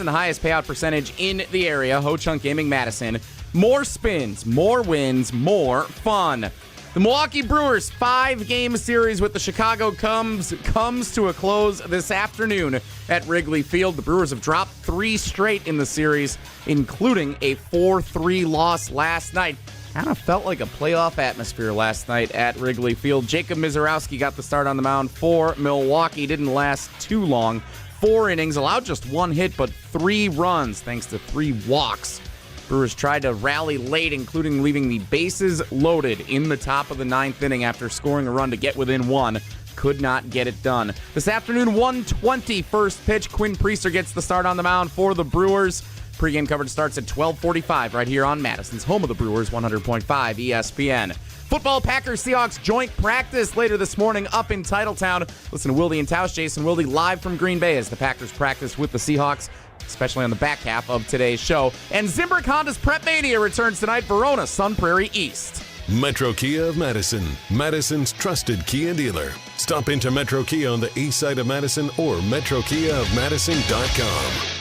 And the highest payout percentage in the area, Ho-Chunk Gaming Madison. More spins, more wins, more fun. The Milwaukee Brewers 5-game series with the Chicago Cubs comes to a close this afternoon at Wrigley Field. The Brewers have dropped 3 straight in the series, including a 4-3 loss last night. Kind of felt like a playoff atmosphere last night at Wrigley Field. Jacob Misiorowski got the start on the mound for Milwaukee. Didn't last too long. 4 innings, allowed just 1 hit, but 3 runs thanks to 3 walks. Brewers tried to rally late, including leaving the bases loaded in the top of the 9th inning after scoring a run to get within 1. Could not get it done. This afternoon, 1:20 first pitch. Quinn Priester gets the start on the mound for the Brewers. Pre-game coverage starts at 12:45 right here on Madison's home of the Brewers, 100.5 ESPN. Football Packers-Seahawks joint practice later this morning up in Titletown. Listen to Wilde and Tausch, Jason Wilde live from Green Bay as the Packers practice with the Seahawks, especially on the back half of today's show. And Zimbrick Honda's Prep Mania returns tonight, Verona, Sun Prairie East. Metro Kia of Madison, Madison's trusted Kia dealer. Stop into Metro Kia on the east side of Madison or metrokiaofmadison.com.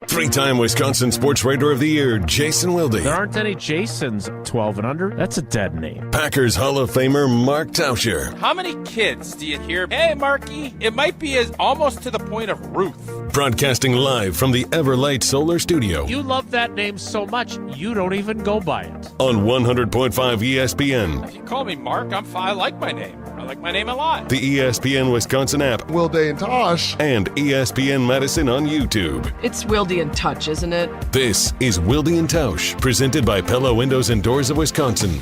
3-time Wisconsin Sports Writer of the Year, Jason Wilde. There aren't any Jasons 12 and under. That's a dead name. Packers Hall of Famer, Mark Tauscher. How many kids do you hear, hey, Marky? It might be as almost to the point of Ruth. Broadcasting live from the Everlight Solar Studio. You love that name so much, you don't even go by it. On 100.5 ESPN. If you call me Mark, I like my name. I like my name a lot. The ESPN Wisconsin app. Wilde and Tausch. And ESPN Madison on YouTube. It's Wilde and Tausch, isn't it? This is Wilde and Tausch, presented by Pella Windows and Doors of Wisconsin.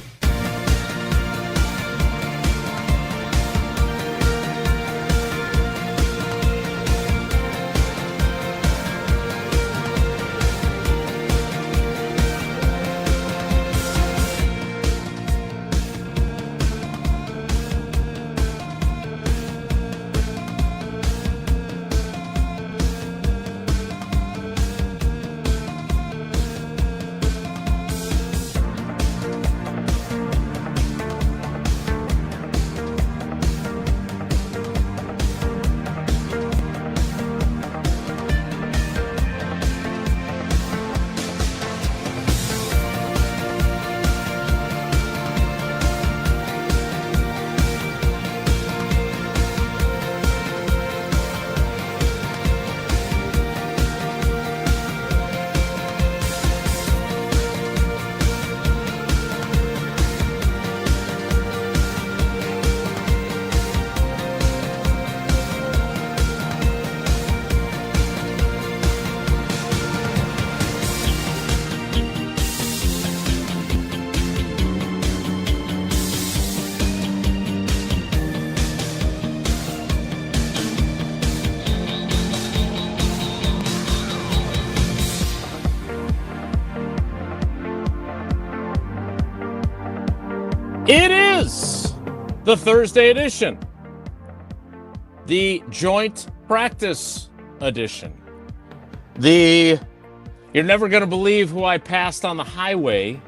It is the Thursday edition, the joint practice edition. You're never going to believe who I passed on the highway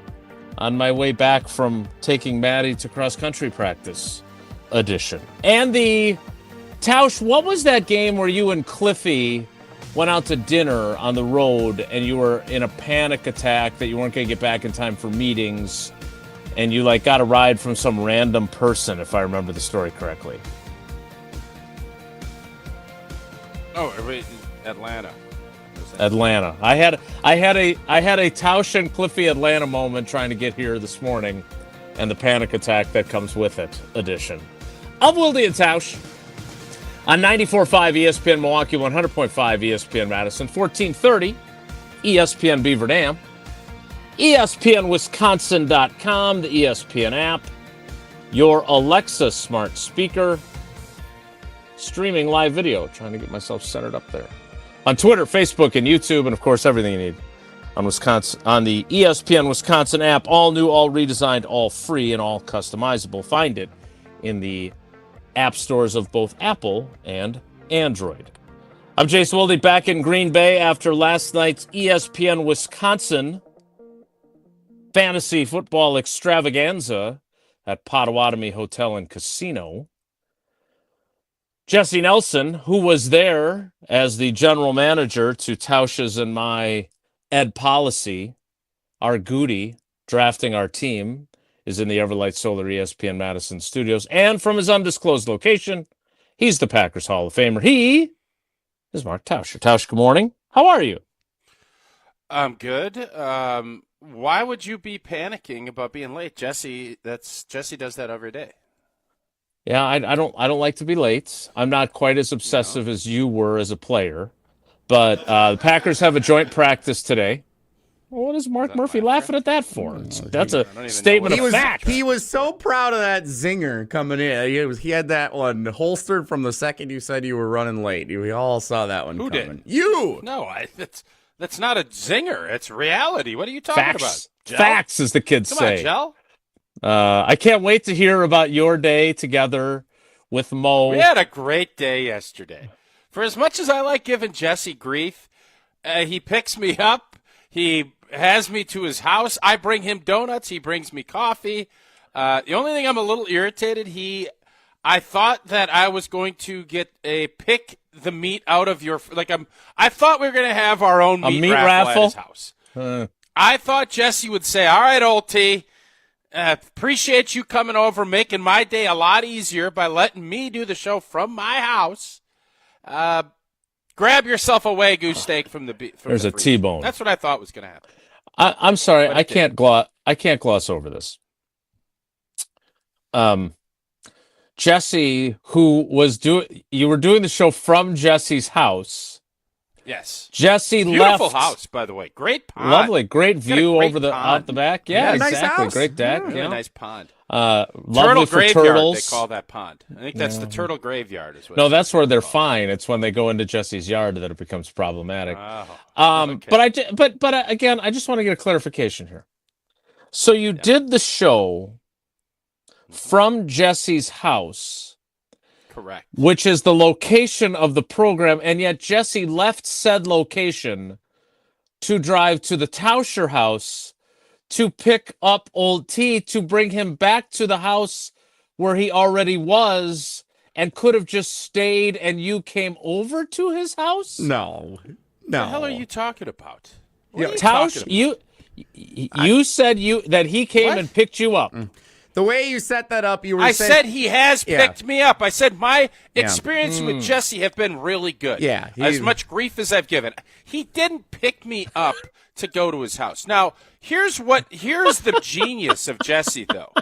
on my way back from taking Maddie to cross-country practice edition. And the Tausch, what was that game where you and Cliffy went out to dinner on the road and you were in a panic attack that you weren't going to get back in time for meetings? And you got a ride from some random person, if I remember the story correctly. Oh, Atlanta. Atlanta. I had a Tausch and Cliffy Atlanta moment trying to get here this morning, and the panic attack that comes with it edition of Wilde and Tausch on 94.5 ESPN Milwaukee, 100.5 ESPN Madison, 1430 ESPN Beaver Dam. ESPNWisconsin.com, the ESPN app, your Alexa smart speaker, streaming live video, trying to get myself centered up there. On Twitter, Facebook, and YouTube, and of course, everything you need on the ESPN Wisconsin app. All new, all redesigned, all free, and all customizable. Find it in the app stores of both Apple and Android. I'm Jason Wilde, back in Green Bay after last night's ESPN Wisconsin fantasy football extravaganza at Potawatomi Hotel and Casino. Jesse Nelson, who was there as the general manager to Tausch's and my Ed Policy, our Goody, drafting our team, is in the Everlight Solar ESPN Madison studios. And from his undisclosed location, he's the Packers Hall of Famer. He is Mark Tausch. Tausch, good morning. How are you? I'm good. Why would you be panicking about being late? Jesse does that every day. Yeah, I don't like to be late. I'm not quite as obsessive as you were as a player. But the Packers have a joint practice today. Well, what is Mark Murphy laughing at that for? That's a statement of fact. He was so proud of that zinger coming in. He had that one holstered from the second you said you were running late. We all saw that one coming. Who did? You! No, that's not a zinger. It's reality. What are you talking about? Gel? Facts, as the kids say. Come on, Gel. I can't wait to hear about your day together with Mo. We had a great day yesterday. For as much as I like giving Jesse grief, he picks me up. He has me to his house. I bring him donuts. He brings me coffee. The only thing I'm a little irritated, I thought that I was going to get a pick the meat out of your I thought we were going to have our own meat raffle at his house. I thought Jesse would say, "All right, old T, appreciate you coming over, making my day a lot easier by letting me do the show from my house. Grab yourself a Wagyu steak from the There's a T-bone." That's what I thought was going to happen. I'm sorry, I can't gloss over this. Jesse, who was you were doing the show from Jesse's house. Yes. Jesse Beautiful left. house, by the way. Great pond. Lovely, great view great over out the back. Yeah, exactly. nice house. Great deck. Really nice pond. Lovely Turtle for graveyard, turtles. they call that pond. I think that's the turtle graveyard. No, that's where they're fine. It's when they go into Jesse's yard that it becomes problematic. Okay. But again, I just want to get a clarification here. So you did the show from Jesse's house. Correct. Which is the location of the program, and yet Jesse left said location to drive to the Tauscher house to pick up old T to bring him back to the house where he already was and could have just stayed and you came over to his house? No. What the hell are you talking about? Tausch, you said that he came and picked you up. The way you set that up, you were I saying... said he has picked me up. I said my experience with Jesse have been really good. Yeah. As much grief as I've given. He didn't pick me up to go to his house. Now, here's the genius of Jesse, though.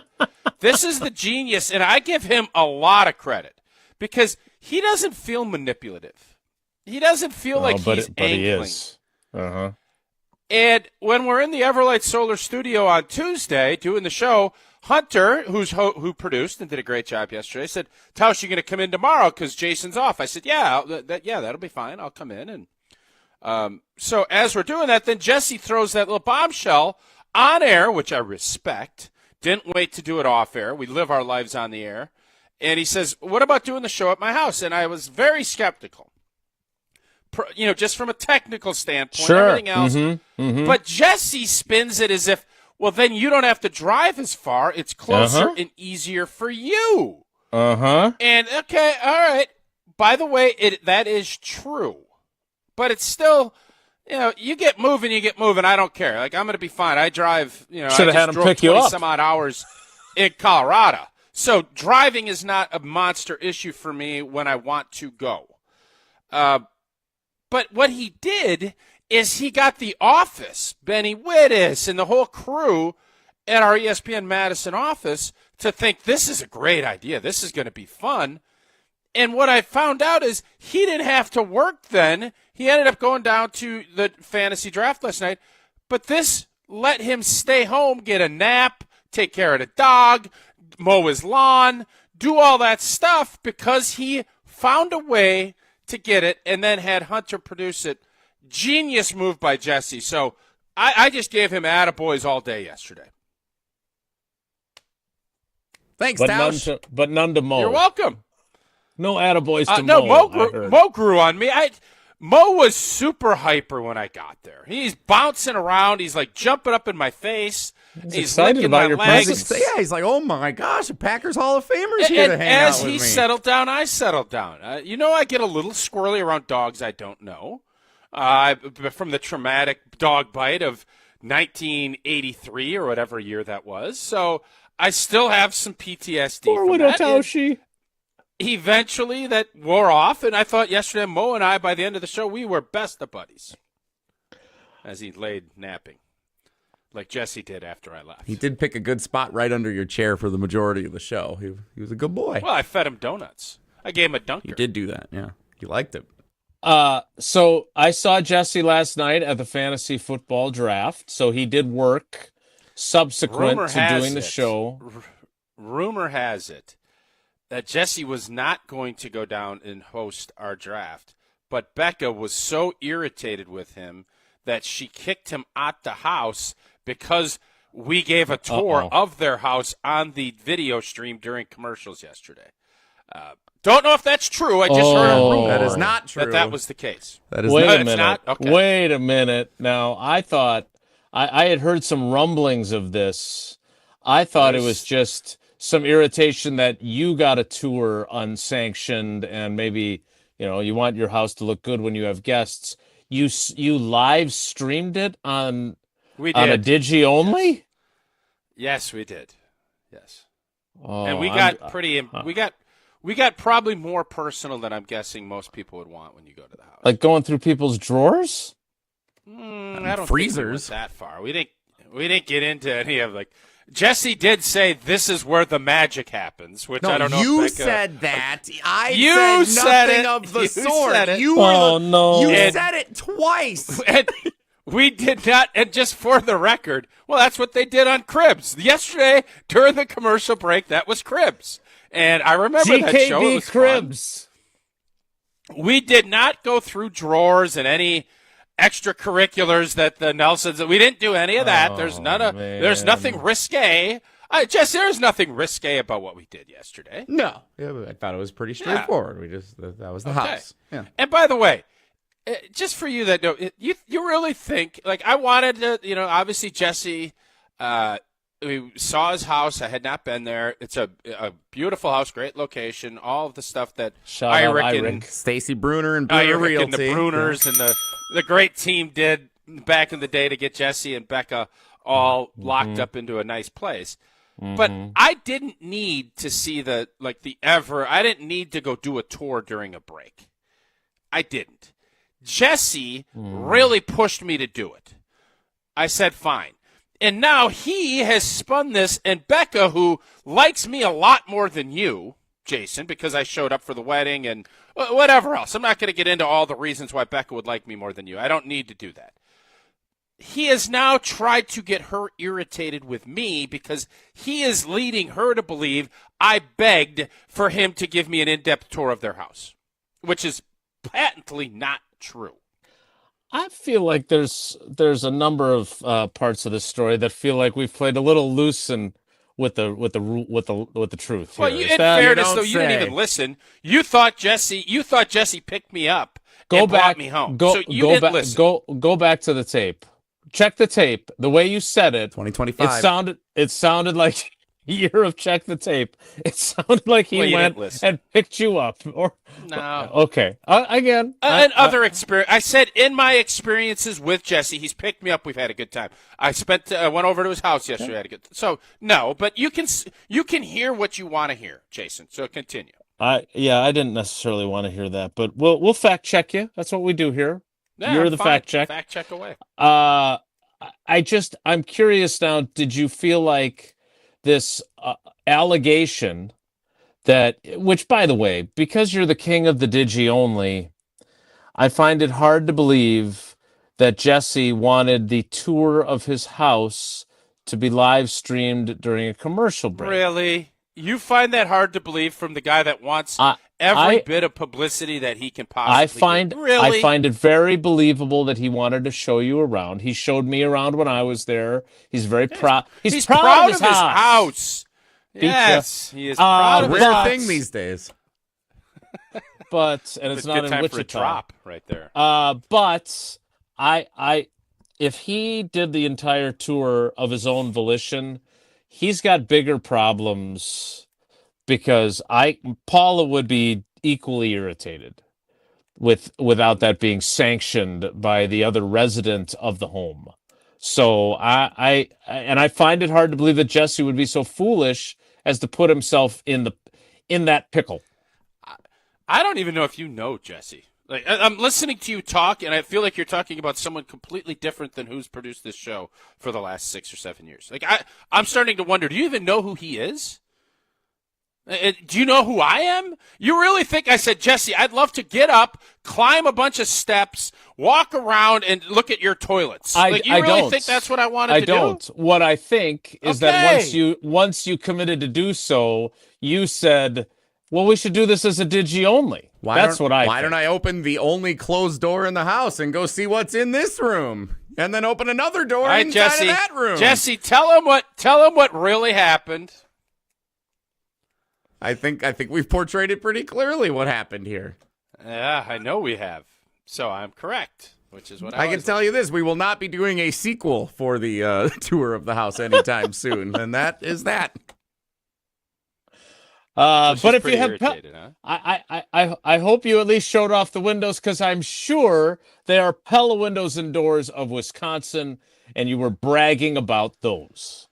This is the genius, and I give him a lot of credit because he doesn't feel manipulative. He doesn't feel like he's angling. But he is. Uh-huh. And when we're in the Everlight Solar studio on Tuesday doing the show, Hunter, who produced and did a great job yesterday, said, "Tausch, you going to come in tomorrow because Jason's off?" I said, "Yeah, that'll be fine. I'll come in." And so as we're doing that, then Jesse throws that little bombshell on air, which I respect. Didn't wait to do it off air. We live our lives on the air. And he says, "What about doing the show at my house?" And I was very skeptical. Just from a technical standpoint, everything else. But Jesse spins it as if, well, then you don't have to drive as far. It's closer and easier for you. And, okay, all right. By the way, that is true. But it's still, you get moving, I don't care. Like, I'm going to be fine. I drive, Should have had him pick you up. Some odd hours in Colorado. So driving is not a monster issue for me when I want to go. But what he did is he got the office, Benny Wittes, and the whole crew at our ESPN Madison office to think this is a great idea. This is going to be fun. And what I found out is he didn't have to work then. He ended up going down to the fantasy draft last night. But this let him stay home, get a nap, take care of the dog, mow his lawn, do all that stuff because he found a way to get it and then had Hunter produce it. Genius move by Jesse. So I just gave him attaboys all day yesterday. Thanks, Tausch. But none to Mo. You're welcome. No attaboys to No, Mo. Mo grew on me. Mo was super hyper when I got there. He's bouncing around. He's like jumping up in my face. He's excited licking about my your legs. presence. Yeah, he's like, oh my gosh, a Packers Hall of Famer's here to And hang out as with he me. settled down, I settled down. I get a little squirrely around dogs I don't know. From the traumatic dog bite of 1983 or whatever year that was. So I still have some PTSD Poor from Widow that. Tausch. Eventually, that wore off, and I thought yesterday, Mo and I, by the end of the show, we were best of buddies. As he laid napping, like Jesse did after I left. He did pick a good spot right under your chair for the majority of the show. He was a good boy. Well, I fed him donuts. I gave him a dunker. You did do that, yeah. He liked it. So I saw Jesse last night at the fantasy football draft. So he did work subsequent Rumor to has doing the it- show. Rumor has it that Jesse was not going to go down and host our draft, but Becca was so irritated with him that she kicked him out the house because we gave a tour of their house on the video stream during commercials yesterday. Don't know if that's true. I just heard a rumor That is not true. that was the case. That is Wait not. a minute. not? Okay. Wait a minute. Now, I thought I had heard some rumblings of this. I thought it was just some irritation that you got a tour unsanctioned and maybe, you want your house to look good when you have guests. You live streamed it on We a did. Digi only? Yes, we did. Yes. Oh, And we got we got probably more personal than I'm guessing most people would want when you go to the house. like going through people's drawers? I don't freezers. think we went that far. We didn't get into any of Jesse did say this is where the magic happens, which No, I don't know. you if Becca, said that. I You said said nothing it. of the You sort. said it. You were Oh, no. You And- said it twice. And we did not. And just for the record, well, that's what they did on Cribs yesterday during the commercial break. That was Cribs, and I remember that show. It GKB was fun. Cribs. We did not go through drawers and any extracurriculars that the Nelsons. We didn't do any of that. There's There's nothing risque. Jess, there's nothing risque about what we did yesterday. No, I thought it was pretty straightforward. That was the house. Yeah. And by the way, just for you that know, you really think I wanted to, obviously Jesse. We saw his house. I had not been there. It's a beautiful house, great location. All of the stuff that Shout out Irick Irick. and Stacy Bruner and Bruner Irick Realty. and the Bruners and the great team did back in the day to get Jesse and Becca all locked up into a nice place. But I didn't need to see I didn't need to go do a tour during a break. I didn't. Jesse really pushed me to do it. I said, fine. And now he has spun this, and Becca, who likes me a lot more than you, Jason, because I showed up for the wedding and whatever else. I'm not going to get into all the reasons why Becca would like me more than you. I don't need to do that. He has now tried to get her irritated with me because he is leading her to believe I begged for him to give me an in-depth tour of their house, which is patently not true. I feel like there's a number of parts of this story that feel like we've played a little loose and with the truth. Well, here. in Is that- fairness, you though, don't you didn't say. even listen. You thought Jesse picked me up go and back, brought me home. Go, So you go didn't back, listen. go back to the tape. Check the tape. The way you said it, 2025. it sounded like a year of check the tape. It sounded like he Well, you went didn't listen. and picked you up. Or No. okay, again, And other experience. I said in my experiences with Jesse, he's picked me up. We've had a good time. I went over to his house yesterday. Had a good. So no, but you can hear what you want to hear, Jason. So continue. I didn't necessarily want to hear that, but we'll fact check you. That's what we do here. Yeah, You're I'm the fine. fact check. Fact check away. I'm curious now. Did you feel like this allegation which by the way, because you're the king of the Digi only, I find it hard to believe that Jesse wanted the tour of his house to be live streamed during a commercial break. Really? You find that hard to believe from the guy that wants every bit of publicity that he can possibly get? Really? I find it very believable that he wanted to show you around. He showed me around when I was there. He's very proud. He's proud of his house. Yes, he is proud of his Rare house. thing these days. and it's not good in time Wichita. for a drop right there. But if he did the entire tour of his own volition, he's got bigger problems because Paula would be equally irritated without that being sanctioned by the other resident of the home. So I find it hard to believe that Jesse would be so foolish as to put himself in that pickle. I don't even know if you know Jesse. Like, I'm listening to you talk, and I feel like you're talking about someone completely different than who's produced this show for the last 6 or 7 years. Like, I'm starting to wonder, do you even know who he is? Do you know who I am? You really think I said, Jesse, I'd love to get up, climb a bunch of steps, walk around, and look at your toilets? You really think that's what I wanted to do? I don't. What I think is that once you committed to do so, you said, well, we should do this as a digi only. Why don't I open the only closed door in the house and go see what's in this room, and then open another door inside of that room? Jesse, tell him what really happened. I think we've portrayed it pretty clearly what happened here. Yeah, I know we have. So I'm correct, which is what I can tell you this: we will not be doing a sequel for the tour of the house anytime soon, and that is that. But if you have, I hope you at least showed off the windows, because I'm sure they are Pella windows and doors of Wisconsin, and you were bragging about those.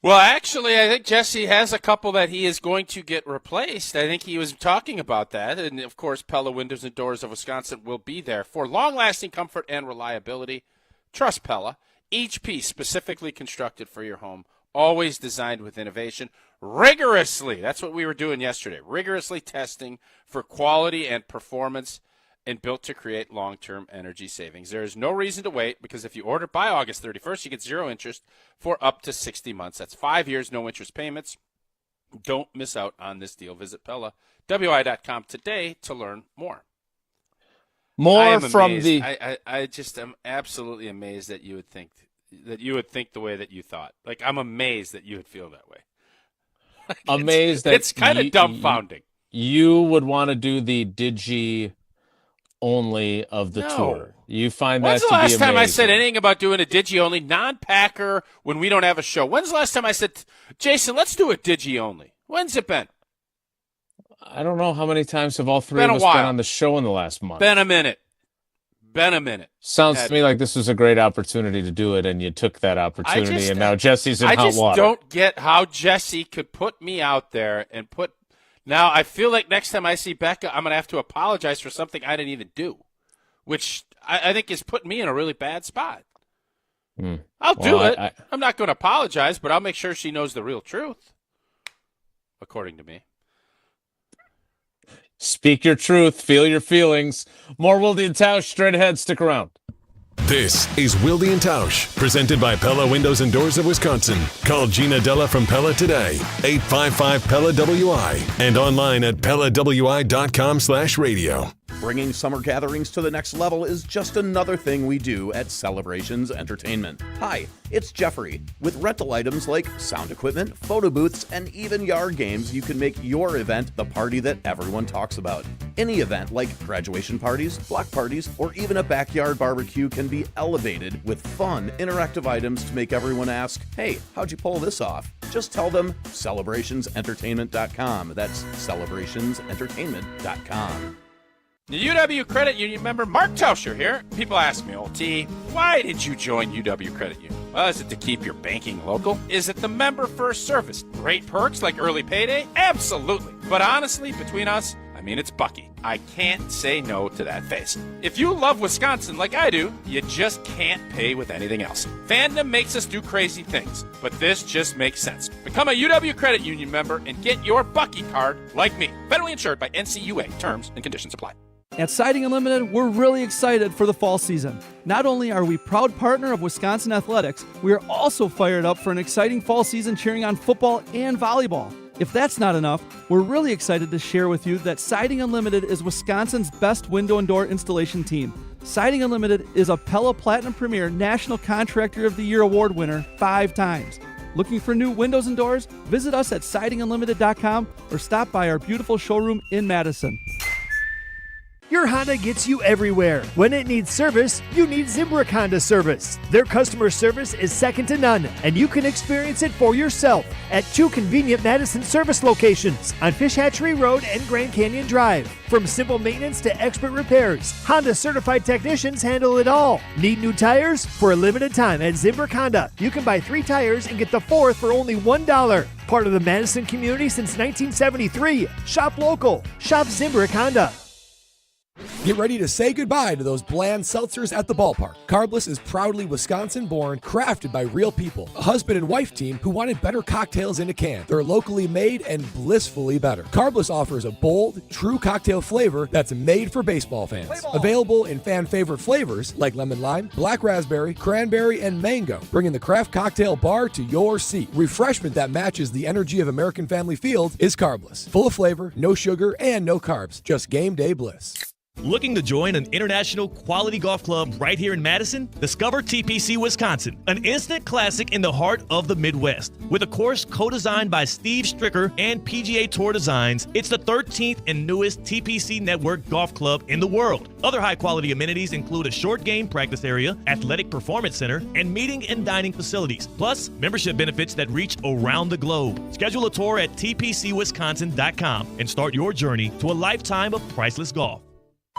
Well, actually, I think Jesse has a couple that he is going to get replaced. I think he was talking about that. And, of course, Pella Windows and Doors of Wisconsin will be there for long-lasting comfort and reliability. Trust Pella. Each piece specifically constructed for your home, always designed with innovation. Rigorously, that's what we were doing yesterday, rigorously testing for quality and performance, and built to create long-term energy savings. There is no reason to wait, because if you order by August 31st, you get 0 interest for up to 60 months. That's 5 years, no interest payments. Don't miss out on this deal. Visit PellaWI.com today to learn more. I just am absolutely amazed that you would think the way that you thought. Like, I'm amazed that you would feel that way. Amazed that it's kind of dumbfounding. You would want to do the digi only of the tour. You find that to be amazing. When's the last time I said anything about doing a digi only non-Packer when we don't have a show? When's the last time I said, Jason, let's do a digi only? When's it been? I don't know how many times have all three of us been on the show in the last month. Been a minute. Sounds to me like this was a great opportunity to do it, and you took that opportunity, and now Jesse's in hot water. I just don't get how Jesse could put me out there and put. Now, I feel like next time I see Becca, I'm going to have to apologize for something I didn't even do, which I think is putting me in a really bad spot. I'll do it. I'm not going to apologize, but I'll make sure she knows the real truth, according to me. Speak your truth. Feel your feelings. More Wilde and Tausch straight ahead. Stick around. This is Wilde and Tausch, presented by Pella Windows and Doors of Wisconsin. Call Gina Della from Pella today, 855-PELLA-WI, and online at PellaWI.com/radio. Bringing summer gatherings to the next level is just another thing we do at Celebrations Entertainment. Hi, it's Jeffrey. With rental items like sound equipment, photo booths, and even yard games, you can make your event the party that everyone talks about. Any event like graduation parties, block parties, or even a backyard barbecue can be elevated with fun, interactive items to make everyone ask, hey, how'd you pull this off? Just tell them celebrationsentertainment.com. That's celebrationsentertainment.com. The UW Credit Union member Mark Tauscher here. People ask me, old T, why did you join UW Credit Union? Well, is it to keep your banking local? Is it the member first service? Great perks like early payday? Absolutely. But honestly, between us, it's Bucky. I can't say no to that face. If you love Wisconsin like I do, you just can't pay with anything else. Fandom makes us do crazy things, but this just makes sense. Become a UW Credit Union member and get your Bucky card like me. Federally insured by NCUA. Terms and conditions apply. At Siding Unlimited, we're really excited for the fall season. Not only are we proud partner of Wisconsin Athletics, we are also fired up for an exciting fall season cheering on football and volleyball. If that's not enough, we're really excited to share with you that Siding Unlimited is Wisconsin's best window and door installation team. Siding Unlimited is a Pella Platinum Premier National Contractor of the Year award winner 5 times. Looking for new windows and doors? Visit us at sidingunlimited.com or stop by our beautiful showroom in Madison. your Honda gets you everywhere. When it needs service, you need Zimbrick Honda service. Their customer service is second to none, and you can experience it for yourself at 2 convenient Madison service locations on Fish Hatchery Road and Grand Canyon Drive. From simple maintenance to expert repairs, Honda certified technicians handle it all. Need new tires? For a limited time at Zimbrick Honda, you can buy 3 tires and get the 4th for only $1. Part of the Madison community since 1973. Shop local. Shop Zimbrick Honda. Get ready to say goodbye to those bland seltzers at the ballpark. Carbless is proudly Wisconsin-born, crafted by real people. A husband and wife team who wanted better cocktails in a can. They're locally made and blissfully better. Carbless offers a bold, true cocktail flavor that's made for baseball fans. Available in fan-favorite flavors like lemon lime, black raspberry, cranberry, and mango, bringing the craft cocktail bar to your seat. Refreshment that matches the energy of American Family Field is Carbless. Full of flavor, no sugar, and no carbs. Just game day bliss. Looking to join an international quality golf club right here in Madison? Discover TPC Wisconsin, an instant classic in the heart of the Midwest. With a course co-designed by Steve Stricker and PGA Tour Designs, it's the 13th and newest TPC Network golf club in the world. Other high-quality amenities include a short game practice area, athletic performance center, and meeting and dining facilities, plus membership benefits that reach around the globe. Schedule a tour at tpcwisconsin.com and start your journey to a lifetime of priceless golf.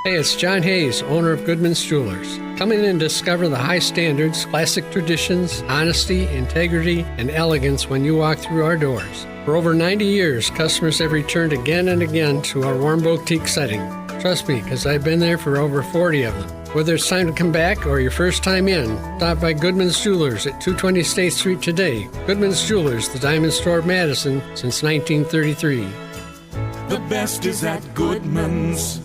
Hey, it's John Hayes, owner of Goodman's Jewelers. Come in and discover the high standards, classic traditions, honesty, integrity, and elegance when you walk through our doors. For over 90 years, customers have returned again and again to our warm boutique setting. Trust me, because I've been there for over 40 of them. Whether it's time to come back or your first time in, stop by Goodman's Jewelers at 220 State Street today. Goodman's Jewelers, the diamond store of Madison since 1933. The best is at Goodman's.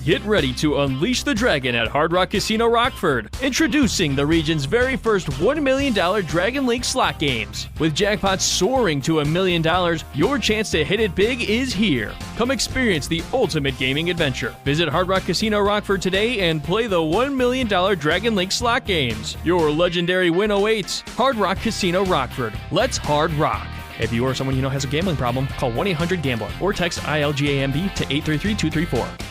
Get ready to unleash the dragon at Hard Rock Casino Rockford. Introducing the region's very first $1 million Dragon Link slot games. With jackpots soaring to $1 million, your chance to hit it big is here. Come experience the ultimate gaming adventure. Visit Hard Rock Casino Rockford today and play the $1 million Dragon Link slot games. Your legendary win awaits. Hard Rock Casino Rockford. Let's hard rock. If you or someone you know has a gambling problem, call 1-800-GAMBLER or text ILGAMB to 833-234.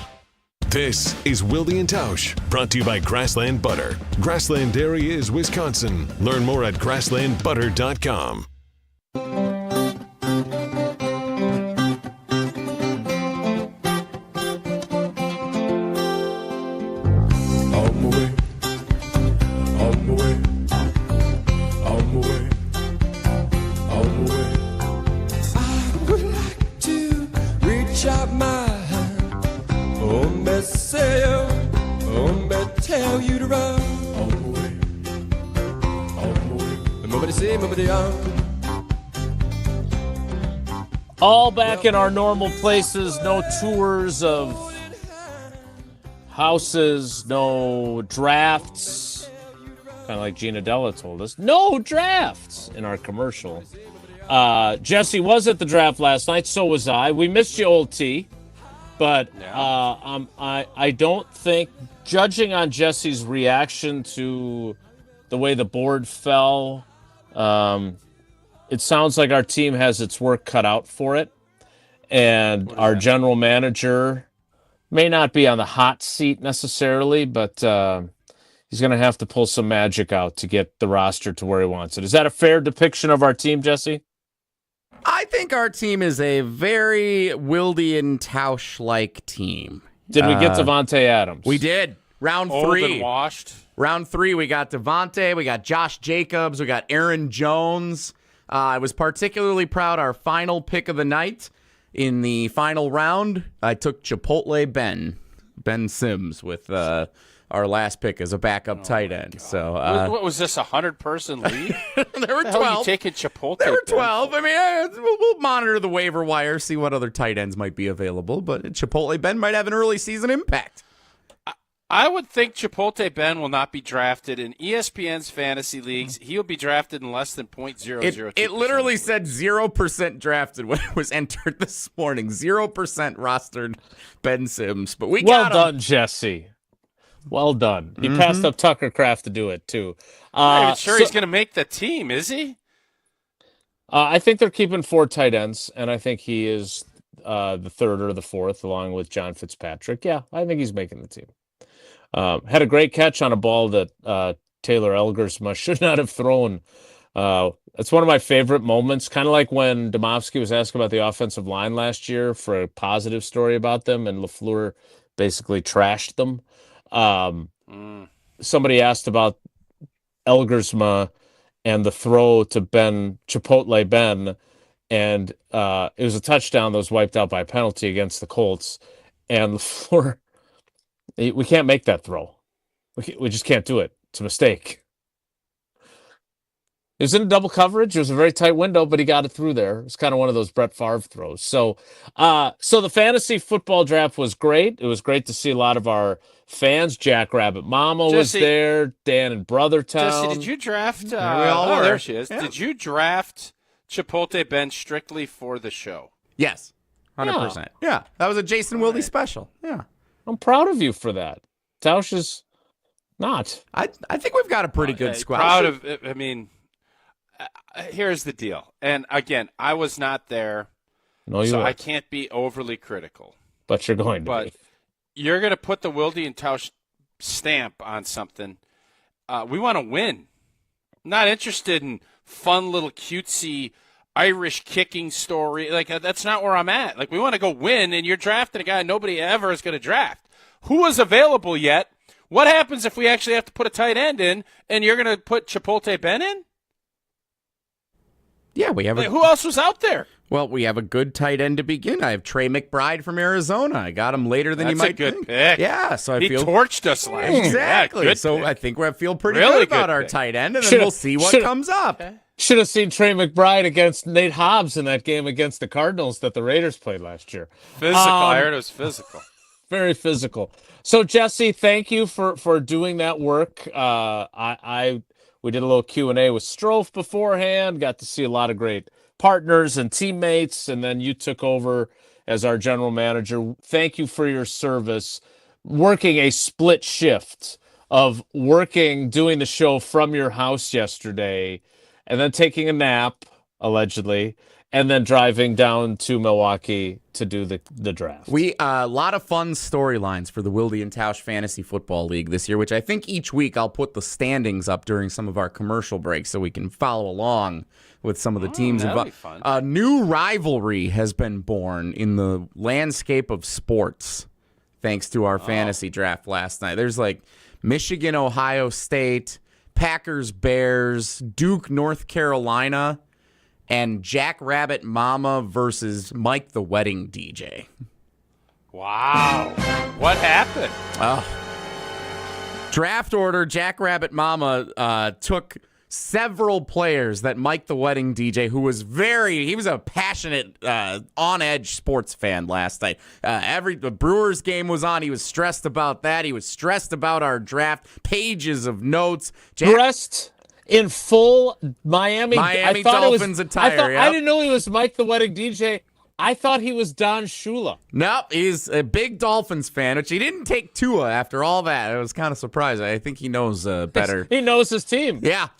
This is Wilde and Tausch, brought to you by Grassland Butter. Grassland Dairy is Wisconsin. Learn more at grasslandbutter.com. All back in our normal places, no tours of houses, no drafts. Kind of like Gina Della told us, no drafts in our commercial. Jesse was at the draft last night, so was I. We missed you, old T. But I don't think, judging on Jesse's reaction to the way the board fell, it sounds like our team has its work cut out for it. And our general manager may not be on the hot seat necessarily, but he's going to have to pull some magic out to get the roster to where he wants it. Is that a fair depiction of our team, Jesse? I think our team is a very Wilde and Tausch-like team. Did we get Devontae Adams? We did. Round Old 3. and washed. Round 3, we got Devontae, we got Josh Jacobs, we got Aaron Jones. I was particularly proud our final pick of the night. In the final round, I took Chipotle Ben Sims with our last pick as a backup tight end. So what was this, 100-person league? There were 12. Are you taking Chipotle? There were 12. I mean, we'll monitor the waiver wire, see what other tight ends might be available. But Chipotle Ben might have an early season impact. I would think Chipotle Ben will not be drafted in ESPN's fantasy leagues. He'll be drafted in less than 0.002%. It literally said 0% drafted when it was entered this morning. 0% rostered Ben Sims. But we got him. Well done, Jesse. Well done. He passed up Tucker Kraft to do it, too. I'm not sure he's going to make the team, is he? I think they're keeping 4 tight ends, and I think he is the third or the fourth, along with John Fitzpatrick. Yeah, I think he's making the team. Had a great catch on a ball that Taylor Elgersma should not have thrown. It's one of my favorite moments, kind of like when Domofsky was asked about the offensive line last year for a positive story about them, and LaFleur basically trashed them. Somebody asked about Elgersma and the throw to Chipotle Ben, and it was a touchdown that was wiped out by a penalty against the Colts. And LaFleur, we can't make that throw. We just can't do it. It's a mistake. It was in double coverage. It was a very tight window, but he got it through there. It's kind of one of those Brett Favre throws. So the fantasy football draft was great. It was great to see a lot of our fans. Jackrabbit Mama was there. Dan in Brothertown. Jesse, did you draft? There we all were. There she is. Yeah. Did you draft Chipotle Ben strictly for the show? Yes, 100%. Yeah, that was a Jason Wilde special. Yeah, I'm proud of you for that. Tausch is not. I think we've got a pretty good squad. Proud of. I mean. Here's the deal. And again, I was not there, so I can't be overly critical. But you're going to be. You're going to put the Wilde and Tausch stamp on something. We want to win. I'm not interested in fun little cutesy Irish kicking story. Like, that's not where I'm at. Like, we want to go win, and you're drafting a guy nobody ever is going to draft. Who is available yet? What happens if we actually have to put a tight end in, and you're going to put Chipotle Ben in? Yeah, we have. Who else was out there? Well, we have a good tight end to begin. I have Trey McBride from Arizona. I got him later than you might think. think. That's a good pick. Yeah, so he torched us last year. Exactly. Yeah, so pick. I think we feel pretty Really good about good our pick. tight end, and then we'll see what comes up. Should have seen Trey McBride against Nate Hobbs in that game against the Cardinals that the Raiders played last year. Physical. I heard it was physical. Very physical. So, Jesse, thank you for doing that work. We did a little Q&A with Strofe beforehand. Got to see a lot of great partners and teammates, and then you took over as our general manager. Thank you for your service, working a split shift of doing the show from your house yesterday, and then taking a nap, allegedly, and then driving down to Milwaukee to do the draft. We a lot of fun storylines for the Wilde and Tausch Fantasy Football League this year, which I think each week I'll put the standings up during some of our commercial breaks so we can follow along with some of the teams involved. A new rivalry has been born in the landscape of sports thanks to our fantasy draft last night. There's like Michigan, Ohio State, Packers, Bears, Duke, North Carolina, and Jackrabbit Mama versus Mike the Wedding DJ. Wow. What happened? Draft order, Jackrabbit Mama took several players that Mike the Wedding DJ, who was he was a passionate, on-edge sports fan last night. The Brewers game was on. He was stressed about that. He was stressed about our draft, pages of notes. Dressed in full Miami Dolphins attire. I didn't know he was Mike the Wedding DJ. I thought he was Don Shula. No, he's a big Dolphins fan, which he didn't take Tua after all that. It was kind of surprising. I think he knows better. He knows his team. Yeah.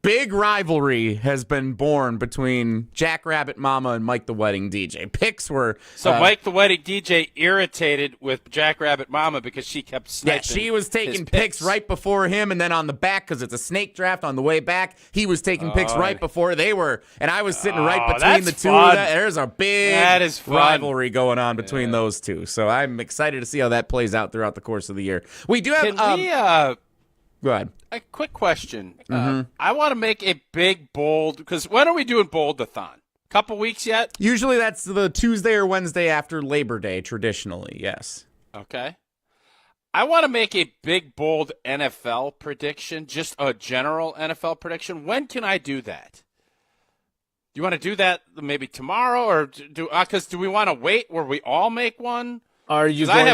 Big rivalry has been born between Jackrabbit Mama and Mike the Wedding DJ. Picks were... So Mike the Wedding DJ irritated with Jackrabbit Mama because she kept sniping. Yeah, she was taking picks right before him, and then on the back, because it's a snake draft on the way back, he was taking picks right before they were. And I was sitting right between the two of them. There's a big rivalry going on between those two. So I'm excited to see how that plays out throughout the course of the year. We do have... Go ahead. A quick question. I want to make a big bold, because when are we doing Bold-a-thon? Couple weeks yet? Usually that's the Tuesday or Wednesday after Labor Day, traditionally, yes. Okay. I want to make a big, bold NFL prediction, just a general NFL prediction. When can I do that? Do you want to do that maybe tomorrow, or do we want to wait where we all make one? Are you going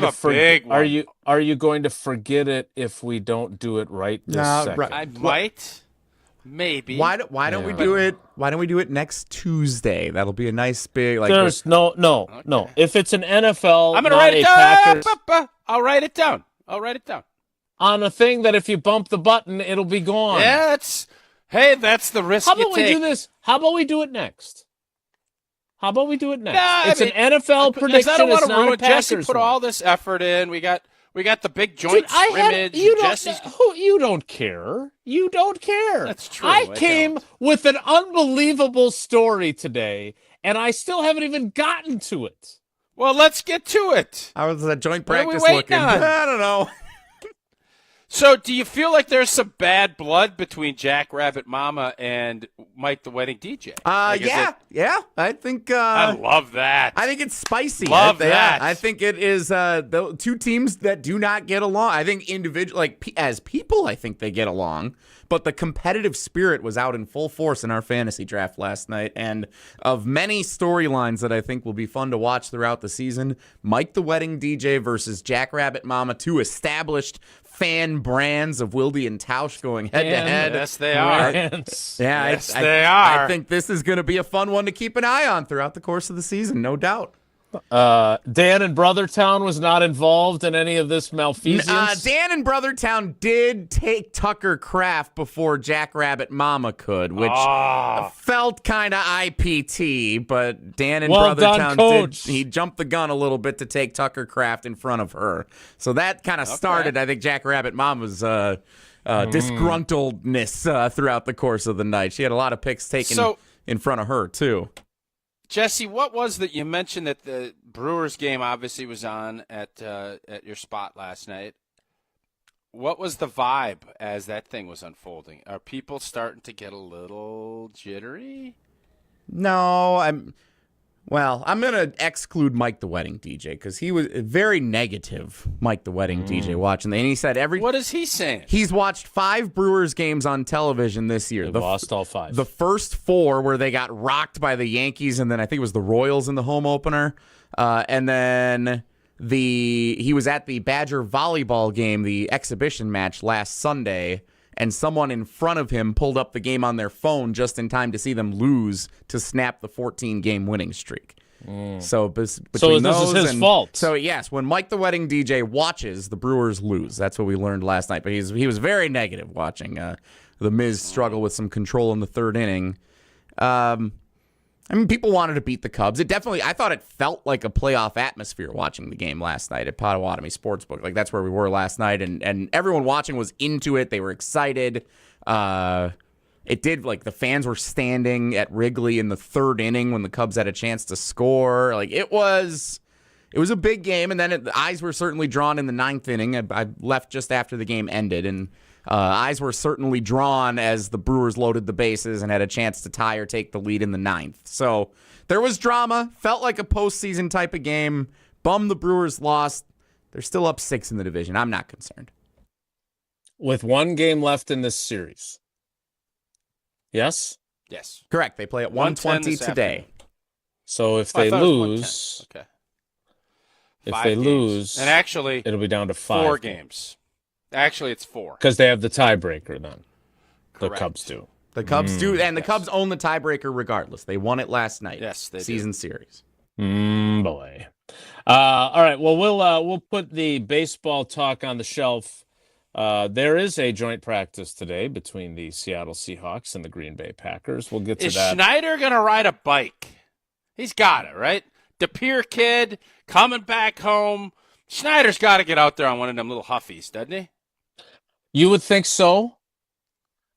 Are you going to forget it if we don't do it right this second? Right. I might, maybe. Why don't we do it? Why don't we do it next Tuesday? That'll be a nice big. There's no. If it's an NFL, I'm gonna write it down. I'll write it down. On a thing that if you bump the button, it'll be gone. Yeah, that's the risk. How about we do this? How about we do it next? How about we do it next? Nah, it's an NFL prediction. I don't want it's to not ruin. a Packers Jesse put one. all this effort in. We got the big joint scrimmage. You don't care. You don't care. That's true. I came with an unbelievable story today, and I still haven't even gotten to it. Well, let's get to it. How was that joint What are we practice waiting looking? on? I don't know. So, do you feel like there's some bad blood between Jack Rabbit Mama and Mike the Wedding DJ? Yeah. I think. I love that. I think it's spicy. Love that. I think it is the two teams that do not get along. I think as people, I think they get along. But the competitive spirit was out in full force in our fantasy draft last night. And of many storylines that I think will be fun to watch throughout the season, Mike the Wedding DJ versus Jack Rabbit Mama, two established fan brands of Wilde and Tausch going head-to-head. Yes, they are. They are. I think this is going to be a fun one to keep an eye on throughout the course of the season, no doubt. Dan in Brothertown was not involved in any of this malfeasance. Dan in Brothertown did take Tucker Kraft before Jack Rabbit Mama could, which felt kind of IPT, but Dan in Brothertown he jumped the gun a little bit to take Tucker Kraft in front of her. So that kind of started, I think, Jack Rabbit Mama's disgruntledness throughout the course of the night. She had a lot of picks taken in front of her, too. Jesse, what was that? You mentioned that the Brewers game obviously was on at your spot last night. What was the vibe as that thing was unfolding? Are people starting to get a little jittery? No, I'm going to exclude Mike the Wedding DJ because he was very negative, Mike the Wedding DJ, watching. And he said What is he saying? He's watched 5 Brewers games on television this year. They've lost all 5. The first 4 where they got rocked by the Yankees, and then I think it was the Royals in the home opener. And then he was at the Badger volleyball game, the exhibition match last Sunday, and someone in front of him pulled up the game on their phone just in time to see them lose to snap the 14-game winning streak. So between this is his fault. So yes, when Mike the Wedding DJ watches, the Brewers lose. That's what we learned last night. But he was very negative watching the Miz struggle with some control in the 3rd inning. I mean, people wanted to beat the Cubs. I thought it felt like a playoff atmosphere watching the game last night at Potawatomi Sportsbook. Like, that's where we were last night, and everyone watching was into it. They were excited. It did, like, the fans were standing at Wrigley in the 3rd inning when the Cubs had a chance to score. Like, it was a big game, and then the eyes were certainly drawn in the 9th inning. I left just after the game ended, and eyes were certainly drawn as the Brewers loaded the bases and had a chance to tie or take the lead in the 9th. So there was drama. Felt like a postseason type of game. Bummed the Brewers lost. They're still up 6 in the division. I'm not concerned. With 1 game left in this series. Yes? Yes. Correct. They play at 1:20 today. Afternoon. So if they lose... Okay. If 5 they games. lose... And actually... It'll be down to 5. 4 games. Actually, it's 4. Because they have the tiebreaker then. Correct. The Cubs do. The Cubs do, and the Cubs own the tiebreaker regardless. They won it last night. Yes, they season series. Boy. All right. Well, we'll put the baseball talk on the shelf. There is a joint practice today between the Seattle Seahawks and the Green Bay Packers. We'll get to that. Is Schneider going to ride a bike? He's got it, right? De Pere kid coming back home. Schneider's got to get out there on one of them little huffies, doesn't he? You would think so.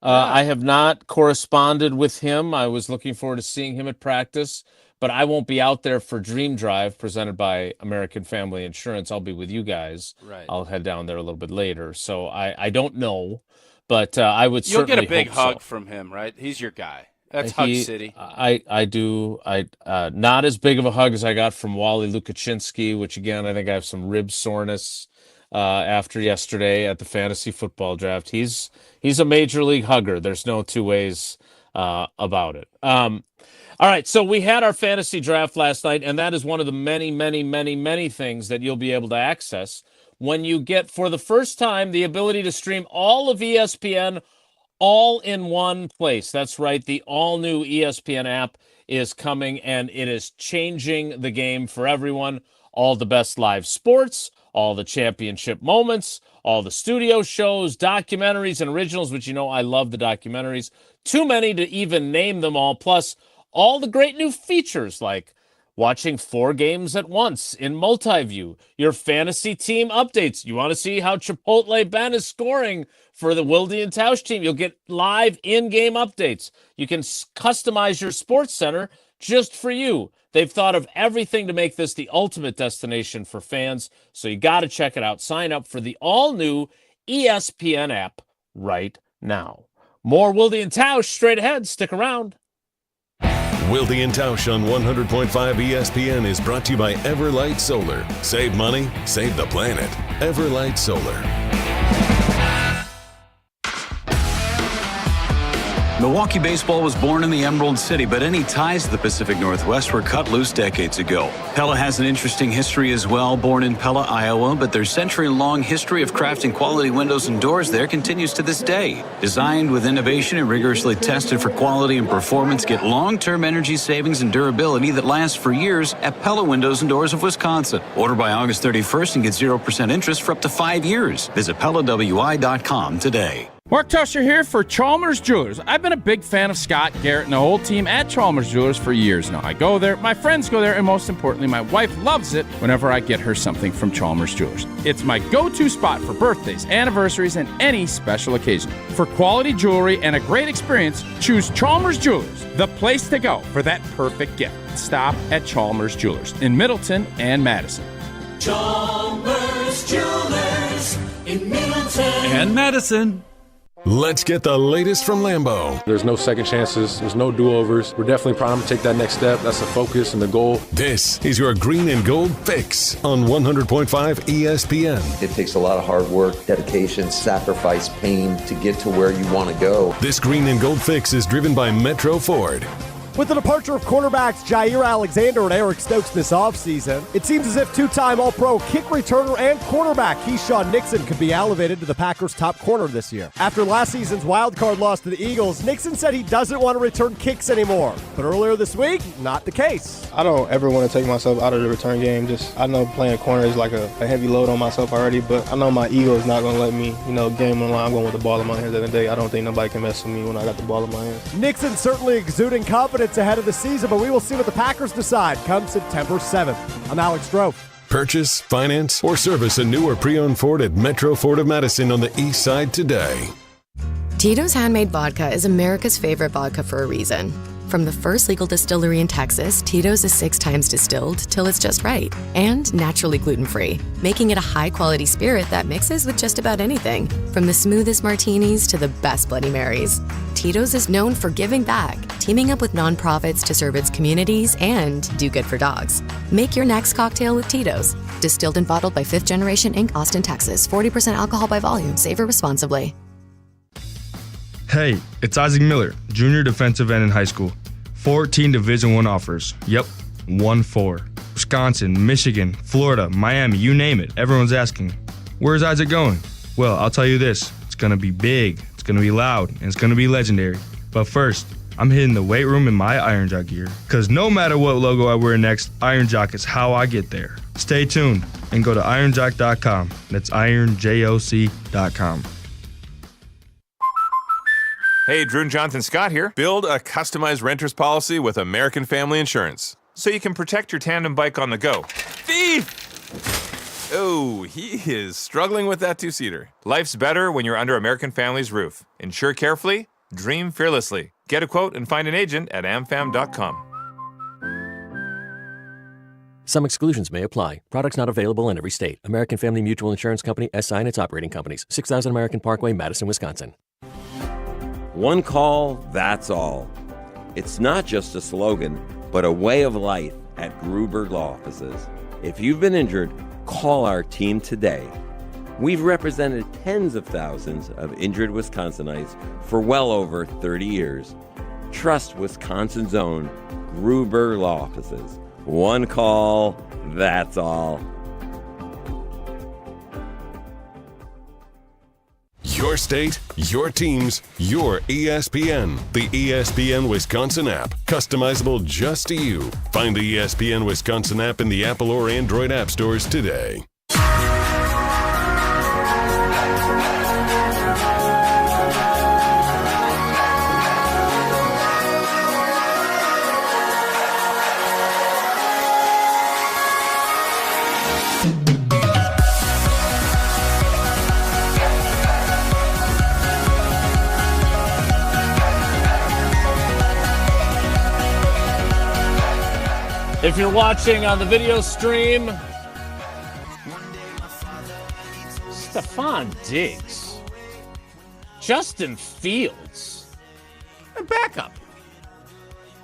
I have not corresponded with him. I was looking forward to seeing him at practice, but I won't be out there for Dream Drive presented by American Family Insurance. I'll be with you guys. Right. I'll head down there a little bit later. So I don't know, but I would certainly You'll get a big hope hug so. from him, right? He's your guy. That's Hug City. I do. Not as big of a hug as I got from Wally Lukaczynski, which again, I think I have some rib soreness after yesterday at the fantasy football draft. He's a major league hugger. There's no two ways about it. All right, so we had our fantasy draft last night, and that is one of the many, many, many, many things that you'll be able to access when you get, for the first time, the ability to stream all of ESPN all in one place. That's right. The all-new ESPN app is coming, and it is changing the game for everyone. All the best live sports, all the championship moments, all the studio shows, documentaries, and originals, which you know I love the documentaries. Too many to even name them all. Plus, all the great new features like watching 4 games at once in multi-view, your fantasy team updates. You want to see how Chipotle Ben is scoring for the Wilde and Tausch team? You'll get live in-game updates. You can customize your sports center just for you. They've thought of everything to make this the ultimate destination for fans, so you got to check it out. Sign up for the all-new ESPN app right now. More Wilde and Tausch straight ahead. Stick around. Wilde and Tausch on 100.5 ESPN is brought to you by Everlight Solar. Save money, save the planet. Everlight Solar. Milwaukee baseball was born in the Emerald City, but any ties to the Pacific Northwest were cut loose decades ago. Pella has an interesting history as well, born in Pella, Iowa, but their century-long history of crafting quality windows and doors there continues to this day. Designed with innovation and rigorously tested for quality and performance, get long-term energy savings and durability that lasts for years at Pella Windows and Doors of Wisconsin. Order by August 31st and get 0% interest for up to 5 years. Visit PellaWI.com today. Mark Tusher here for Chalmers Jewelers. I've been a big fan of Scott Garrett and the whole team at Chalmers Jewelers for years now. I go there, my friends go there, and most importantly, my wife loves it whenever I get her something from Chalmers Jewelers. It's my go-to spot for birthdays, anniversaries, and any special occasion. For quality jewelry and a great experience, choose Chalmers Jewelers, the place to go for that perfect gift. Stop at Chalmers Jewelers in Middleton and Madison. Chalmers Jewelers in Middleton and Madison. Let's get the latest from Lambeau. There's no second chances. There's no do-overs. We're definitely primed to take that next step. That's the focus and the goal. This is your green and gold fix on 100.5 ESPN. It takes a lot of hard work, dedication, sacrifice, pain to get to where you want to go. This green and gold fix is driven by Metro Ford. With the departure of cornerbacks Jair Alexander and Eric Stokes this offseason, it seems as if two-time All-Pro kick returner and cornerback Keyshawn Nixon could be elevated to the Packers' top corner this year. After last season's wildcard loss to the Eagles, Nixon said he doesn't want to return kicks anymore. But earlier this week, not the case. I don't ever want to take myself out of the return game. I know playing corner is like a heavy load on myself already, but I know my ego is not going to let me, game on the line. I'm going with the ball in my hands at the end of the day. I don't think nobody can mess with me when I got the ball in my hands. Nixon certainly exuding confidence ahead of the season, but we will see what the Packers decide come September 7th. I'm Alex Stroh. Purchase, finance, or service a new or pre-owned Ford at Metro Ford of Madison on the east side today. Tito's Handmade Vodka is America's favorite vodka for a reason. From the first legal distillery in Texas, Titos is 6 times distilled till it's just right. And naturally gluten-free, making it a high-quality spirit that mixes with just about anything. From the smoothest martinis to the best Bloody Marys. Titos is known for giving back, teaming up with nonprofits to serve its communities and do good for dogs. Make your next cocktail with Titos. Distilled and bottled by 5th Generation Inc., Austin, Texas. 40% alcohol by volume. Savor responsibly. Hey, it's Isaac Miller, junior defensive end in high school. 14 Division I offers. Yep, 1-4. Wisconsin, Michigan, Florida, Miami, you name it. Everyone's asking, where's Isaac going? Well, I'll tell you this. It's going to be big, it's going to be loud, and it's going to be legendary. But first, I'm hitting the weight room in my Iron Jock gear. Because no matter what logo I wear next, Iron Jock is how I get there. Stay tuned and go to ironjock.com. That's ironjoc.com. Hey, Drew and Jonathan Scott here. Build a customized renter's policy with American Family Insurance so you can protect your tandem bike on the go. Thief! Oh, he is struggling with that two-seater. Life's better when you're under American Family's roof. Insure carefully, dream fearlessly. Get a quote and find an agent at amfam.com. Some exclusions may apply. Products not available in every state. American Family Mutual Insurance Company, SI and its operating companies. 6000 American Parkway, Madison, Wisconsin. One call, that's all. It's not just a slogan, but a way of life at Gruber Law Offices. If you've been injured, call our team today. We've represented tens of thousands of injured Wisconsinites for well over 30 years. Trust Wisconsin's own Gruber Law Offices. One call, that's all. Your state, your teams, your ESPN. The ESPN Wisconsin app. Customizable just to you. Find the ESPN Wisconsin app in the Apple or Android app stores today. If you're watching on the video stream, Stephon Diggs, Justin Fields, a backup.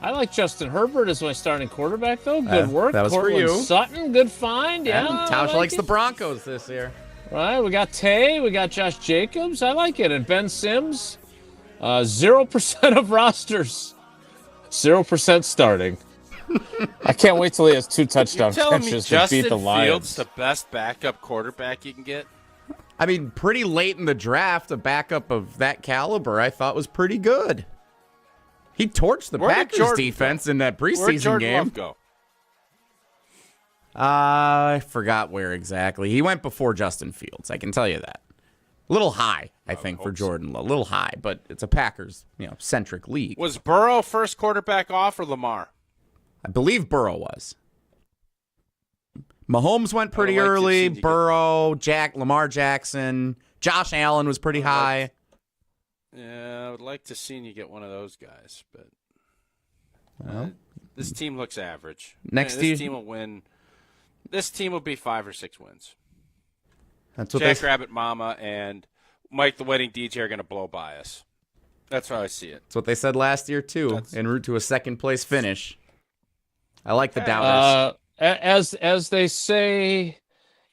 I like Justin Herbert as my starting quarterback, though. Good work. That was for Cortland you. Sutton, good find. Yeah, Tausch likes the Broncos this year. Right, we got Tay, we got Josh Jacobs. I like it. And Ben Sims, 0% of rosters, 0% starting. I can't wait till he has 2 touchdown catches to beat the Lions. Fields the best backup quarterback you can get? I mean, pretty late in the draft, a backup of that caliber I thought was pretty good. He torched the Packers defense in that preseason Where'd Jordan game. Love go? I forgot where exactly. He went before Justin Fields. I can tell you that. A little high, I think, for Jordan Love. A little high, but it's a Packers, centric league. Was Burrow first quarterback off or Lamar? I believe Burrow was. Mahomes went pretty early. Burrow, Lamar Jackson, Josh Allen was pretty high. Yeah, I would like to see you get one of those guys, but this team looks average. This team will win. This team will be 5 or 6 wins. That's what Jackrabbit Mama and Mike the Wedding DJ are going to blow by us. That's how I see it. That's what they said last year too, en route to a second-place finish. I like the doubters. As they say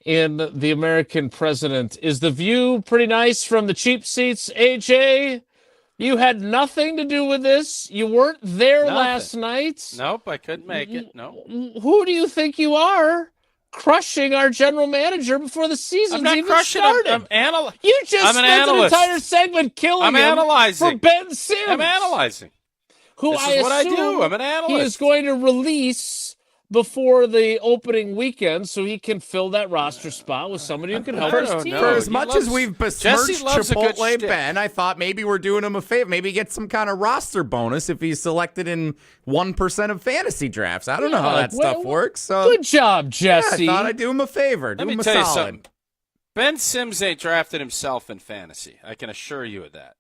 in The American President, is the view pretty nice from the cheap seats, AJ? You had nothing to do with this. You weren't there last night. Nope, I couldn't make it. No. Who do you think you are? Crushing our general manager before the season's even started. You just spent an entire segment killing him for Ben Sims. I'm analyzing. This is what I do. I'm an analyst. He is going to release before the opening weekend so he can fill that roster spot with somebody who can help his team. For as much as we've besmirched Chipotle Ben, I thought maybe we're doing him a favor. Maybe he gets some kind of roster bonus if he's selected in 1% of fantasy drafts. I don't know how that stuff works. So good job, Jesse. Yeah, I thought I'd do him a favor. Let me tell you something. Ben Sims ain't drafted himself in fantasy. I can assure you of that.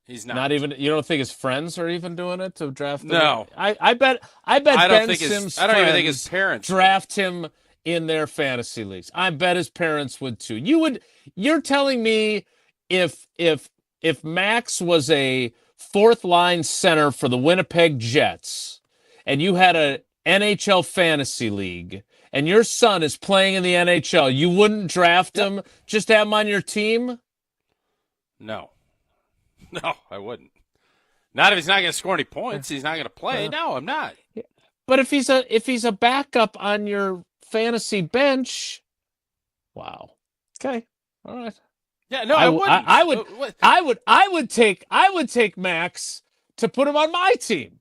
He's not even. You don't think his friends are even doing it to draft him? No. I bet Ben Sims' I don't even think his parents draft him in their fantasy leagues. I bet his parents would too. You're telling me if Max was a 4th line center for the Winnipeg Jets and you had a NHL fantasy league and your son is playing in the NHL, you wouldn't draft him just to have him on your team? No. No, I wouldn't. Not if he's not going to score any points. He's not going to play. No, I'm not. But if he's a backup on your fantasy bench, wow. Okay, all right. Yeah, no, I wouldn't. I would take Max to put him on my team.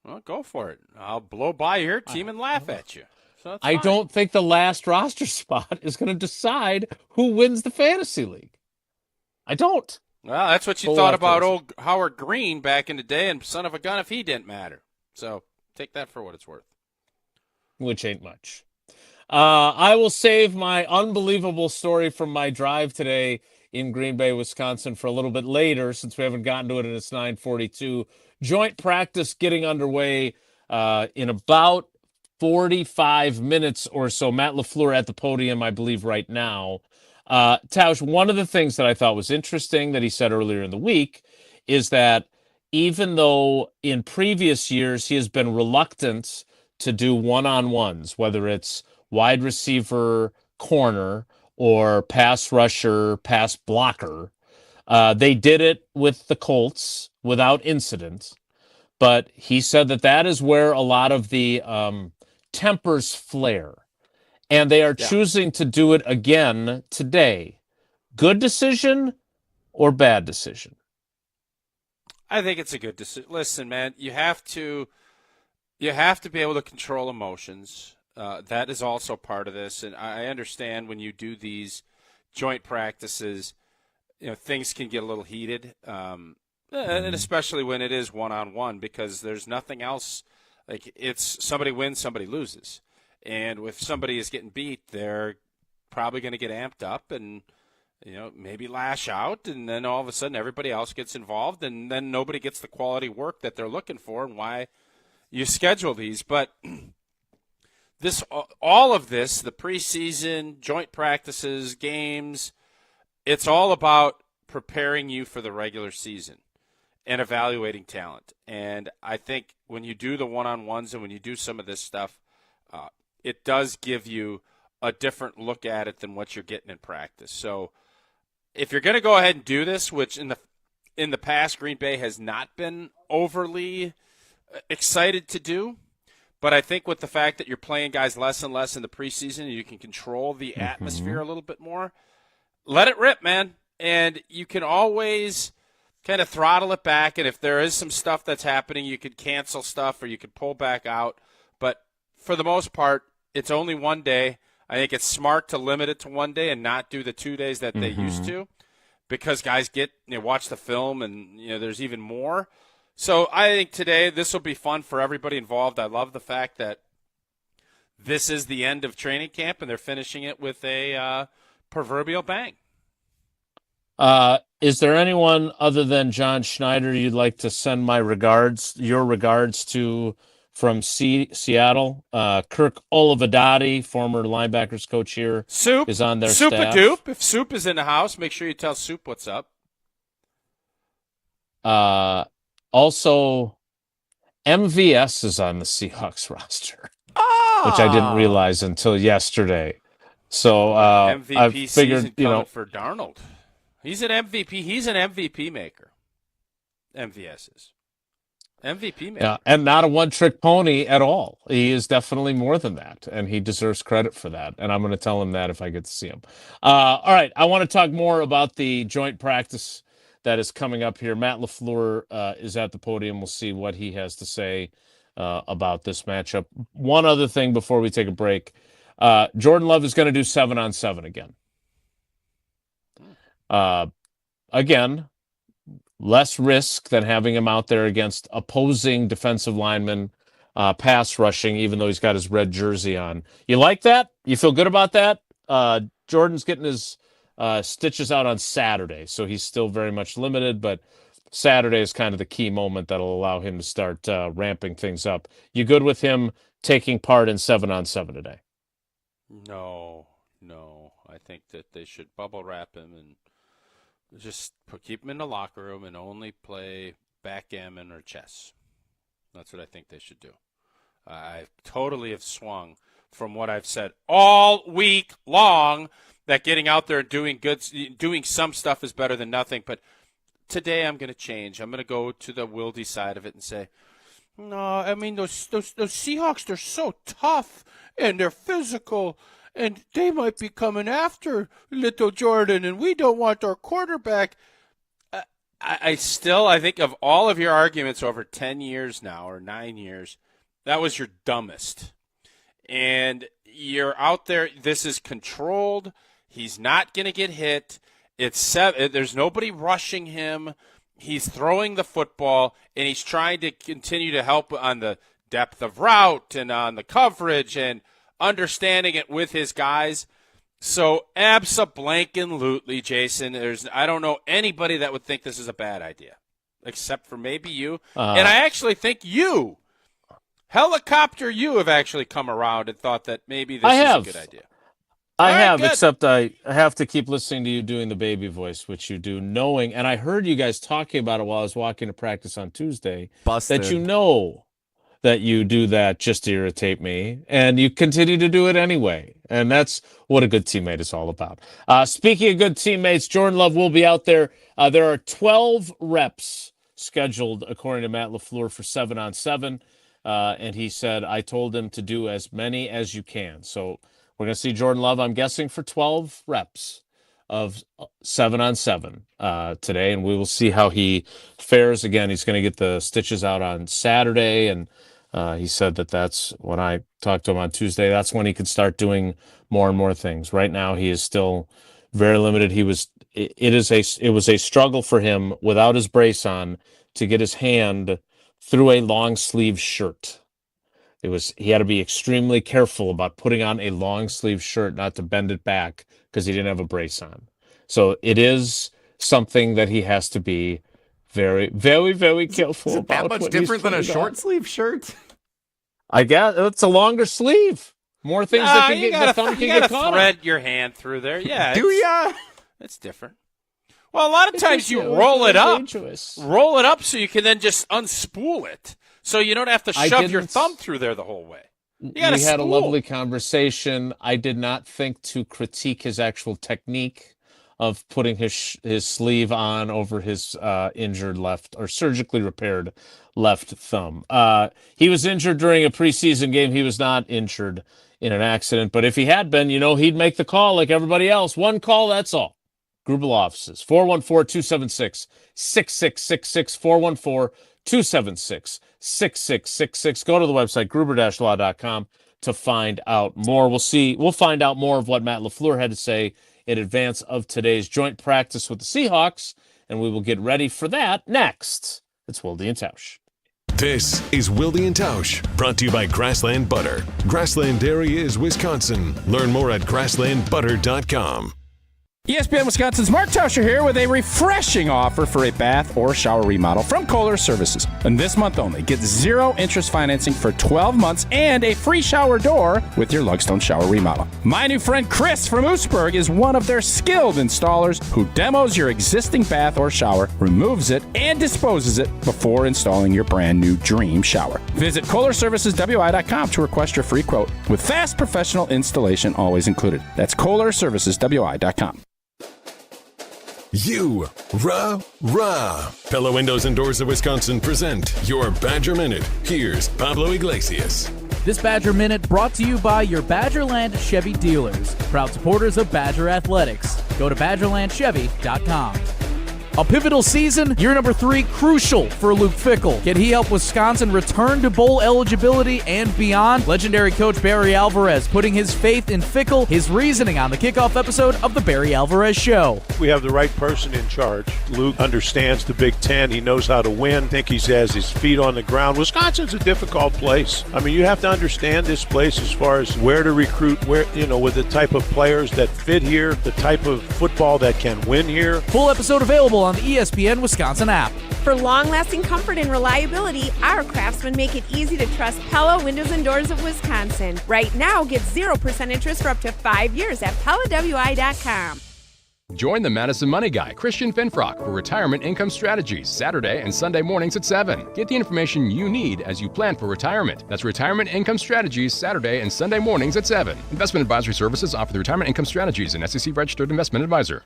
Well, go for it. I'll blow by your team and laugh at you. So I don't think the last roster spot is going to decide who wins the fantasy league. I don't. Well, that's what you thought about old Howard Green back in the day, and son of a gun if he didn't matter. So take that for what it's worth. Which ain't much. I will save my unbelievable story from my drive today in Green Bay, Wisconsin for a little bit later since we haven't gotten to it and it's 9:42. Joint practice getting underway in about 45 minutes or so. Matt LaFleur at the podium, I believe, right now. Tausch, one of the things that I thought was interesting that he said earlier in the week is that even though in previous years he has been reluctant to do one-on-ones, whether it's wide receiver, corner, or pass rusher, pass blocker, they did it with the Colts without incident. But he said that is where a lot of the tempers flare. And they are choosing to do it again today. Good decision or bad decision? I think it's a good decision. Listen, man, you have to be able to control emotions. That is also part of this. And I understand when you do these joint practices, things can get a little heated, and especially when it is one-on-one because there's nothing else. Like it's somebody wins, somebody loses. And if somebody is getting beat, they're probably going to get amped up and, maybe lash out. And then all of a sudden everybody else gets involved and then nobody gets the quality work that they're looking for and why, you schedule these. But all of this, the preseason, joint practices, games, it's all about preparing you for the regular season and evaluating talent. And I think when you do the one-on-ones and when you do some of this stuff, it does give you a different look at it than what you're getting in practice. So if you're going to go ahead and do this, which in the past Green Bay has not been overly excited to do, but I think with the fact that you're playing guys less and less in the preseason and you can control the atmosphere a little bit more, let it rip, man. And you can always kind of throttle it back, and if there is some stuff that's happening, you could cancel stuff or you could pull back out. But for the most part, it's only one day. I think it's smart to limit it to one day and not do the 2 days that they used to, because guys watch the film and there's even more. So I think today this will be fun for everybody involved. I love the fact that this is the end of training camp and they're finishing it with a proverbial bang. Is there anyone other than John Schneider you'd like to send your regards to from Seattle? Kirk Olivedati, former linebackers coach here, is on their staff. Soup-a-doop. If Soup is in the house, make sure you tell Soup what's up. Also, MVS is on the Seahawks roster, which I didn't realize until yesterday. So MVP I figured, season coming for Darnold. He's an MVP. He's an MVP maker. MVS is. MVP maker. Yeah, and not a one-trick pony at all. He is definitely more than that, and he deserves credit for that. And I'm going to tell him that if I get to see him. All right, I want to talk more about the joint practice that is coming up here. Matt LaFleur is at the podium. We'll see what he has to say about this matchup. One other thing before we take a break. Jordan Love is going to do 7-on-7 again. Again, less risk than having him out there against opposing defensive linemen, pass rushing, even though he's got his red jersey on. You like that? You feel good about that? Jordan's getting his stitches out on Saturday, so he's still very much limited, but Saturday is kind of the key moment that'll allow him to start ramping things up. You good with him taking part in 7-on-7 today? No. I think that they should bubble wrap him and just keep him in the locker room and only play backgammon or chess. That's what I think they should do. I totally have swung from what I've said all week long, that getting out there and doing some stuff is better than nothing. But today I'm going to change. I'm going to go to the Wilde side of it and say, no, I mean, those Seahawks, they're so tough and they're physical, and they might be coming after little Jordan, and we don't want our quarterback. I think of all of your arguments over 10 years now, or 9 years, that was your dumbest. And you're out there. This is controlled. He's not going to get hit. There's nobody rushing him. He's throwing the football, and he's trying to continue to help on the depth of route and on the coverage and understanding it with his guys. So abso-blank-and-lutely, Jason, I don't know anybody that would think this is a bad idea, except for maybe you. And I actually think you, Helicopter, you have actually come around and thought that maybe this is a good idea. I have, good. except I have to keep listening to you doing the baby voice, which you do, knowing, and I heard you guys talking about it while I was walking to practice on Tuesday, that you know that you do that just to irritate me, and you continue to do it anyway. And that's what a good teammate is all about. Speaking of good teammates, Jordan Love will be out there. There are 12 reps scheduled, according to Matt LaFleur, for 7-on-7. And he said, I told him to do as many as you can. So we're going to see Jordan Love, I'm guessing, for 12 reps of 7-on-7 today, and we will see how he fares. Again, he's going to get the stitches out on Saturday, and he said that's when I talked to him on Tuesday, that's when he could start doing more and more things. Right now, he is still very limited. It was a struggle for him without his brace on to get his hand through a long sleeve shirt. He had to be extremely careful about putting on a long sleeve shirt, not to bend it back because he didn't have a brace on. So it is something that he has to be very, very, very careful about. That much different than a short sleeve shirt? I guess it's a longer sleeve. More things that can get the thumb can get caught. Thread your hand through there. Yeah. Do ya? It's different. Well, a lot of times you roll it up. Roll it up so you can then just unspool it. So you don't have to shove your thumb through there the whole way. We had a lovely conversation. I did not think to critique his actual technique of putting his sleeve on over his injured left or surgically repaired left thumb. He was injured during a preseason game. He was not injured in an accident, but if he had been, he'd make the call like everybody else. One call, that's all. Gruber Law Offices, 414-276-6666, 414-276-6666. Go to the website, gruber-law.com to find out more. We'll find out more of what Matt LaFleur had to say in advance of today's joint practice with the Seahawks, and we will get ready for that next. It's Wilde and Tausch. This is Wilde and Tausch, brought to you by Grassland Butter. Grassland Dairy is Wisconsin. Learn more at grasslandbutter.com. ESPN Wisconsin's Mark Tauscher here with a refreshing offer for a bath or shower remodel from Kohler Services. And this month only, get 0 interest financing for 12 months and a free shower door with your Lugstone shower remodel. My new friend Chris from Oostburg is one of their skilled installers who demos your existing bath or shower, removes it, and disposes it before installing your brand new dream shower. Visit KohlerServicesWI.com to request your free quote with fast professional installation always included. That's KohlerServicesWI.com. You, rah. Pella Windows and Doors of Wisconsin present your Badger Minute. Here's Pablo Iglesias. This Badger Minute brought to you by your Badgerland Chevy dealers, proud supporters of Badger Athletics. Go to BadgerlandChevy.com. A pivotal season, year number 3, crucial for Luke Fickell. Can he help Wisconsin return to bowl eligibility and beyond? Legendary coach Barry Alvarez putting his faith in Fickell, his reasoning on the kickoff episode of the Barry Alvarez Show. We have the right person in charge. Luke understands the Big Ten. He knows how to win. I think he has his feet on the ground. Wisconsin's a difficult place. I mean, you have to understand this place as far as where to recruit, with the type of players that fit here, the type of football that can win here. Full episode available on the ESPN Wisconsin app. For long-lasting comfort and reliability, our craftsmen make it easy to trust Pella Windows and Doors of Wisconsin. Right now, get 0% interest for up to 5 years at PellaWI.com. Join the Madison Money Guy, Christian Finfrock, for Retirement Income Strategies, Saturday and Sunday mornings at 7. Get the information you need as you plan for retirement. That's Retirement Income Strategies, Saturday and Sunday mornings at 7. Investment advisory services offer the Retirement Income Strategies, an SEC-registered investment advisor.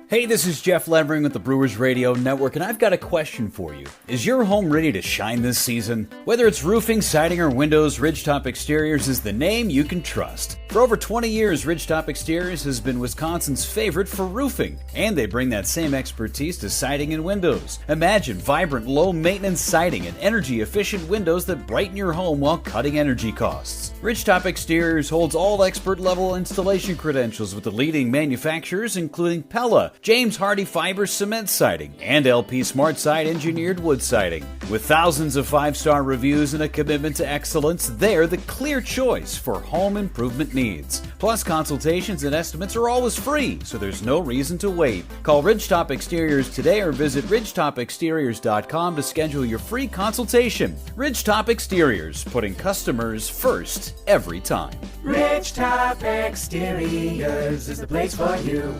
Hey, this is Jeff Levering with the Brewers Radio Network, and I've got a question for you. Is your home ready to shine this season? Whether it's roofing, siding, or windows, Ridgetop Exteriors is the name you can trust. For over 20 years, Ridgetop Exteriors has been Wisconsin's favorite for roofing, and they bring that same expertise to siding and windows. Imagine vibrant, low-maintenance siding and energy-efficient windows that brighten your home while cutting energy costs. Ridgetop Exteriors holds all expert-level installation credentials with the leading manufacturers, including Pella, James Hardy Fiber Cement Siding, and LP Smart Side Engineered Wood Siding. With thousands of 5-star reviews and a commitment to excellence, they're the clear choice for home improvement needs. Plus, consultations and estimates are always free, so there's no reason to wait. Call Ridgetop Exteriors today or visit ridgetopexteriors.com to schedule your free consultation. Ridgetop Exteriors, putting customers first every time. Ridgetop Exteriors is the place for you.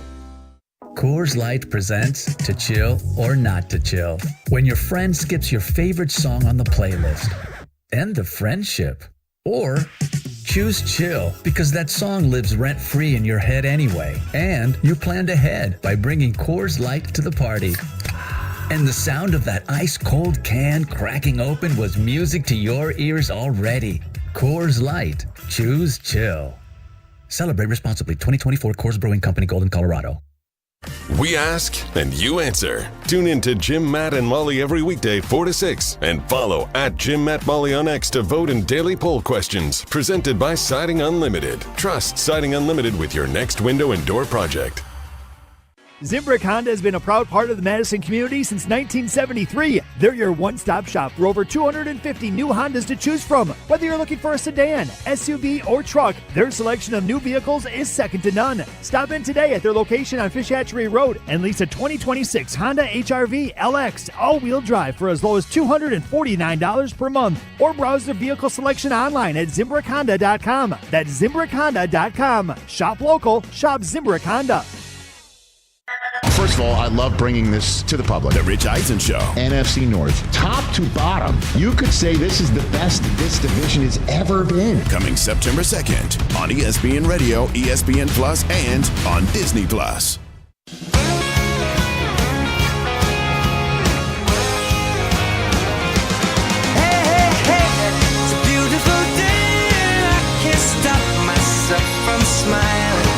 Coors Light presents To Chill or Not to Chill. When your friend skips your favorite song on the playlist. End the friendship. Or choose chill because that song lives rent-free in your head anyway. And you planned ahead by bringing Coors Light to the party. And the sound of that ice-cold can cracking open was music to your ears already. Coors Light. Choose chill. Celebrate responsibly. 2024 Coors Brewing Company, Golden, Colorado. We ask and you answer. Tune in to Jim, Matt, and Molly every weekday 4 to 6 and follow at Jim, Matt, Molly on X to vote in daily poll questions presented by Siding Unlimited. Trust Siding Unlimited with your next window and door project. Zimbrick Honda has been a proud part of the Madison community since 1973. They're your one-stop shop for over 250 new Hondas to choose from. Whether you're looking for a sedan, SUV, or truck, their selection of new vehicles is second to none. Stop in today at their location on Fish Hatchery Road and lease a 2026 Honda HR-V LX all-wheel drive for as low as $249 per month. Or browse their vehicle selection online at ZimbrickHonda.com. That's ZimbrickHonda.com. Shop local, shop Zimbrick Honda. First of all, I love bringing this to the public. The Rich Eisen Show. NFC North, top to bottom. You could say this is the best this division has ever been. Coming September 2nd on ESPN Radio, ESPN Plus, and on Disney Plus. From smiling,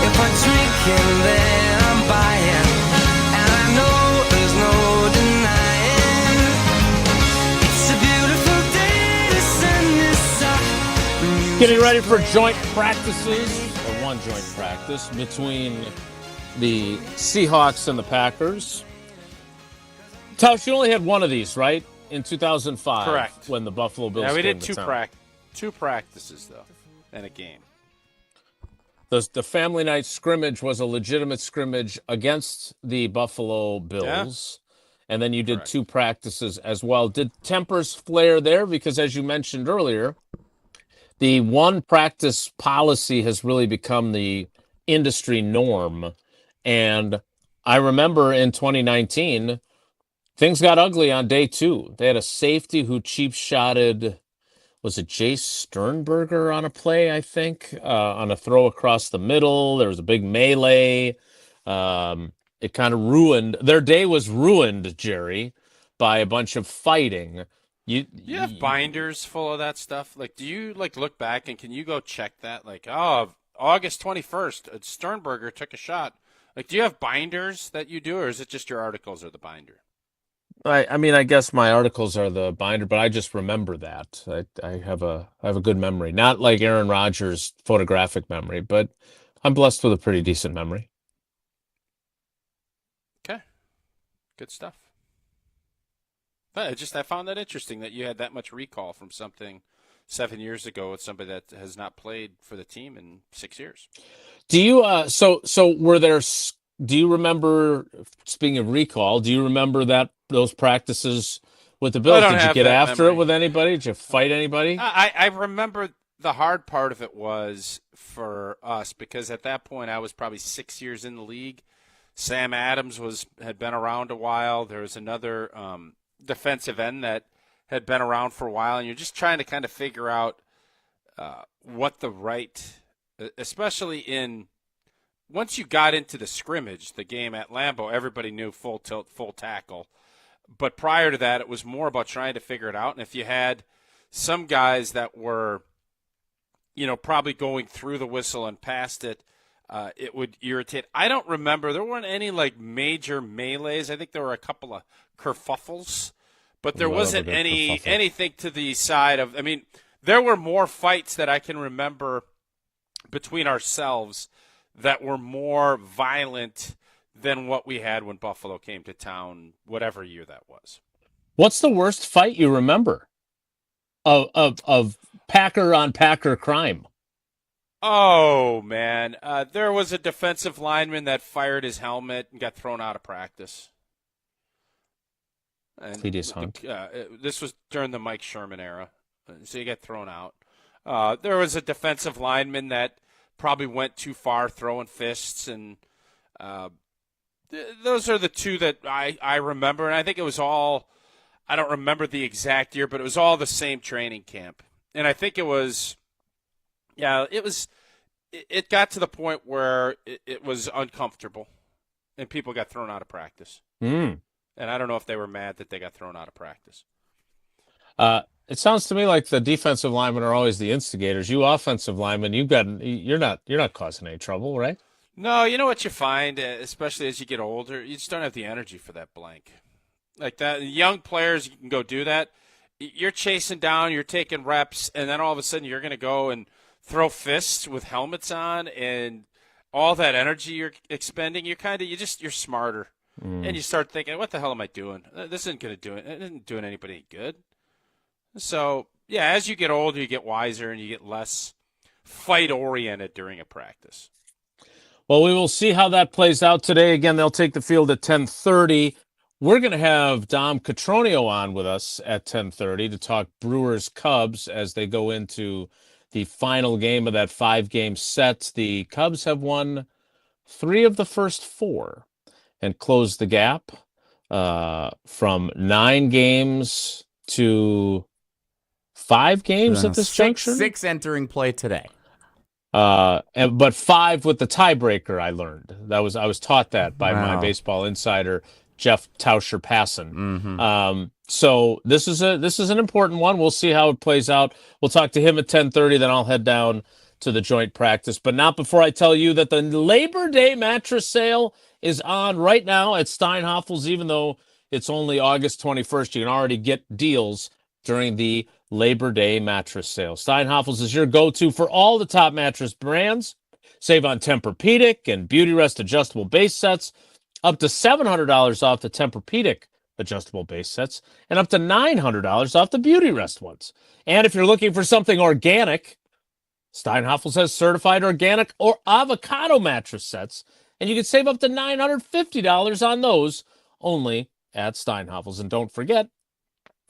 if I'm drinking, then I'm buying, and I know there's no denying. It's a beautiful day to send this up. Getting ready for joint practices, or one joint practice between the Seahawks and the Packers. Tausch, you only had one of these, right? In 2005. Correct. When the Buffalo Bills we came did to town. two practices, though, and a game. The family night scrimmage was a legitimate scrimmage against the Buffalo Bills. Yeah. And then you did two practices as well. Did tempers flare there? Because as you mentioned earlier, the one practice policy has really become the industry norm. And I remember in 2019, things got ugly on day two. They had a safety who cheap-shotted, was it Jace Sternberger on a play, I think, on a throw across the middle. There was a big melee. It kind of ruined. Their day was ruined, Jerry, by a bunch of fighting. You have binders full of that stuff? Like, do you, look back and can you go check that? Like, August 21st, Sternberger took a shot. Like, do you have binders that you do, or is it just your articles are the binder? I mean, I guess my articles are the binder, but I just remember that. I have a good memory. Not like Aaron Rodgers' photographic memory, but I'm blessed with a pretty decent memory. Okay. Good stuff. But I found that interesting that you had that much recall from something 7 years ago with somebody that has not played for the team in 6 years. Do you so were there? Do you remember, speaking of recall, do you remember those practices with the Bills? Did you get after it with anybody? Did you fight anybody? I remember the hard part of it was for us because at that point I was probably 6 years in the league. Sam Adams had been around a while. There was another defensive end that had been around for a while, and you're just trying to kind of figure out what the right, especially in – once you got into the scrimmage, the game at Lambeau, everybody knew full tilt, full tackle. But prior to that, it was more about trying to figure it out. And if you had some guys that were, probably going through the whistle and past it, it would irritate. I don't remember. There weren't any, major melees. I think there were a couple of kerfuffles. But there wasn't anything to the side of – I mean, there were more fights that I can remember between ourselves that were more violent than what we had when Buffalo came to town, whatever year that was. What's the worst fight you remember of Packer on Packer crime? Oh, man. There was a defensive lineman that fired his helmet and got thrown out of practice. Cletus Hunt. This was during the Mike Sherman era, so he got thrown out. There was a defensive lineman that probably went too far throwing fists, and those are the two that I remember. And I think it was all, I don't remember the exact year, but it was all the same training camp. And I think it was, it got to the point where it was uncomfortable, and people got thrown out of practice. Mm. And I don't know if they were mad that they got thrown out of practice. It sounds to me like the defensive linemen are always the instigators. You offensive linemen, you're not causing any trouble, right? No, you know what you find, especially as you get older, you just don't have the energy for that blank. Like that, young players, you can go do that. You're chasing down, you're taking reps, and then all of a sudden you're going to go and throw fists with helmets on, and all that energy you're expending, you're smarter. And you start thinking, what the hell am I doing? This isn't going to do it. It isn't doing anybody any good. So, yeah, as you get older, you get wiser and you get less fight-oriented during a practice. Well, we will see how that plays out today. Again, they'll take the field at 10:30. We're going to have Dom Cotroneo on with us at 10:30 to talk Brewers-Cubs as they go into the final game of that 5-game set. The Cubs have won 3 of the first 4 and closed the gap from 9 games to 5 games at this juncture. 6 entering play today. But 5 with the tiebreaker, I learned. I was taught that by my baseball insider, Jeff Tauscher-Passon. So this is an important one. We'll see how it plays out. We'll talk to him at 10:30, then I'll head down to the joint practice. But not before I tell you that the Labor Day mattress sale is on right now at Steinhafels. Even though it's only August 21st, you can already get deals during the Labor Day mattress sale. Steinhafels is your go-to for all the top mattress brands. Save on Tempur-Pedic and Beautyrest adjustable base sets, up to $700 off the Tempur-Pedic adjustable base sets, and up to $900 off the Beautyrest ones. And if you're looking for something organic, Steinhafels has certified organic or avocado mattress sets, and you can save up to $950 on those only at Steinhafels. And don't forget,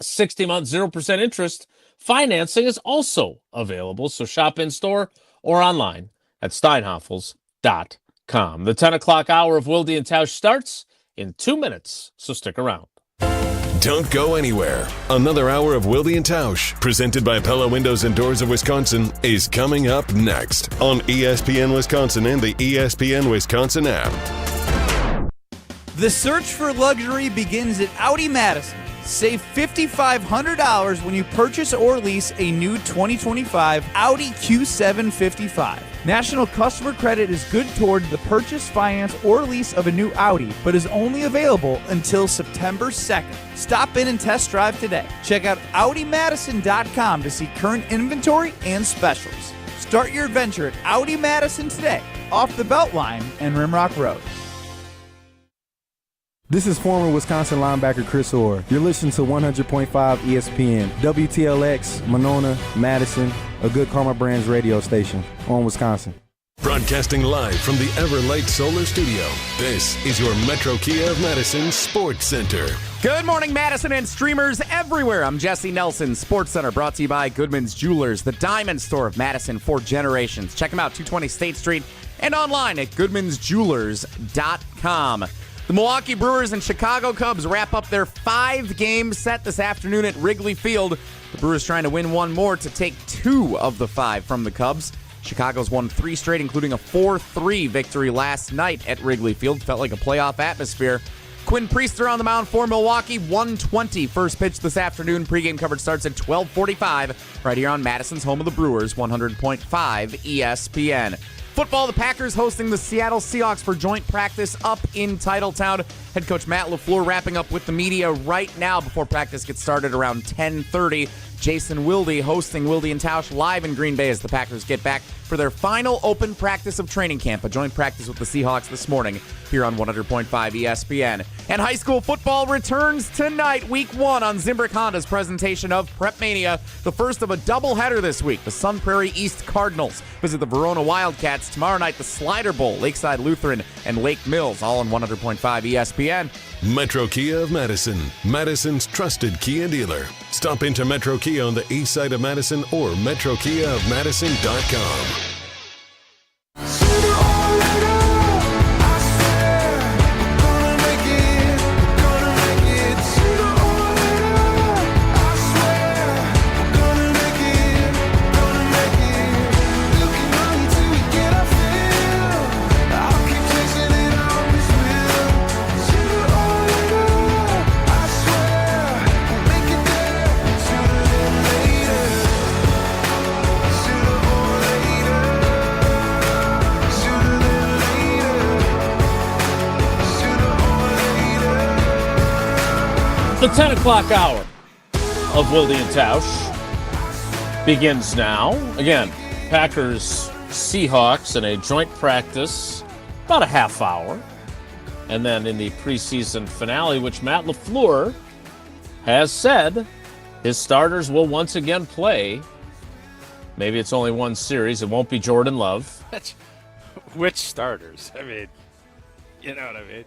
60-month 0% interest financing is also available. So shop in-store or online at steinhafels.com. The 10 o'clock hour of Wilde and Tausch starts in 2 minutes, so stick around. Don't go anywhere. Another hour of Wilde and Tausch, presented by Pella Windows and Doors of Wisconsin, is coming up next on ESPN Wisconsin and the ESPN Wisconsin app. The search for luxury begins at Audi Madison. Save $5,500 when you purchase or lease a new 2025 Audi Q7 55. National customer credit is good toward the purchase, finance, or lease of a new Audi, but is only available until September 2nd. Stop in and test drive today. Check out AudiMadison.com to see current inventory and specials. Start your adventure at Audi Madison today, off the Beltline and Rimrock Road. This is former Wisconsin linebacker Chris Orr. You're listening to 100.5 ESPN, WTLX, Monona, Madison, a good Karma Brands radio station on Wisconsin. Broadcasting live from the Everlight Solar Studio, this is your Metro Kia of Madison Sports Center. Good morning, Madison and streamers everywhere. I'm Jesse Nelson, Sports Center, brought to you by Goodman's Jewelers, the diamond store of Madison for generations. Check them out, 220 State Street, and online at goodmansjewelers.com. The Milwaukee Brewers and Chicago Cubs wrap up their 5-game set this afternoon at Wrigley Field. The Brewers trying to win one more to take 2 of the 5 from the Cubs. Chicago's won 3 straight, including a 4-3 victory last night at Wrigley Field. Felt like a playoff atmosphere. Quinn Priester on the mound for Milwaukee, 1:20 first pitch this afternoon. Pre-game coverage starts at 12:45 right here on Madison's home of the Brewers, 100.5 ESPN. Football, the Packers hosting the Seattle Seahawks for joint practice up in Titletown. Head coach Matt LaFleur wrapping up with the media right now before practice gets started around 10:30. Jason Wilde hosting Wilde and Tausch live in Green Bay as the Packers get back for their final open practice of training camp, a joint practice with the Seahawks this morning here on 100.5 ESPN. And high school football returns tonight, week 1 on Zimbrick Honda's presentation of Prep Mania, the first of a doubleheader this week. The Sun Prairie East Cardinals visit the Verona Wildcats tomorrow night, the Slider Bowl, Lakeside Lutheran, and Lake Mills, all on 100.5 ESPN. Metro Kia of Madison, Madison's trusted Kia dealer. Stop into Metro Kia on the east side of Madison or metrokiaofmadison.com. The 10 o'clock hour of Wilde and Tausch begins now. Again, Packers Seahawks in a joint practice, about a half hour. And then in the preseason finale, which Matt LaFleur has said his starters will once again play. Maybe it's only one series. It won't be Jordan Love. Which starters? I mean, you know what I mean?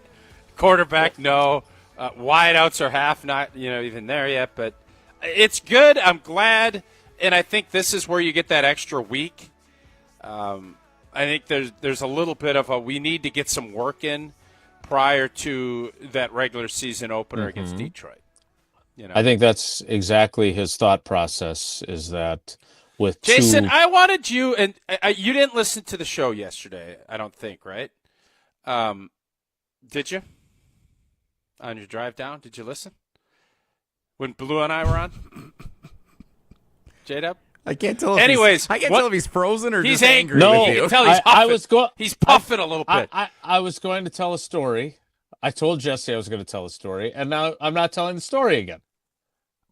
Quarterback, no. Wideouts are half not, even there yet. But it's good. I'm glad. And I think this is where you get that extra week. I think there's a little bit of we need to get some work in prior to that regular season opener against Detroit. I think that's exactly his thought process, is that with Jason, I wanted you, and you didn't listen to the show yesterday, I don't think, right? Did you? On your drive down, did you listen? When Blue and I were on? J-Dub? I can't tell. Anyways, I can't tell if he's frozen or he's just angry No, with you. you can tell he's puffing. He's puffing a little bit. I was going to tell a story. I told Jesse I was going to tell a story, and now I'm not telling the story again.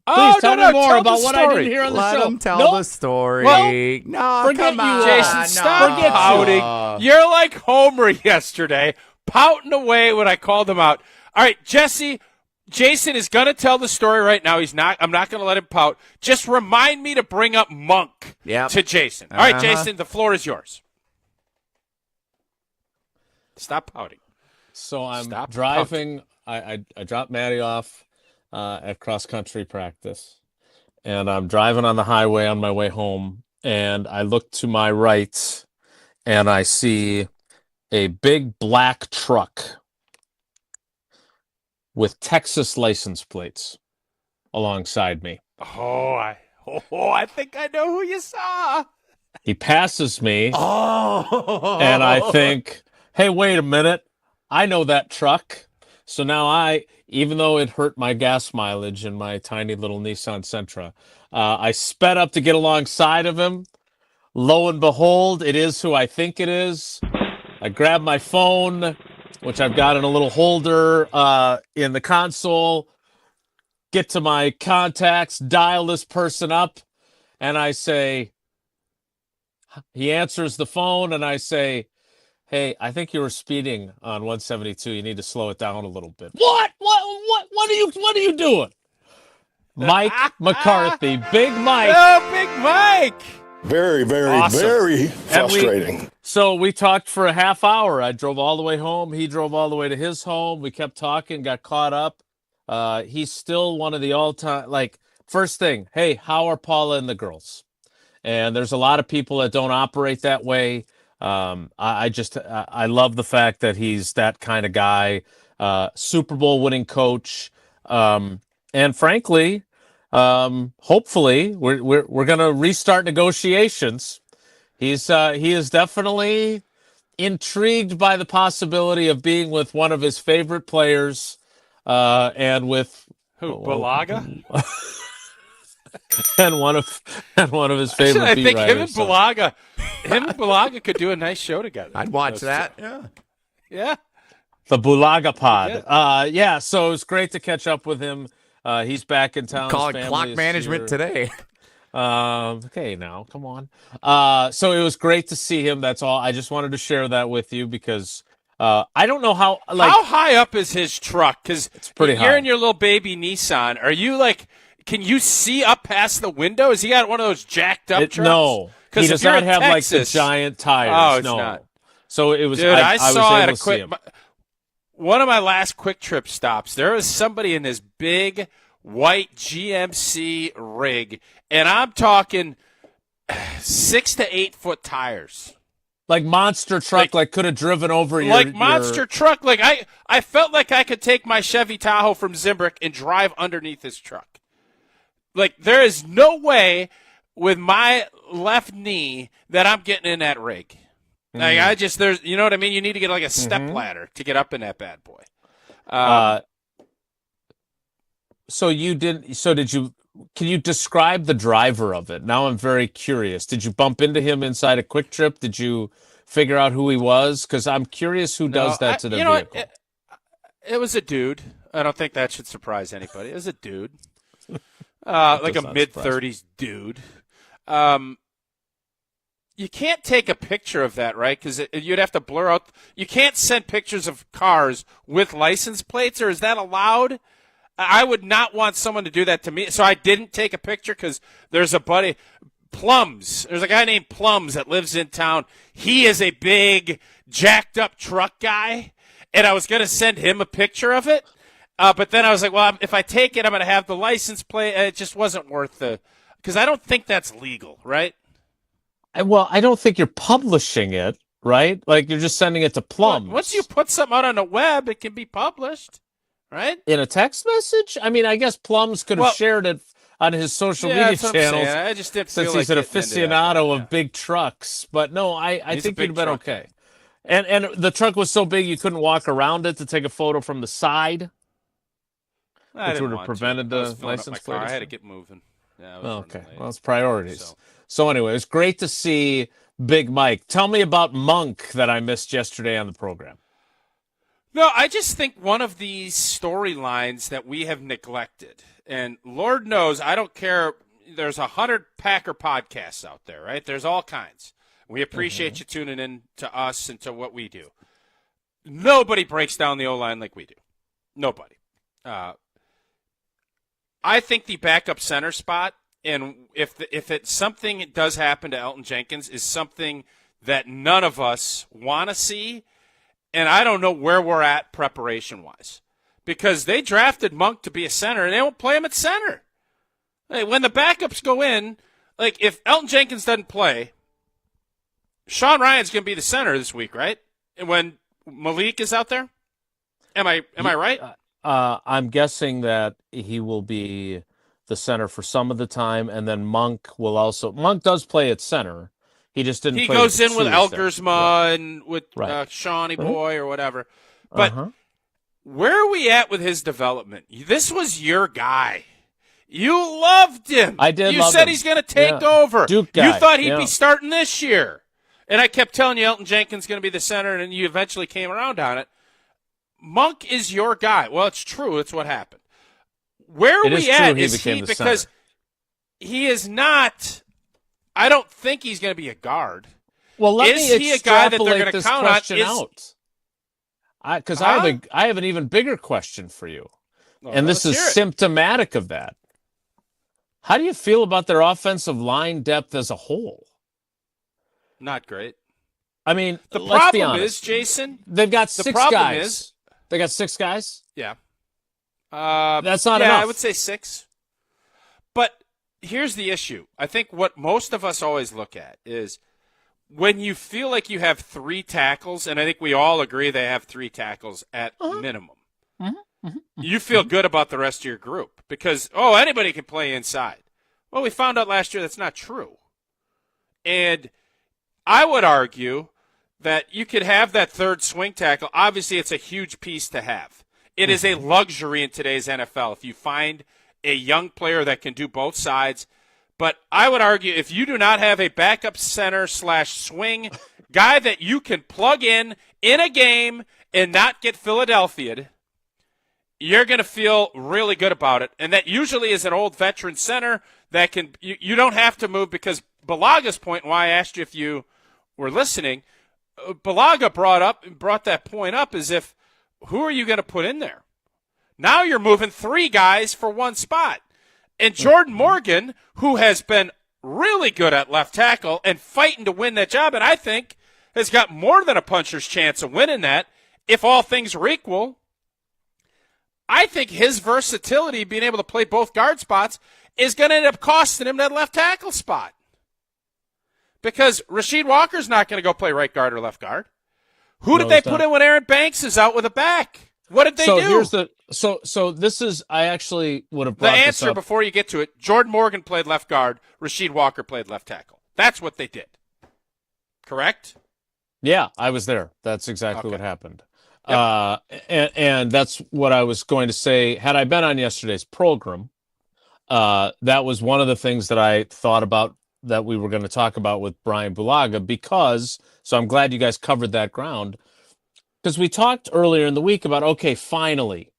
Please tell me more about what I didn't hear on the show. Let him tell the story. Well, no, forget come on. you, Jason, stop pouting. You're like Homer yesterday, pouting away when I called him out. All right, Jesse, Jason is going to tell the story right now. He's not. I'm not going to let him pout. Just remind me to bring up Monk to Jason. All right, Jason, the floor is yours. Stop pouting. So I'm driving. I dropped Maddie off at cross-country practice, and I'm driving on the highway on my way home, and I look to my right, and I see a big black truck with Texas license plates alongside me. I think I know who you saw. He passes me, and I think, hey, wait a minute. I know that truck. So now even though it hurt my gas mileage in my tiny little Nissan Sentra, I sped up to get alongside of him. Lo and behold, it is who I think it is. I grab my phone, which I've got in a little holder in the console, get to my contacts, dial this person up, and I say, he answers the phone, and I say, hey, I think you were speeding on 172. You need to slow it down a little bit. What are you doing? Mike McCarthy, Big Mike. Oh, Big Mike. Very, very, awesome. Very frustrating. So we talked for a half hour. I drove all the way home. He drove all the way to his home. We kept talking, got caught up. He's still one of the all-time, first thing, hey, how are Paula and the girls? And there's a lot of people that don't operate that way. I love the fact that he's that kind of guy, Super Bowl winning coach. And frankly, hopefully we're going to restart negotiations. He is definitely intrigued by the possibility of being with one of his favorite players, and with Bulaga? and one of his favorite I think beat writers, him and Bulaga could do a nice show together. I'd watch that. Yeah. The Bulaga Pod. So it was great to catch up with him. He's back in town. Call it clock management today. Okay, now, come on. So it was great to see him. That's all. I just wanted to share that with you because I don't know how high up is his truck? Because it's pretty high. You're in your little baby Nissan. Are you can you see up past the window? Has he got one of those jacked up trucks? No. He does not have the giant tires. Oh, it's no. not. So it was. Dude, I saw was at able to see him. One of my last quick trip stops. There was somebody in this big white GMC rig, and I'm talking 6 to 8 foot tires. Like monster truck, could have driven over your monster truck. I felt like I could take my Chevy Tahoe from Zimbrick and drive underneath his truck. There is no way with my left knee that I'm getting in that rig. There's, you know what I mean? You need to get a step ladder to get up in that bad boy. Can you describe the driver of it? Now I'm very curious. Did you bump into him inside a Quick Trip? Did you figure out who he was? Because I'm curious who does that to the vehicle. It was a dude. I don't think that should surprise anybody. It was a dude. A mid-30s dude. you can't take a picture of that, right? Because you'd have to blur out. You can't send pictures of cars with license plates, or is that allowed? I would not want someone to do that to me. So I didn't take a picture because there's a buddy, Plums. There's a guy named Plums that lives in town. He is a big, jacked up truck guy, and I was going to send him a picture of it. But then I was like, well, if I take it, I'm going to have the license plate. It just wasn't worth because I don't think that's legal, right? Well, I don't think you're publishing it, right? Like you're just sending it to Plums. Well, once you put something out on the web, it can be published, right? In a text message? I mean, I guess Plums could have shared it on his social media channels. I just didn't since feel he's like an aficionado of big trucks. But no, I think you'd have been okay. And the truck was so big you couldn't walk around it to take a photo from the side. Which would have prevented the license plate. I had to get moving. Yeah, okay. Well, it's priorities. So anyway, it's great to see Big Mike. Tell me about Monk that I missed yesterday on the program. No, I just think one of these storylines that we have neglected, and Lord knows I don't care. There's 100 Packer podcasts out there, right? There's all kinds. We appreciate you tuning in to us and to what we do. Nobody breaks down the O-line like we do. Nobody. I think the backup center spot, and if it's something that does happen to Elton Jenkins, is something that none of us want to see, and I don't know where we're at preparation-wise. Because they drafted Monk to be a center, and they won't play him at center. Like, when the backups go in, like if Elton Jenkins doesn't play, Sean Ryan's going to be the center this week, right? And when Malik is out there? Am I right? I'm guessing that he will be the center for some of the time, and then Monk does play at center. He just didn't. He play goes in with Tuesday. Elgersma and with Shawnee Boy or whatever. But where are we at with his development? This was your guy. You loved him. I did. You said he's going to take over. Duke guy. You thought he'd be starting this year, and I kept telling you Elton Jenkins is going to be the center, and you eventually came around on it. Monk is your guy. Well, it's true. It's what happened. Where are we at? Is he because he is not? I don't think he's going to be a guard. Well, let is me he a guy that they're extrapolate going to this count question on? out. Because I have an even bigger question for you, and this is symptomatic of that. How do you feel about their offensive line depth as a whole? Not great. I mean, the let's be problem honest. is, Jason, they've got six guys. Is, they got 6 guys? Yeah. That's not enough. I would say 6. But here's the issue. I think what most of us always look at is when you feel like you have 3 tackles, and I think we all agree they have 3 tackles at minimum, you feel good about the rest of your group because, anybody can play inside. Well, we found out last year that's not true. And I would argue that you could have that third swing tackle. Obviously, it's a huge piece to have. It is a luxury in today's NFL if you find a young player that can do both sides. But I would argue if you do not have a backup center / swing guy that you can plug in a game and not get Philadelphia'd, you're going to feel really good about it. And that usually is an old veteran center that can you don't have to move because Balaga's point, why I asked you if you were listening, Balaga brought that point up as if, who are you going to put in there? Now you're moving 3 guys for 1 spot. And Jordan Morgan, who has been really good at left tackle and fighting to win that job, and I think has got more than a puncher's chance of winning that if all things are equal, I think his versatility, being able to play both guard spots, is going to end up costing him that left tackle spot. Because Rasheed Walker's not going to go play right guard or left guard. Who did they put in when Aaron Banks is out with a back? What did they do? So this is, I actually would have brought the this answer up. before you get to it. Jordan Morgan played left guard. Rasheed Walker played left tackle. That's what they did. Correct? Yeah, I was there. That's exactly what happened. Yep. And that's what I was going to say. Had I been on yesterday's program, that was one of the things that I thought about that we were going to talk about with Brian Bulaga because, so I'm glad you guys covered that ground, because we talked earlier in the week about, okay, finally,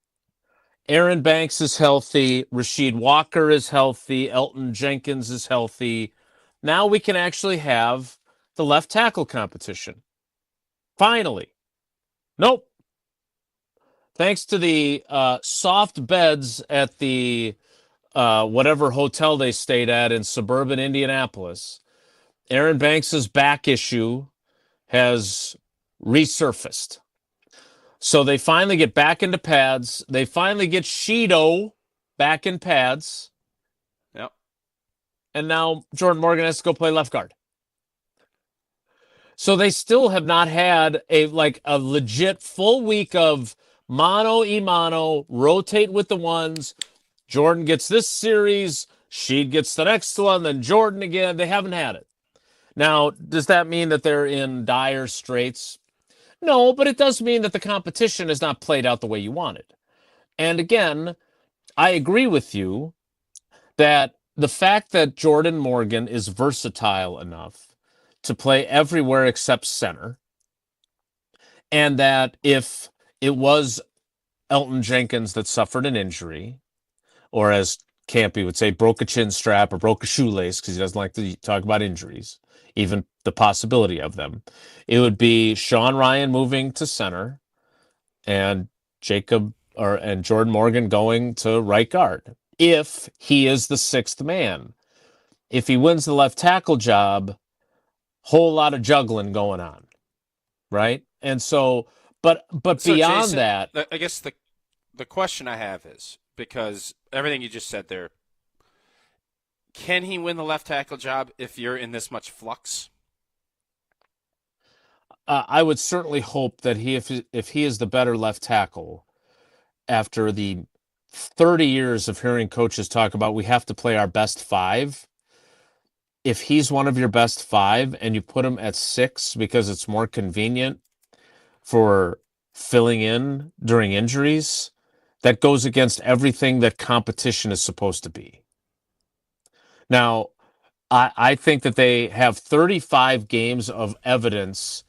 Aaron Banks is healthy, Rasheed Walker is healthy, Elton Jenkins is healthy. Now we can actually have the left tackle competition. Finally. Nope. Thanks to the soft beds at the whatever hotel they stayed at in suburban Indianapolis, Aaron Banks's back issue has resurfaced. So they finally get back into pads. They finally get Sheeto back in pads. Yep. And now Jordan Morgan has to go play left guard. So they still have not had a legit full week of mano-a-mano, rotate with the ones. Jordan gets this series, Sheed gets the next one, then Jordan again. They haven't had it. Now, does that mean that they're in dire straits? No, but it does mean that the competition has not played out the way you wanted. And again, I agree with you that the fact that Jordan Morgan is versatile enough to play everywhere except center, and that if it was Elton Jenkins that suffered an injury, or as Campy would say, broke a chin strap or broke a shoelace, because he doesn't like to talk about injuries, even the possibility of them, it would be Sean Ryan moving to center and Jordan Morgan going to right guard, if he is the sixth man. If he wins the left tackle job, whole lot of juggling going on, right? And so, but beyond Jason, that, I guess the question I have is, because everything you just said there, can he win the left tackle job if you're in this much flux? I would certainly hope that if he is the better left tackle, after the 30 years of hearing coaches talk about we have to play our best five, if he's one of your best five and you put him at 6 because it's more convenient for filling in during injuries, that goes against everything that competition is supposed to be. Now, I think that they have 35 games of evidence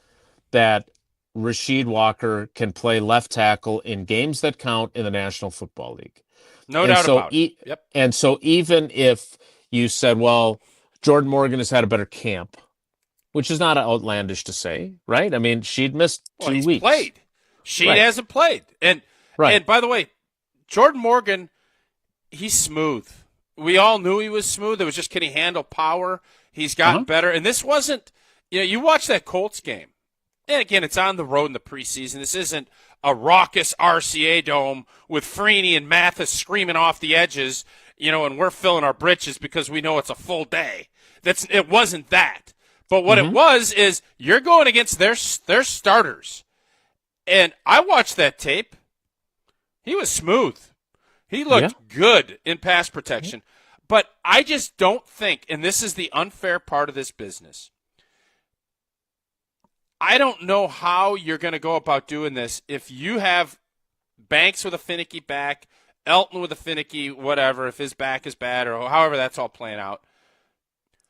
that Rasheed Walker can play left tackle in games that count in the National Football League. No doubt about it. Yep. And so even if you said, well, Jordan Morgan has had a better camp, which is not outlandish to say, right? I mean, she'd missed 2 weeks. Played. She Right. hasn't played. And by the way, Jordan Morgan, he's smooth. We all knew he was smooth. It was just, can he handle power? He's gotten better. And this wasn't, you watch that Colts game. And again, it's on the road in the preseason. This isn't a raucous RCA dome with Freeney and Mathis screaming off the edges, and we're filling our britches because we know it's a full day. It wasn't that. But what it was is you're going against their starters. And I watched that tape. He was smooth. He looked good in pass protection. But I just don't think, and this is the unfair part of this business, I don't know how you're going to go about doing this if you have Banks with a finicky back, Elton with a finicky whatever, if his back is bad or however that's all playing out.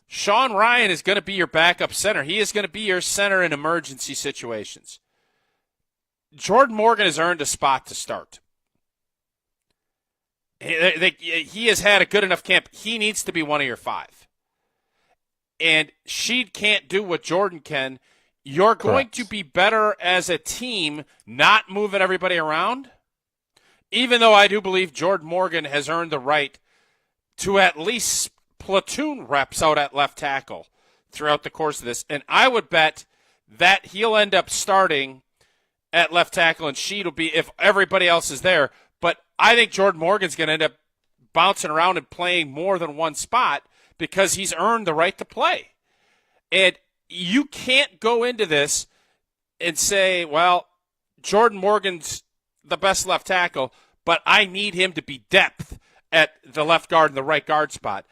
Sean Ryan is going to be your backup center. He is going to be your center in emergency situations. Jordan Morgan has earned a spot to start. He has had a good enough camp. He needs to be one of your 5. And Sheed can't do what Jordan can. You're going to be better as a team not moving everybody around, even though I do believe Jordan Morgan has earned the right to at least platoon reps out at left tackle throughout the course of this. And I would bet that he'll end up starting at left tackle and Sheed will be if everybody else is there. But I think Jordan Morgan's going to end up bouncing around and playing more than one spot because he's earned the right to play. And you can't go into this and say, well, Jordan Morgan's the best left tackle, but I need him to be depth at the left guard and the right guard spot.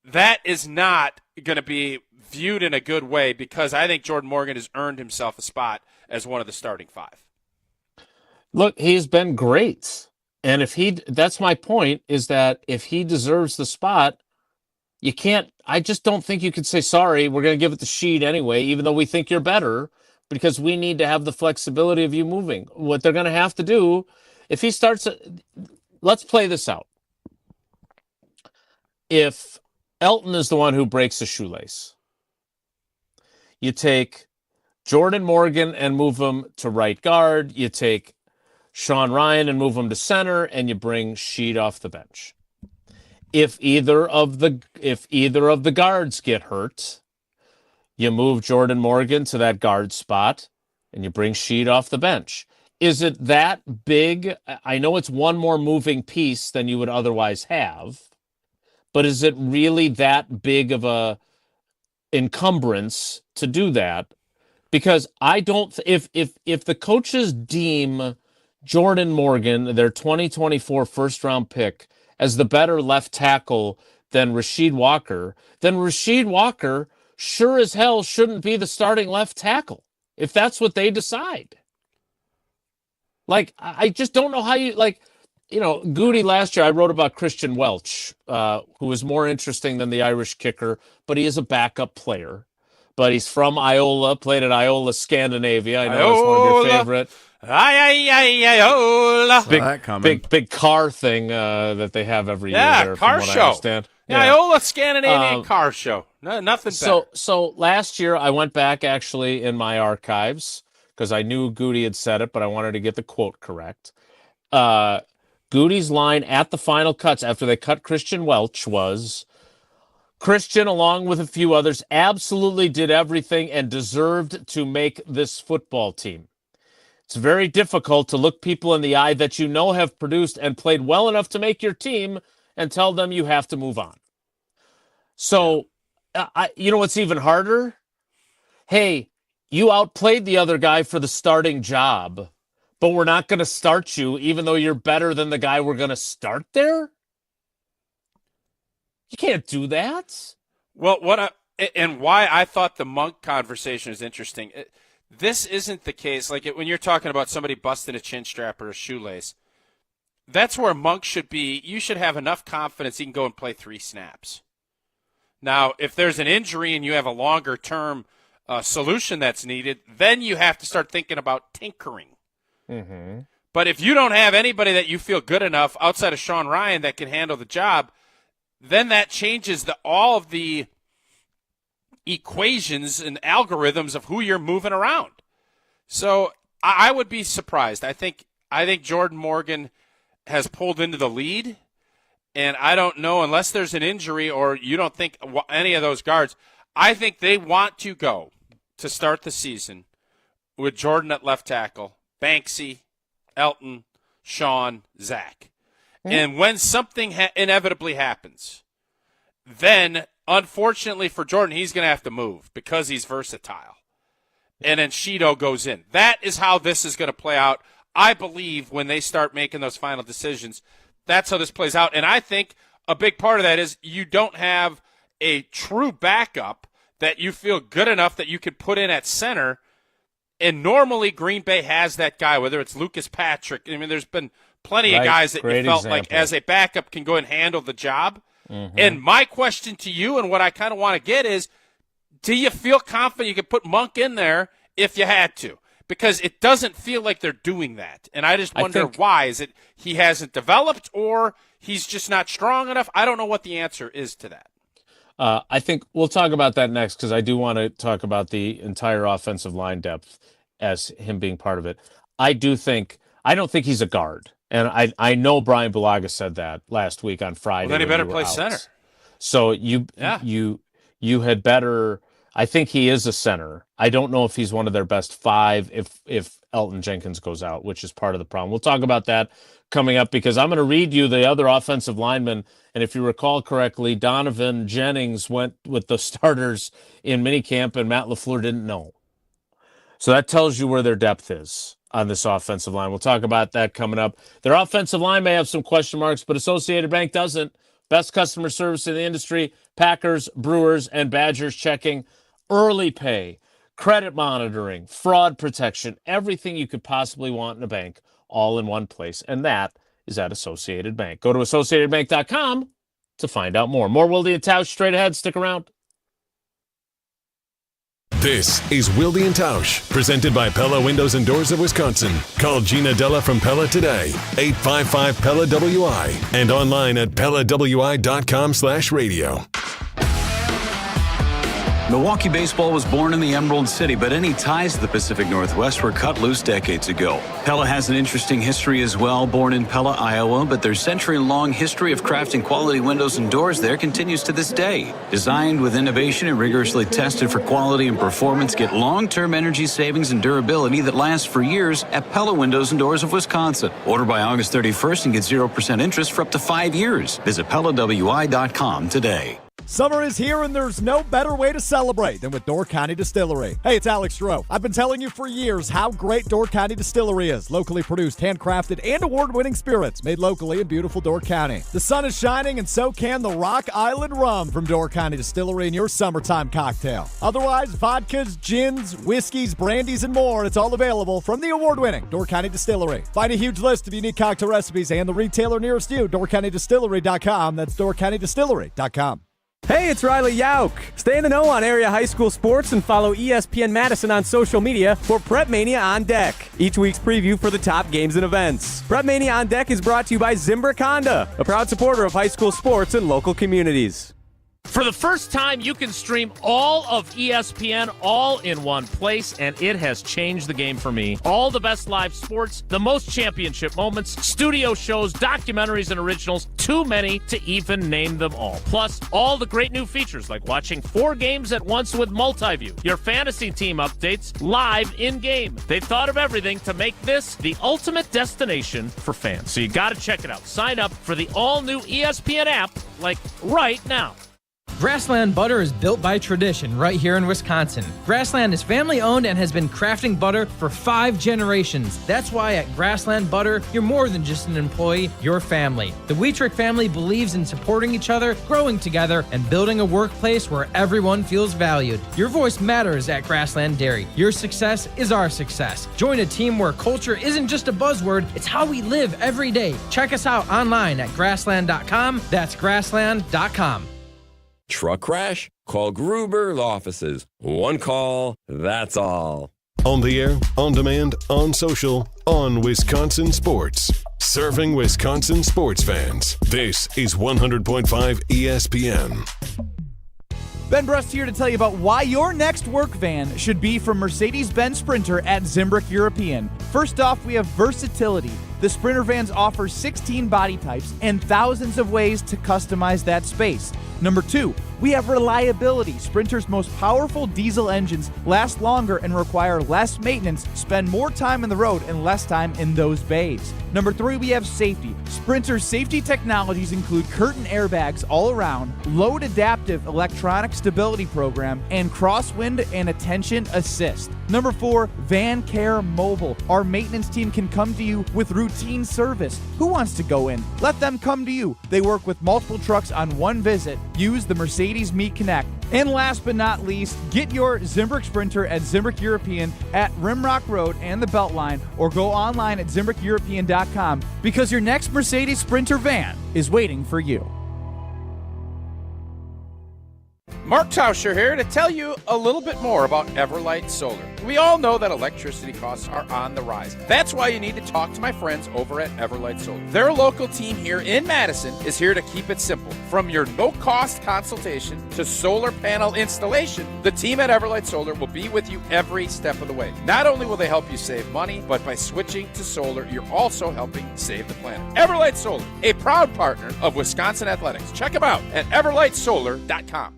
That is not going to be viewed in a good way because I think Jordan Morgan has earned himself a spot as one of the starting 5. Look, he's been great. And that's my point, is that if he deserves the spot, you can't, I just don't think you could say, sorry, we're going to give it to Sheed anyway, even though we think you're better, because we need to have the flexibility of you moving. What they're going to have to do, if he starts, let's play this out. If Elton is the one who breaks a shoelace, You take Jordan Morgan and move him to right guard. You take Sean Ryan and move him to center, and you bring Sheed off the bench. If either of the guards get hurt, you move Jordan Morgan to that guard spot, and you bring Sheed off the bench. Is it that big? I know it's one more moving piece than you would otherwise have, but is it really that big of a encumbrance to do that? Because I don't. If the coaches deem Jordan Morgan, their 2024 first-round pick, as the better left tackle than Rasheed Walker, then Rasheed Walker sure as hell shouldn't be the starting left tackle if that's what they decide. Like, I just don't know how you, like, you know, Goody last year, I wrote about Christian Welch, who was more interesting than the Irish kicker, but he is a backup player. But he's from Iola, played at Iola, Scandinavia. I know it's one of your favorite. Iola. Big car thing that they have every year. Yeah, there, car from what show. I understand. Yeah, Iola Scandinavian car show. No, nothing better. So last year I went back actually in my archives because I knew Goody had said it, but I wanted to get the quote correct. Goody's line at the final cuts after they cut Christian Welch was, Christian, along with a few others, absolutely did everything and deserved to make this football team. It's very difficult to look people in the eye that you know have produced and played well enough to make your team and tell them you have to move on. So, you know what's even harder? Hey, you outplayed the other guy for the starting job, but we're not going to start you even though you're better than the guy we're going to start there? You can't do that. Well, and why I thought the Monk conversation is interesting. This isn't the case. Like when you're talking about somebody busting a chin strap or a shoelace, that's where Monk should be. You should have enough confidence he can go and play 3 snaps. Now, if there's an injury and you have a longer-term solution that's needed, then you have to start thinking about tinkering. Mm-hmm. But if you don't have anybody that you feel good enough outside of Sean Ryan that can handle the job, then that changes all of the equations and algorithms of who you're moving around. So I would be surprised. I think Jordan Morgan has pulled into the lead, and I don't know, unless there's an injury or you don't think any of those guards, I think they want to go to start the season with Jordan at left tackle, Banksy, Elton, Sean, Zach. And when something inevitably happens, then, unfortunately for Jordan, he's going to have to move because he's versatile. And then Sheedo goes in. That is how this is going to play out. I believe when they start making those final decisions, that's how this plays out. And I think a big part of that is you don't have a true backup that you feel good enough that you could put in at center. And normally Green Bay has that guy, whether it's Lucas Patrick. I mean, there's been plenty of guys that you felt like as a backup can go and handle the job. Mm-hmm. And my question to you and what I kind of want to get is, do you feel confident you could put Monk in there if you had to? Because it doesn't feel like they're doing that. And I just wonder why. Is it he hasn't developed or he's just not strong enough? I don't know what the answer is to that. I think we'll talk about that next because I do want to talk about the entire offensive line depth as him being part of it. I don't think he's a guard. And I know Brian Bulaga said that last week on Friday. Well, then he better play center. So you had better. I think he is a center. I don't know if he's one of their best 5 if Elton Jenkins goes out, which is part of the problem. We'll talk about that coming up because I'm going to read you the other offensive linemen. And if you recall correctly, Donovan Jennings went with the starters in minicamp, and Matt LaFleur didn't know. So that tells you where their depth is on this offensive line. We'll talk about that coming up. Their offensive line may have some question marks, but Associated Bank doesn't. Best customer service in the industry. Packers, Brewers, and Badgers checking. Early pay, credit monitoring, fraud protection, everything you could possibly want in a bank, all in one place. And that is at Associated Bank. Go to AssociatedBank.com to find out more. More Wilde and Tausch straight ahead. Stick around. This is Wilde and Tausch, presented by Pella Windows and Doors of Wisconsin. Call Gina Della from Pella today, 855-PELLA-WI, and online at PellaWI.com/radio. Milwaukee baseball was born in the Emerald City, but any ties to the Pacific Northwest were cut loose decades ago. Pella has an interesting history as well, born in Pella, Iowa, but their century-long history of crafting quality windows and doors there continues to this day. Designed with innovation and rigorously tested for quality and performance, get long-term energy savings and durability that lasts for years at Pella Windows and Doors of Wisconsin. Order by August 31st and get 0% interest for up to 5 years. Visit PellaWI.com today. Summer is here, and there's no better way to celebrate than with Door County Distillery. Hey, it's Alex Stroh. I've been telling you for years how great Door County Distillery is. Locally produced, handcrafted, and award-winning spirits made locally in beautiful Door County. The sun is shining, and so can the Rock Island Rum from Door County Distillery in your summertime cocktail. Otherwise, vodkas, gins, whiskeys, brandies, and more, it's all available from the award-winning Door County Distillery. Find a huge list of unique cocktail recipes and the retailer nearest you, DoorCountyDistillery.com. That's DoorCountyDistillery.com. Hey, it's Riley Yauk. Stay in the know on area high school sports and follow ESPN Madison on social media for Prep Mania on Deck, each week's preview for the top games and events. Prep Mania on Deck is brought to you by Zimbrick Honda, a proud supporter of high school sports and local communities. For the first time, you can stream all of ESPN all in one place, and it has changed the game for me. All the best live sports, the most championship moments, studio shows, documentaries, and originals, too many to even name them all. Plus, all the great new features like watching 4 games at once with Multiview, your fantasy team updates live in-game. They thought of everything to make this the ultimate destination for fans. So you got to check it out. Sign up for the all-new ESPN app, like right now. Grassland Butter is built by tradition right here in Wisconsin. Grassland is family owned and has been crafting butter for 5 generations. That's why at Grassland Butter, you're more than just an employee, you're family. The Wietrich family believes in supporting each other, growing together, and building a workplace where everyone feels valued. Your voice matters at Grassland Dairy. Your success is our success. Join a team where culture isn't just a buzzword, it's how we live every day. Check us out online at grassland.com. That's grassland.com. Truck crash? Call Gruber Law Offices. One call, that's all. On the air, on demand, on social, on Wisconsin Sports. Serving Wisconsin sports fans. This is 100.5 ESPN. Ben Brust here to tell you about why your next work van should be from Mercedes-Benz Sprinter at Zimbrick European. First off, we have versatility. The Sprinter vans offer 16 body types and thousands of ways to customize that space. Number 2, we have reliability. Sprinter's most powerful diesel engines last longer and require less maintenance, spend more time on the road and less time in those bays. Number 3, we have safety. Sprinter's safety technologies include curtain airbags all around, load adaptive electronic stability program, and crosswind and attention assist. Number 4, Van Care Mobile. Our maintenance team can come to you with routine service. Who wants to go in? Let them come to you. They work with multiple trucks on one visit. Use the Mercedes Meet Connect. And last but not least, get your Zimbrick Sprinter at Zimbrick European at Rimrock Road and the Beltline, or go online at ZimbrickEuropean.com, because your next Mercedes Sprinter van is waiting for you. Mark Tauscher here to tell you a little bit more about Everlight Solar. We all know that electricity costs are on the rise. That's why you need to talk to my friends over at Everlight Solar. Their local team here in Madison is here to keep it simple. From your no-cost consultation to solar panel installation, the team at Everlight Solar will be with you every step of the way. Not only will they help you save money, but by switching to solar, you're also helping save the planet. Everlight Solar, a proud partner of Wisconsin Athletics. Check them out at everlightsolar.com.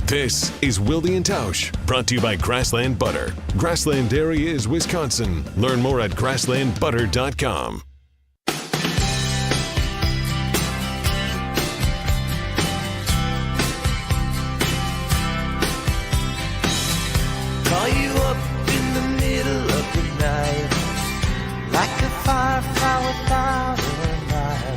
This is Wilde and Tausch, brought to you by Grassland Butter. Grassland Dairy is Wisconsin. Learn more at grasslandbutter.com. Call you up in the middle of the night, like a firefly without a light.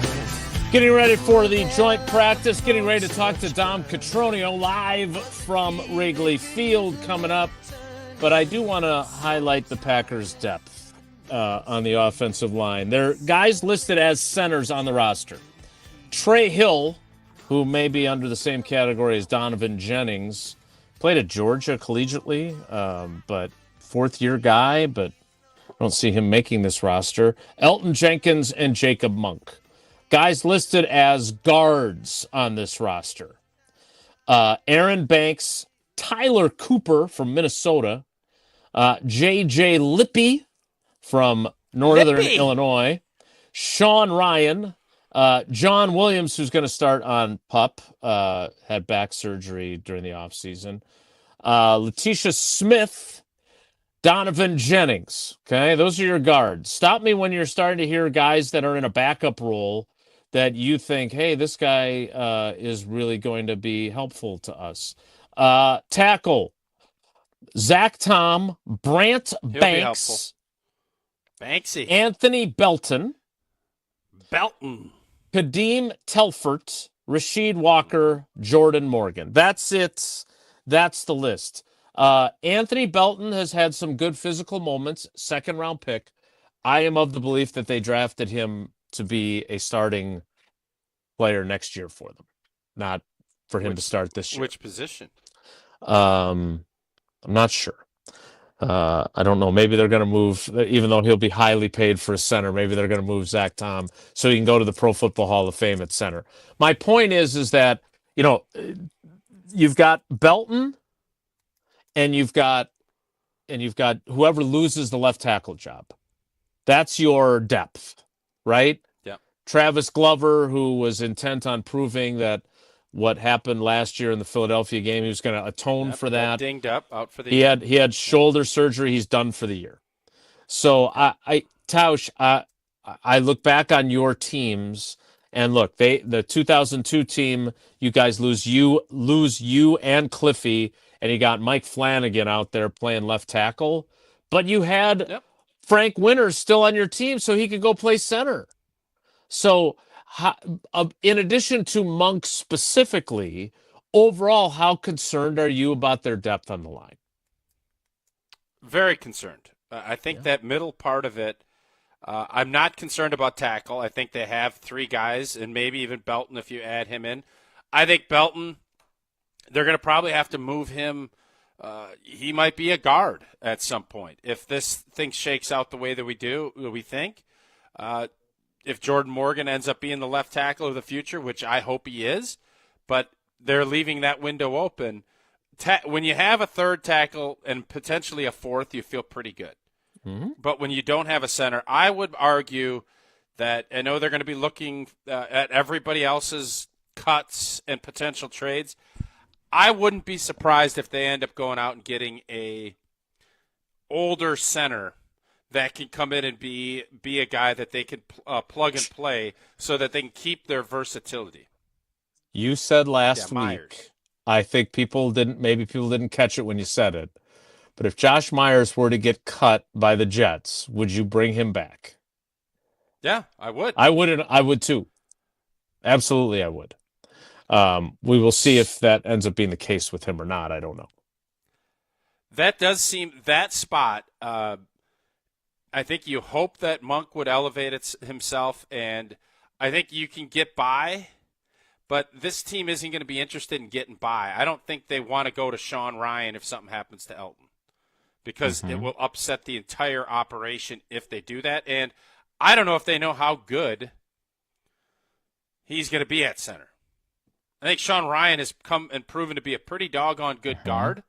Getting ready for the joint practice, getting ready to talk to Dom Catronio live from Wrigley Field coming up. But I do want to highlight the Packers' depth on the offensive line. There are guys listed as centers on the roster. Trey Hill, who may be under the same category as Donovan Jennings, played at Georgia collegiately, but fourth-year guy, but I don't see him making this roster. Elton Jenkins and Jacob Monk. Guys listed as guards on this roster. Aaron Banks Tyler Cooper from Minnesota, J.J. Lippy from Northern Illinois, Sean Ryan, John Williams, who's going to start on PUP, had back surgery during the offseason, Letitia Smith, Donovan Jennings. Okay, those are your guards. Stop me when you're starting to hear guys that are in a backup role that you think, hey, this guy is really going to be helpful to us. Tackle, Zach Tom, Brant Banks, Banksy, Anthony Belton, Kadeem Telfort, Rasheed Walker, Jordan Morgan. That's it. That's the list. Anthony Belton has had some good physical moments, second-round pick. I am of the belief that they drafted him to be a starting player next year for them, not for him to start this year. Which position? I'm not sure. I don't know. Maybe they're going to move, even though he'll be highly paid for a center, maybe they're going to move Zach Tom so he can go to the Pro Football Hall of Fame at center. My point is that, you've got Belton and you've got whoever loses the left tackle job. That's your depth, right? Yeah. Travis Glover, who was intent on proving that what happened last year in the Philadelphia game, he was going to atone for that. Dinged up, out for the year. He had shoulder surgery. He's done for the year. So Tausch, I look back on your teams, and look, the 2002 team, you guys lose you and Cliffy, and you got Mike Flanagan out there playing left tackle, but you had Frank Winters still on your team, so he could go play center. So, in addition to Monk specifically, overall, how concerned are you about their depth on the line? Very concerned. I think that middle part of it, I'm not concerned about tackle. I think they have three guys, and maybe even Belton if you add him in. I think Belton, they're going to probably have to move him. He might be a guard at some point if this thing shakes out the way that we think. If Jordan Morgan ends up being the left tackle of the future, which I hope he is, but they're leaving that window open. When you have a third tackle and potentially a fourth, you feel pretty good. Mm-hmm. But when you don't have a center, I would argue that I know they're going to be looking at everybody else's cuts and potential trades. I wouldn't be surprised if they end up going out and getting a older center that can come in and be a guy that they can plug and play so that they can keep their versatility. You said last week, I think people didn't catch it when you said it, but if Josh Myers were to get cut by the Jets, would you bring him back? Yeah, I would. I would too. Absolutely, I would. We will see if that ends up being the case with him or not. I don't know. That does seem that spot. I think you hope that Monk would elevate himself, and I think you can get by, but this team isn't going to be interested in getting by. I don't think they want to go to Sean Ryan if something happens to Elton, because it will upset the entire operation if they do that, and I don't know if they know how good he's going to be at center. I think Sean Ryan has come and proven to be a pretty doggone good guard.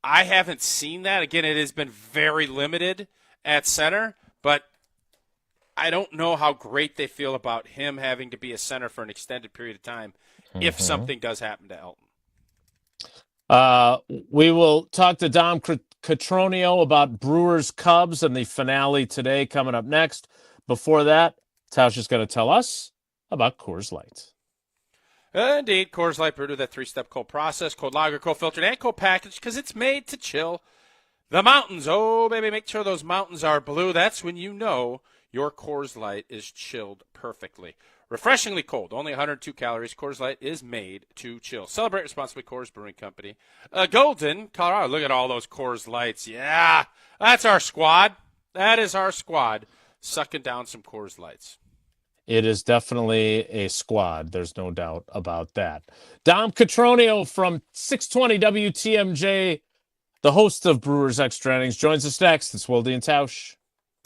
I haven't seen that. Again, it has been very limited at center, but I don't know how great they feel about him having to be a center for an extended period of time if something does happen to Elton. We will talk to Dom Catronio about Brewers Cubs and the finale today coming up next. Before that, Tausch is going to tell us about Coors Light. Indeed, Coors Light brewed with that three-step cold process, cold lager, cold filtered, and cold packaged because it's made to chill the mountains. Oh, baby, make sure those mountains are blue. That's when you know your Coors Light is chilled perfectly. Refreshingly cold, only 102 calories. Coors Light is made to chill. Celebrate responsibly, Coors Brewing Company. Golden, Colorado. Look at all those Coors Lights. Yeah, that's our squad. That is our squad sucking down some Coors Lights. It is definitely a squad. There's no doubt about that. Dom Catronio from 620 WTMJ, the host of Brewers Extra Innings, joins us next. It's Wilde and Tausch.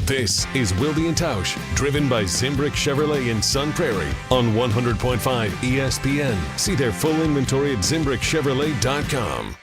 This is Wilde and Tausch, driven by Zimbrick Chevrolet in Sun Prairie on 100.5 ESPN. See their full inventory at ZimbrickChevrolet.com.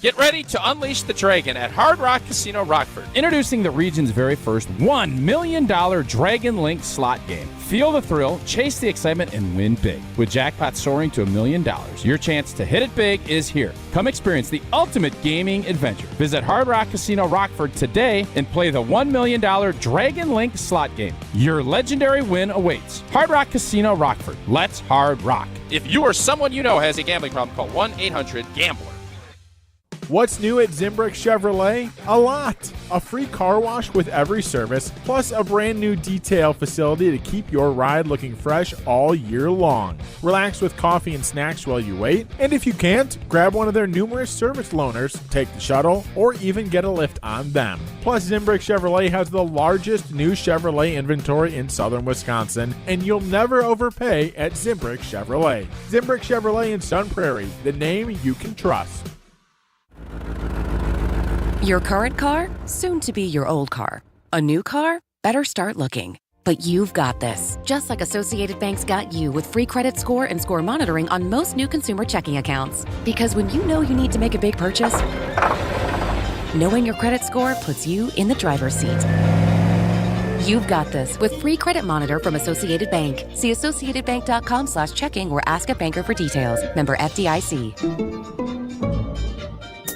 Get ready to unleash the dragon at Hard Rock Casino Rockford. Introducing the region's very first $1 million Dragon Link slot game. Feel the thrill, chase the excitement, and win big. With jackpots soaring to $1 million, your chance to hit it big is here. Come experience the ultimate gaming adventure. Visit Hard Rock Casino Rockford today and play the $1 million Dragon Link slot game. Your legendary win awaits. Hard Rock Casino Rockford. Let's hard rock. If you or someone you know has a gambling problem, call 1-800-GAMBLER. What's new at Zimbrick Chevrolet? A lot. A free car wash with every service, plus a brand new detail facility to keep your ride looking fresh all year long. Relax with coffee and snacks while you wait, and if you can't, grab one of their numerous service loaners, take the shuttle, or even get a lift on them. Plus, Zimbrick Chevrolet has the largest new Chevrolet inventory in southern Wisconsin, and you'll never overpay at Zimbrick Chevrolet. Zimbrick Chevrolet in Sun Prairie, the name you can trust. Your current car, soon to be your old car. A new car? Better start looking. But you've got this, just like Associated Bank's got you with free credit score and score monitoring on most new consumer checking accounts. Because when you know you need to make a big purchase, knowing your credit score puts you in the driver's seat. You've got this with free credit monitor from Associated Bank. See associatedbank.com/checking or ask a banker for details. Member FDIC.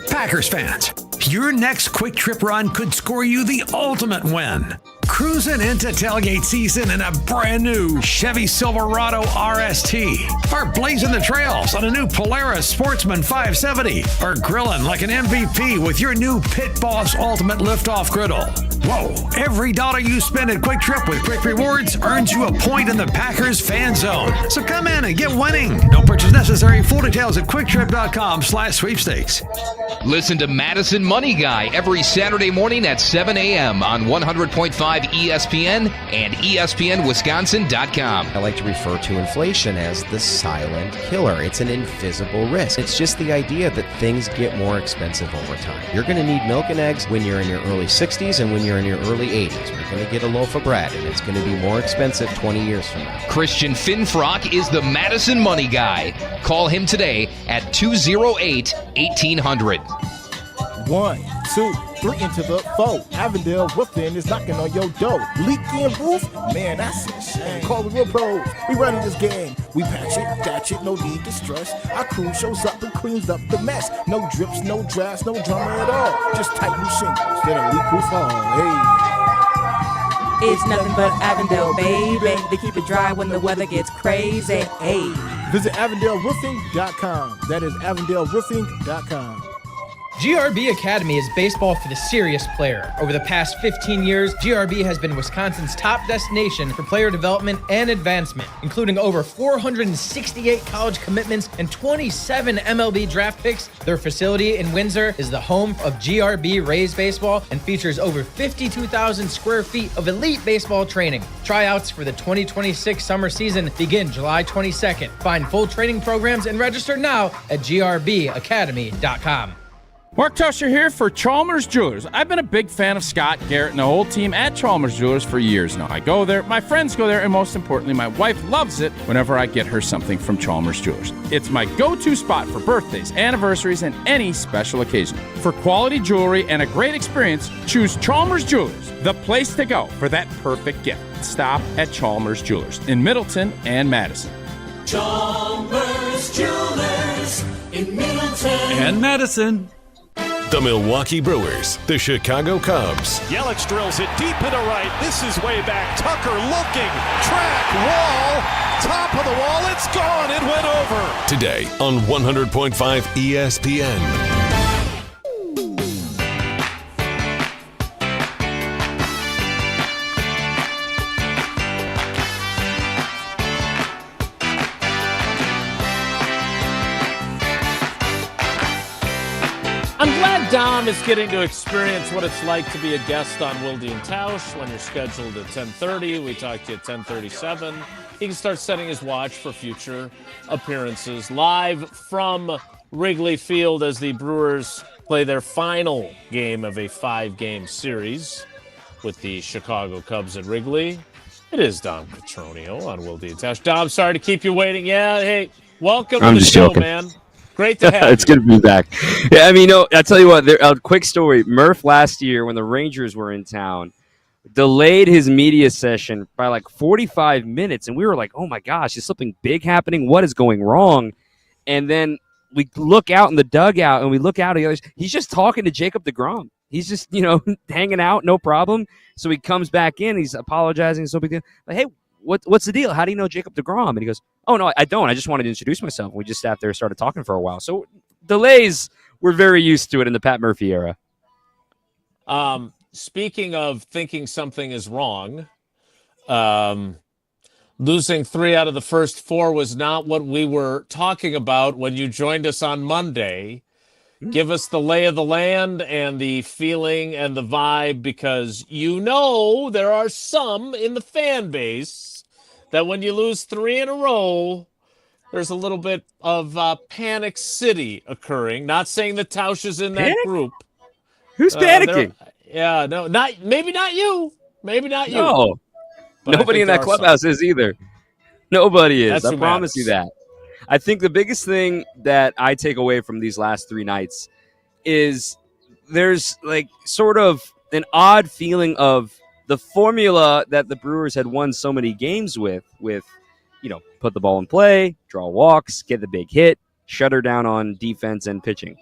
Packers fans, your next quick trip run could score you the ultimate win. Cruising into tailgate season in a brand new Chevy Silverado RST, or blazing the trails on a new Polaris Sportsman 570, or grilling like an MVP with your new Pit Boss Ultimate Liftoff Griddle. Whoa, every dollar you spend at Quick Trip with Quick Rewards earns you a point in the Packers fan zone. So come in and get winning. No purchase necessary. Full details at quicktrip.com/sweepstakes. Listen to Madison Money Guy every Saturday morning at 7 a.m. on 100.5 ESPN and ESPNWisconsin.com. I like to refer to inflation as the silent killer. It's an invisible risk. It's just the idea that things get more expensive over time. You're going to need milk and eggs when you're in your early 60s and when you're in your early 80s. You're going to get a loaf of bread, and it's going to be more expensive 20 years from now. Christian Finfrock is the Madison Money Guy. Call him today at 208-1800. 1, 2, 3 into the 4. Avondale Roofing is knocking on your door. Leaking roof? Man, that's a shame. Call the real pros. We running this game. We patch it, patch it, no need to stress. Our crew shows up and cleans up the mess. No drips, no drafts, no drama at all. Just tight new shingles, then a leak roof on. Hey. It's nothing but Avondale, baby. They keep it dry when the weather gets crazy. Hey. Visit AvondaleRoofing.com. That is AvondaleRoofing.com. GRB Academy is baseball for the serious player. Over the past 15 years, GRB has been Wisconsin's top destination for player development and advancement, including over 468 college commitments and 27 MLB draft picks. Their facility in Windsor is the home of GRB Rays baseball and features over 52,000 square feet of elite baseball training. Tryouts for the 2026 summer season begin July 22nd. Find full training programs and register now at grbacademy.com. Mark Tusher here for Chalmers Jewelers. I've been a big fan of Scott, Garrett, and the whole team at Chalmers Jewelers for years now. I go there, my friends go there, and most importantly, my wife loves it whenever I get her something from Chalmers Jewelers. It's my go-to spot for birthdays, anniversaries, and any special occasion. For quality jewelry and a great experience, choose Chalmers Jewelers, the place to go for that perfect gift. Stop at Chalmers Jewelers in Middleton and Madison. Chalmers Jewelers in Middleton and Madison. The Milwaukee Brewers, the Chicago Cubs. Yelich drills it deep into right. This is way back. Tucker looking. Track, wall, top of the wall. It's gone. It went over. Today on 100.5 ESPN. I'm glad Dom is getting to experience what it's like to be a guest on Wilde and Tausch when you're scheduled at 10:30. We talk to you at 10:37. He can start setting his watch for future appearances live from Wrigley Field as the Brewers play their final game of a 5-game series with the Chicago Cubs at Wrigley. It is Dom Catronio on Wilde and Tausch. Dom, sorry to keep you waiting. Yeah, hey, welcome to the show, man. Great to have It's you. good to be back. Yeah, I mean, I'll tell you what, a quick story. Murph last year when the Rangers were in town delayed his media session by like 45 minutes. And we were like, oh my gosh, is something big happening? What is going wrong? And then we look out in the dugout and we look out at the others. He's just talking to Jacob deGrom. He's just, hanging out, no problem. So he comes back in. He's apologizing. So big deal. Like, hey, what's the deal? How do you know Jacob deGrom? And he goes, oh, no, I don't. I just wanted to introduce myself. We just sat there and started talking for a while. So delays, we're very used to it in the Pat Murphy era. Speaking of thinking something is wrong, losing 3 out of the first 4 was not what we were talking about when you joined us on Monday. Give us the lay of the land and the feeling and the vibe, because there are some in the fan base that when you lose 3 in a row, there's a little bit of Panic City occurring. Not saying that Tausch is in that group. Who's panicking? Maybe not you. Maybe not you. No. Nobody in that clubhouse is either. Nobody is. I promise you that. I think the biggest thing that I take away from these last 3 nights is there's like sort of an odd feeling of the formula that the Brewers had won so many games with, put the ball in play, draw walks, get the big hit, shut her down on defense and pitching.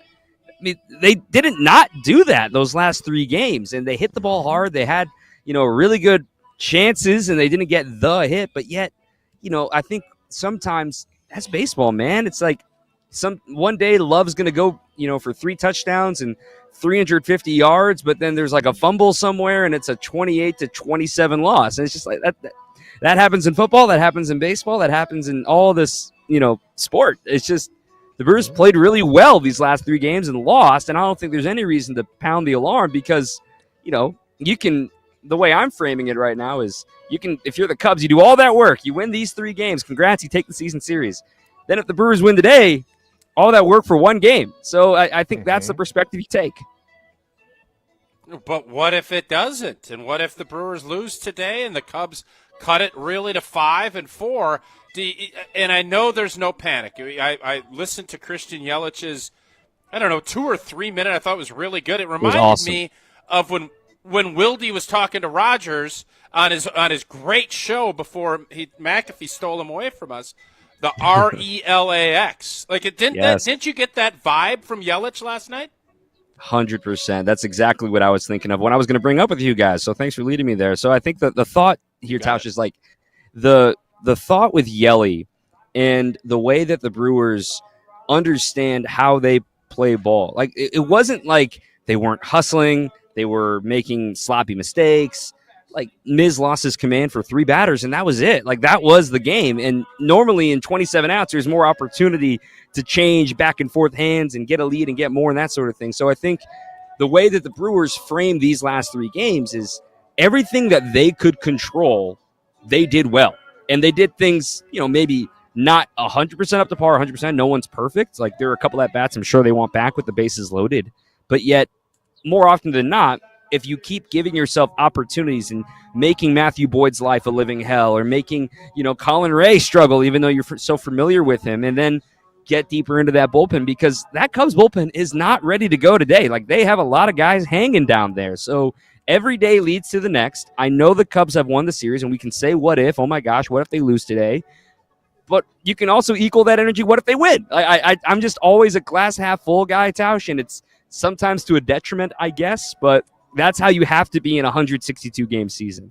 I mean, they didn't not do that those last 3 games, and they hit the ball hard. They had, really good chances, and they didn't get the hit. But yet, I think sometimes that's baseball, man. It's like one day Love's going to go, for 3 touchdowns and 350 yards, but then there's like a fumble somewhere, and it's a 28-27 loss. And it's just like that. That happens in football. That happens in baseball. That happens in all this, sport. It's just the Brewers played really well these last 3 games and lost, and I don't think there's any reason to pound the alarm because, you can – the way I'm framing it right now is you can – if you're the Cubs, you do all that work. You win these 3 games. Congrats, you take the season series. Then if the Brewers win today, all that work for 1 game. So I think that's the perspective you take. But what if it doesn't? And what if the Brewers lose today and the Cubs cut it really to 5-4? And I know there's no panic. I listened to Christian Yelich's, 2 or 3 minute. I thought it was really good. It reminded me of when Wilde was talking to Rogers on his great show before McAfee stole him away from us. The RELAX. Like it didn't. Yes. Didn't you get that vibe from Yelich last night? 100%. That's exactly what I was thinking of when I was going to bring up with you guys. So thanks for leading me there. So I think that the thought here, Tausch, is like the thought with Yelly and the way that the Brewers understand how they play ball. Like it wasn't like they weren't hustling. They were making sloppy mistakes. Like Miz lost his command for 3 batters, and that was it. Like that was the game. And normally in 27 outs, there's more opportunity to change back and forth hands and get a lead and get more and that sort of thing. So I think the way that the Brewers framed these last 3 games is everything that they could control, they did well. And they did things, maybe not 100% up to par, 100%. No one's perfect. Like there are a couple at bats I'm sure they want back with the bases loaded. But yet, more often than not, if you keep giving yourself opportunities and making Matthew Boyd's life a living hell or making, Colin Ray struggle, even though you're so familiar with him, and then get deeper into that bullpen because that Cubs bullpen is not ready to go today. Like they have a lot of guys hanging down there. So every day leads to the next. I know the Cubs have won the series and we can say, what if, oh my gosh, what if they lose today? But you can also equal that energy. What if they win? I'm just always a glass half full guy, Tausch, and it's sometimes to a detriment, I guess, but that's how you have to be in a 162-game season.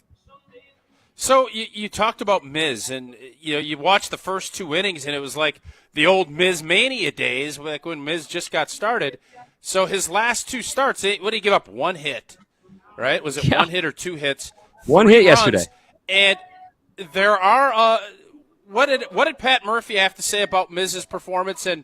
So you talked about Miz, and you watched the first 2 innings, and it was like the old Miz Mania days, like when Miz just got started. So his last 2 starts, what did he give up? 1 hit, right? Was it 1 hit or 2 hits? 1 hit yesterday. And there are what did Pat Murphy have to say about Miz's performance, and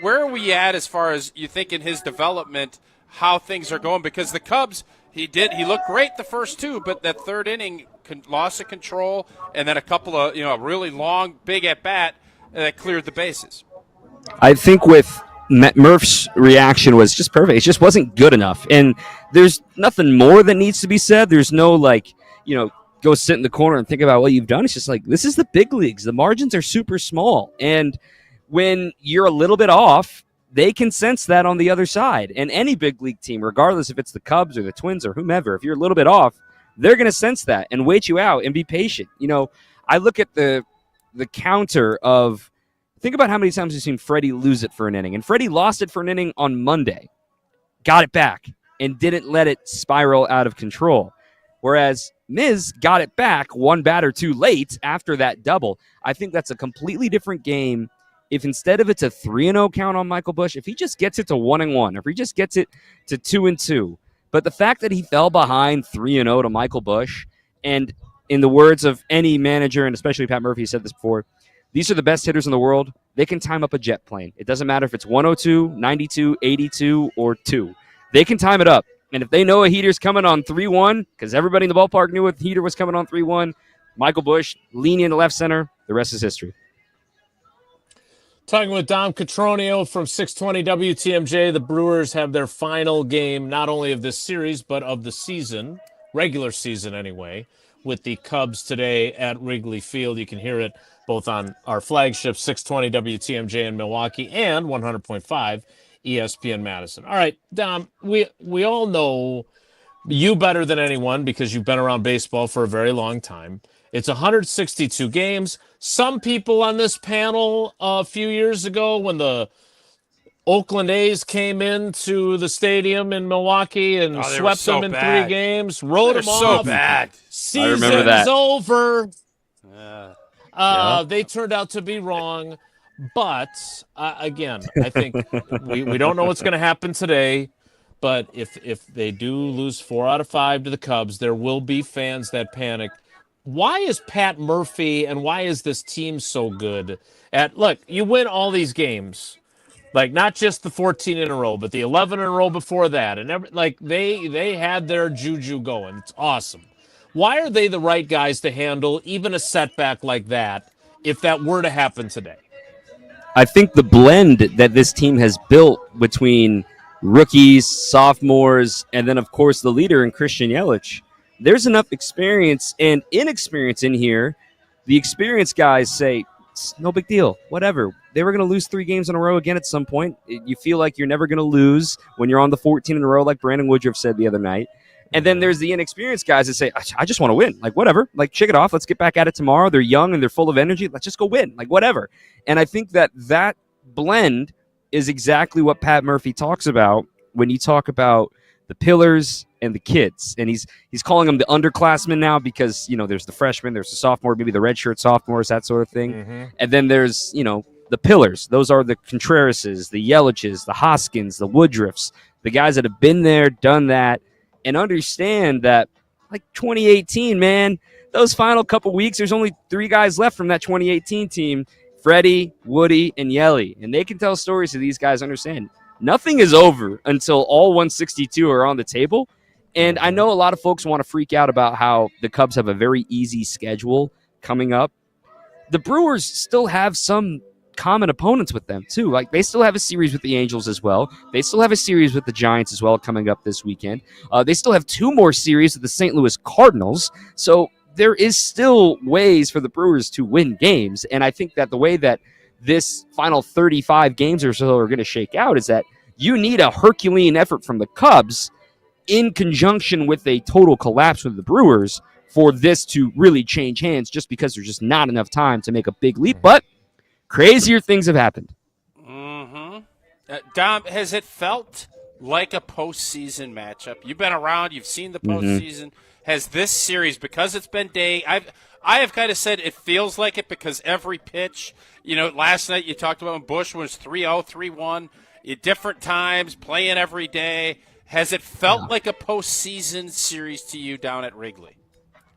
where are we at as far as you think in his development, how things are going? Because the Cubs, he looked great the first 2, but that 3rd inning loss of control, and then a couple of a really long big at bat that cleared the bases. I think with Murph's reaction was just perfect. It just wasn't good enough, and there's nothing more that needs to be said. There's no go sit in the corner and think about what you've done. It's just like this is the big leagues. The margins are super small, and when you're a little bit off, they can sense that on the other side. And any big league team, regardless if it's the Cubs or the Twins or whomever, if you're a little bit off, they're going to sense that and wait you out and be patient. I look at the counter of, think about how many times you've seen Freddie lose it for an inning. And Freddie lost it for an inning on Monday, got it back, and didn't let it spiral out of control. Whereas Miz got it back one batter too late after that double. I think that's a completely different game. If instead of it's a 3-0 count on Michael Busch, if he just gets it to 1-1, if he just gets it to 2-2, but the fact that he fell behind 3-0 to Michael Busch, and in the words of any manager, and especially Pat Murphy said this before, these are the best hitters in the world. They can time up a jet plane. It doesn't matter if it's 102, 92, 82, or 2. They can time it up. And if they know a heater's coming on 3-1, because everybody in the ballpark knew a heater was coming on 3-1, Michael Busch lenient to left center, the rest is history. Talking with Dom Catronio from 620 WTMJ, the Brewers have their final game, not only of this series, but of the season, regular season anyway, with the Cubs today at Wrigley Field. You can hear it both on our flagship 620 WTMJ in Milwaukee and 100.5 ESPN Madison. All right, Dom, we all know you better than anyone because you've been around baseball for a very long time. It's 162 games. Some people on this panel a few years ago when the Oakland A's came into the stadium in Milwaukee and swept them in 3 games, wrote them off. So bad. Season's over. They turned out to be wrong. But, again, I think we don't know what's going to happen today. But if they do lose 4 out of 5 to the Cubs, there will be fans that panic. Why is Pat Murphy and why is this team so good look, you win all these games, like not just the 14 in a row, but the 11 in a row before that. And they had their juju going. It's awesome. Why are they the right guys to handle even a setback like that if that were to happen today? I think the blend that this team has built between rookies, sophomores, and then, of course, the leader in Christian Yelich, there's enough experience and inexperience in here. The experienced guys say, it's no big deal, whatever. They were going to lose 3 games in a row again at some point. You feel like you're never going to lose when you're on the 14 in a row, like Brandon Woodruff said the other night. And then there's the inexperienced guys that say, I just want to win. Like, whatever. Like, shake it off. Let's get back at it tomorrow. They're young and they're full of energy. Let's just go win. Like, whatever. And I think that blend is exactly what Pat Murphy talks about when you talk about the pillars and the kids. And he's calling them the underclassmen now because, there's the freshmen, there's the sophomore, maybe the redshirt sophomores, that sort of thing. Mm-hmm. And then there's, the pillars. Those are the Contrerases, the Yeliches, the Hoskins, the Woodruffs, the guys that have been there, done that, and understand that, like 2018, man, those final couple weeks, there's only 3 guys left from that 2018 team, Freddie, Woody, and Yelly. And they can tell stories so these guys understand. Nothing is over until all 162 are on the table. And I know a lot of folks want to freak out about how the Cubs have a very easy schedule coming up. The Brewers still have some common opponents with them, too. Like, they still have a series with the Angels as well. They still have a series with the Giants as well coming up this weekend. They still have 2 more series with the St. Louis Cardinals. So there is still ways for the Brewers to win games. And I think that the way that this final 35 games or so are going to shake out is that you need a Herculean effort from the Cubs in conjunction with a total collapse with the Brewers for this to really change hands, just because there's just not enough time to make a big leap. But crazier things have happened. Mm-hmm. Dom, has it felt like a postseason matchup? You've been around. You've seen the postseason. Mm-hmm. Has this series, because it's been day, I have kind of said it feels like it because every pitch, last night you talked about when Busch was 3-0, 3-1, at different times, playing every day. Has it felt like a postseason series to you down at Wrigley?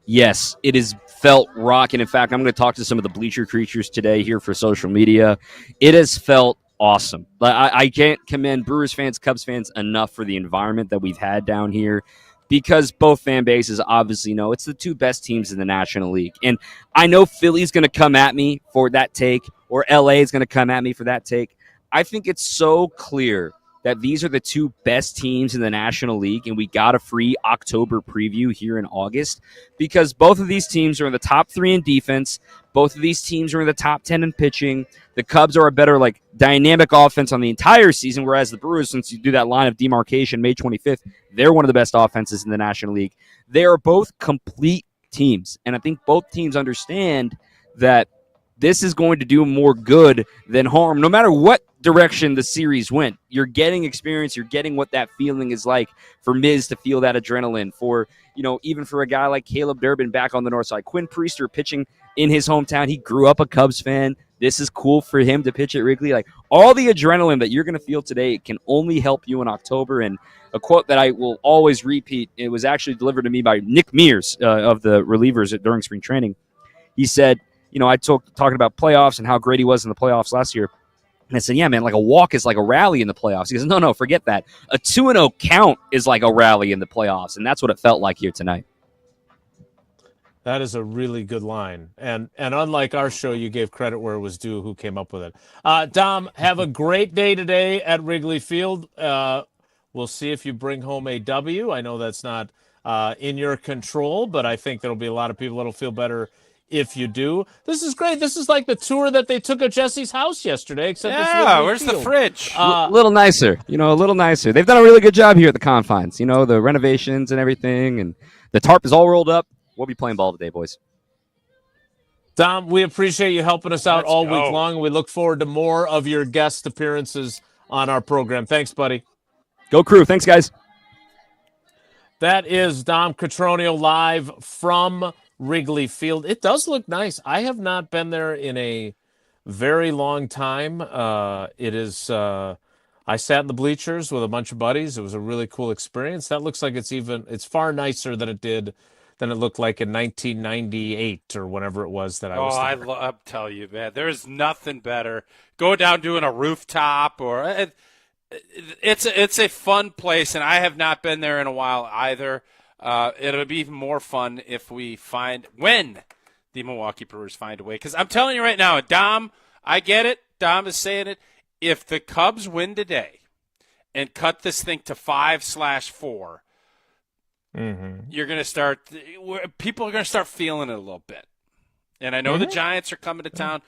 Yes, it has felt rocking. In fact, I'm going to talk to some of the bleacher creatures today here for social media. It has felt awesome. I can't commend Brewers fans, Cubs fans enough for the environment that we've had down here, because both fan bases obviously know it's the 2 best teams in the National League. And I know Philly's going to come at me for that take, or LA is going to come at me for that take. I think it's so clear that these are the 2 best teams in the National League, and we got a free October preview here in August because both of these teams are in the top 3 in defense. Both of these teams are in the top 10 in pitching. The Cubs are a better, like, dynamic offense on the entire season, whereas the Brewers, since you do that line of demarcation May 25th, they're one of the best offenses in the National League. They are both complete teams, and I think both teams understand that this is going to do more good than harm. No matter what direction the series went, you're getting experience. You're getting what that feeling is like for Miz to feel that adrenaline, for, even for a guy like Caleb Durbin back on the north side. Quinn Priester pitching in his hometown. He grew up a Cubs fan. This is cool for him to pitch at Wrigley. Like, all the adrenaline that you're going to feel today can only help you in October. And a quote that I will always repeat, it was actually delivered to me by Nick Mears of the relievers during spring training. He said, I talking about playoffs and how great he was in the playoffs last year. And I said, yeah, man, like a walk is like a rally in the playoffs. He goes, no, forget that. A 2-0 count is like a rally in the playoffs. And that's what it felt like here tonight. That is a really good line. And unlike our show, you gave credit where it was due who came up with it. Dom, have a great day today at Wrigley Field. We'll see if you bring home a W. I know that's not in your control, but I think there'll be a lot of people that'll feel better if you do. This is great. This is like the tour that they took of Jesse's house yesterday, except where's the fridge? A little nicer, a little nicer. They've done a really good job here at the Confines, the renovations and everything, and the tarp is all rolled up. We'll be playing ball today, boys. Dom, we appreciate you helping us out all week long. We look forward to more of your guest appearances on our program. Thanks, buddy. Go Crew. Thanks, guys. That is Dom Catronio live from Wrigley Field. It does look nice. I have not been there in a very long time. It is. I sat in the bleachers with a bunch of buddies. It was a really cool experience. That looks like it's far nicer than it looked like in 1998 or whenever it was that I was there. I'll tell you, man, there's nothing better. Go down doing a rooftop or it's a fun place, and I have not been there in a while either. It'll be even more fun if when the Milwaukee Brewers find a way. Because I'm telling you right now, Dom, I get it. Dom is saying it. If the Cubs win today and cut this thing to 5/4, you're going to start – people are going to start feeling it a little bit. And I know the Giants are coming to town.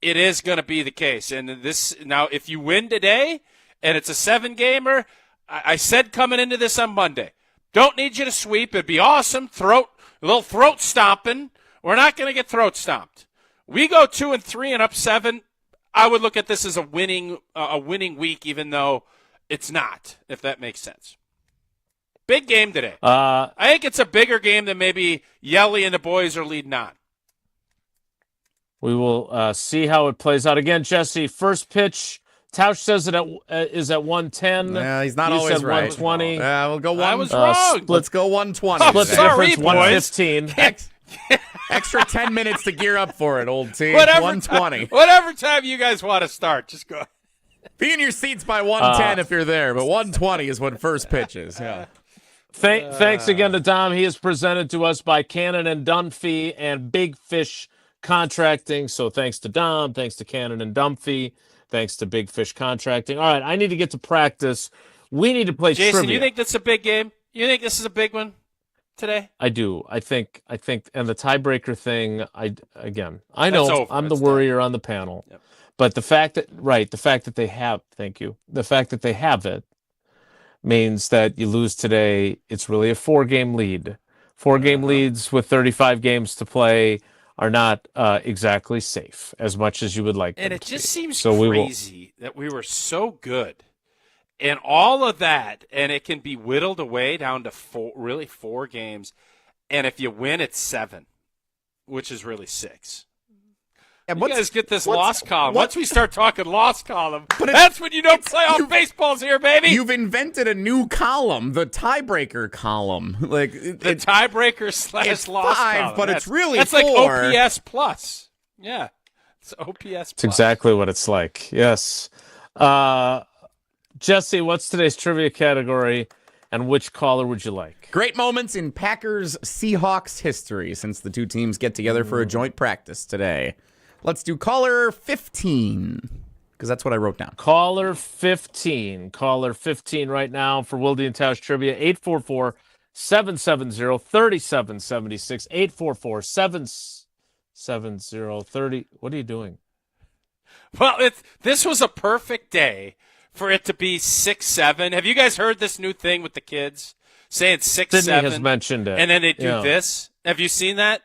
It is going to be the case. And now, if you win today and it's a 7-gamer, I said coming into this on Monday, don't need you to sweep. It'd be awesome. A little throat stomping. We're not going to get throat stomped. We go 2-3 and up 7. I would look at this as a winning week, even though it's not, if that makes sense. Big game today. I think it's a bigger game than maybe Yelly and the boys are leading on. We will see how it plays out. Again, Jesse, first pitch. Tausch says it is at 110. Yeah, he's not you always said right. 120. Yeah, we'll go one. I was wrong. Let's go 120. Split the difference, 115. Extra 10 minutes to gear up for it, old team. 120. Whatever time you guys want to start, just go. Be in your seats by 110 if you're there, but 120 is when first pitch is. Yeah. Thanks again to Dom. He is presented to us by Cannon and Dunphy and Big Fish Contracting. So thanks to Dom, thanks to Cannon and Dunphy, thanks to Big Fish Contracting. All right, I need to get to practice. We need to play Jason, trivia. you think that's a big game? You think this is a big one today? I do. I think, and the tiebreaker thing. I know I'm the worrier on the panel, but the fact that they have, the fact that they have it means that you lose today. It's really a 4-game lead. 4-game leads with 35 games to play are not exactly safe as much as you would like. And them it to just be. seems so crazy that we were so good. And all of that, and it can be whittled away down to 4 games. And if you win, it's 7, which is really 6. And you guys get this loss column. Once we start talking loss column, that's when you don't play off baseballs here, baby. You've invented a new column, the tiebreaker column. Like the tiebreaker / loss 5, column. but it's really that's 4. Like OPS plus. Yeah, it's OPS plus. It's exactly what it's like. Yes. Jesse, what's today's trivia category, and which caller would you like? Great moments in Packers-Seahawks history since the two teams get together for a joint practice today. Let's do caller 15, because that's what I wrote down. Caller 15. Caller 15 right now for Wilde and Tausch Trivia, 844-770-3776, 7030. What are you doing? Well, this was a perfect day for it to be 6-7. Have you guys heard this new thing with the kids saying 6-7? Sydney has mentioned it. And then they do this. Have you seen that?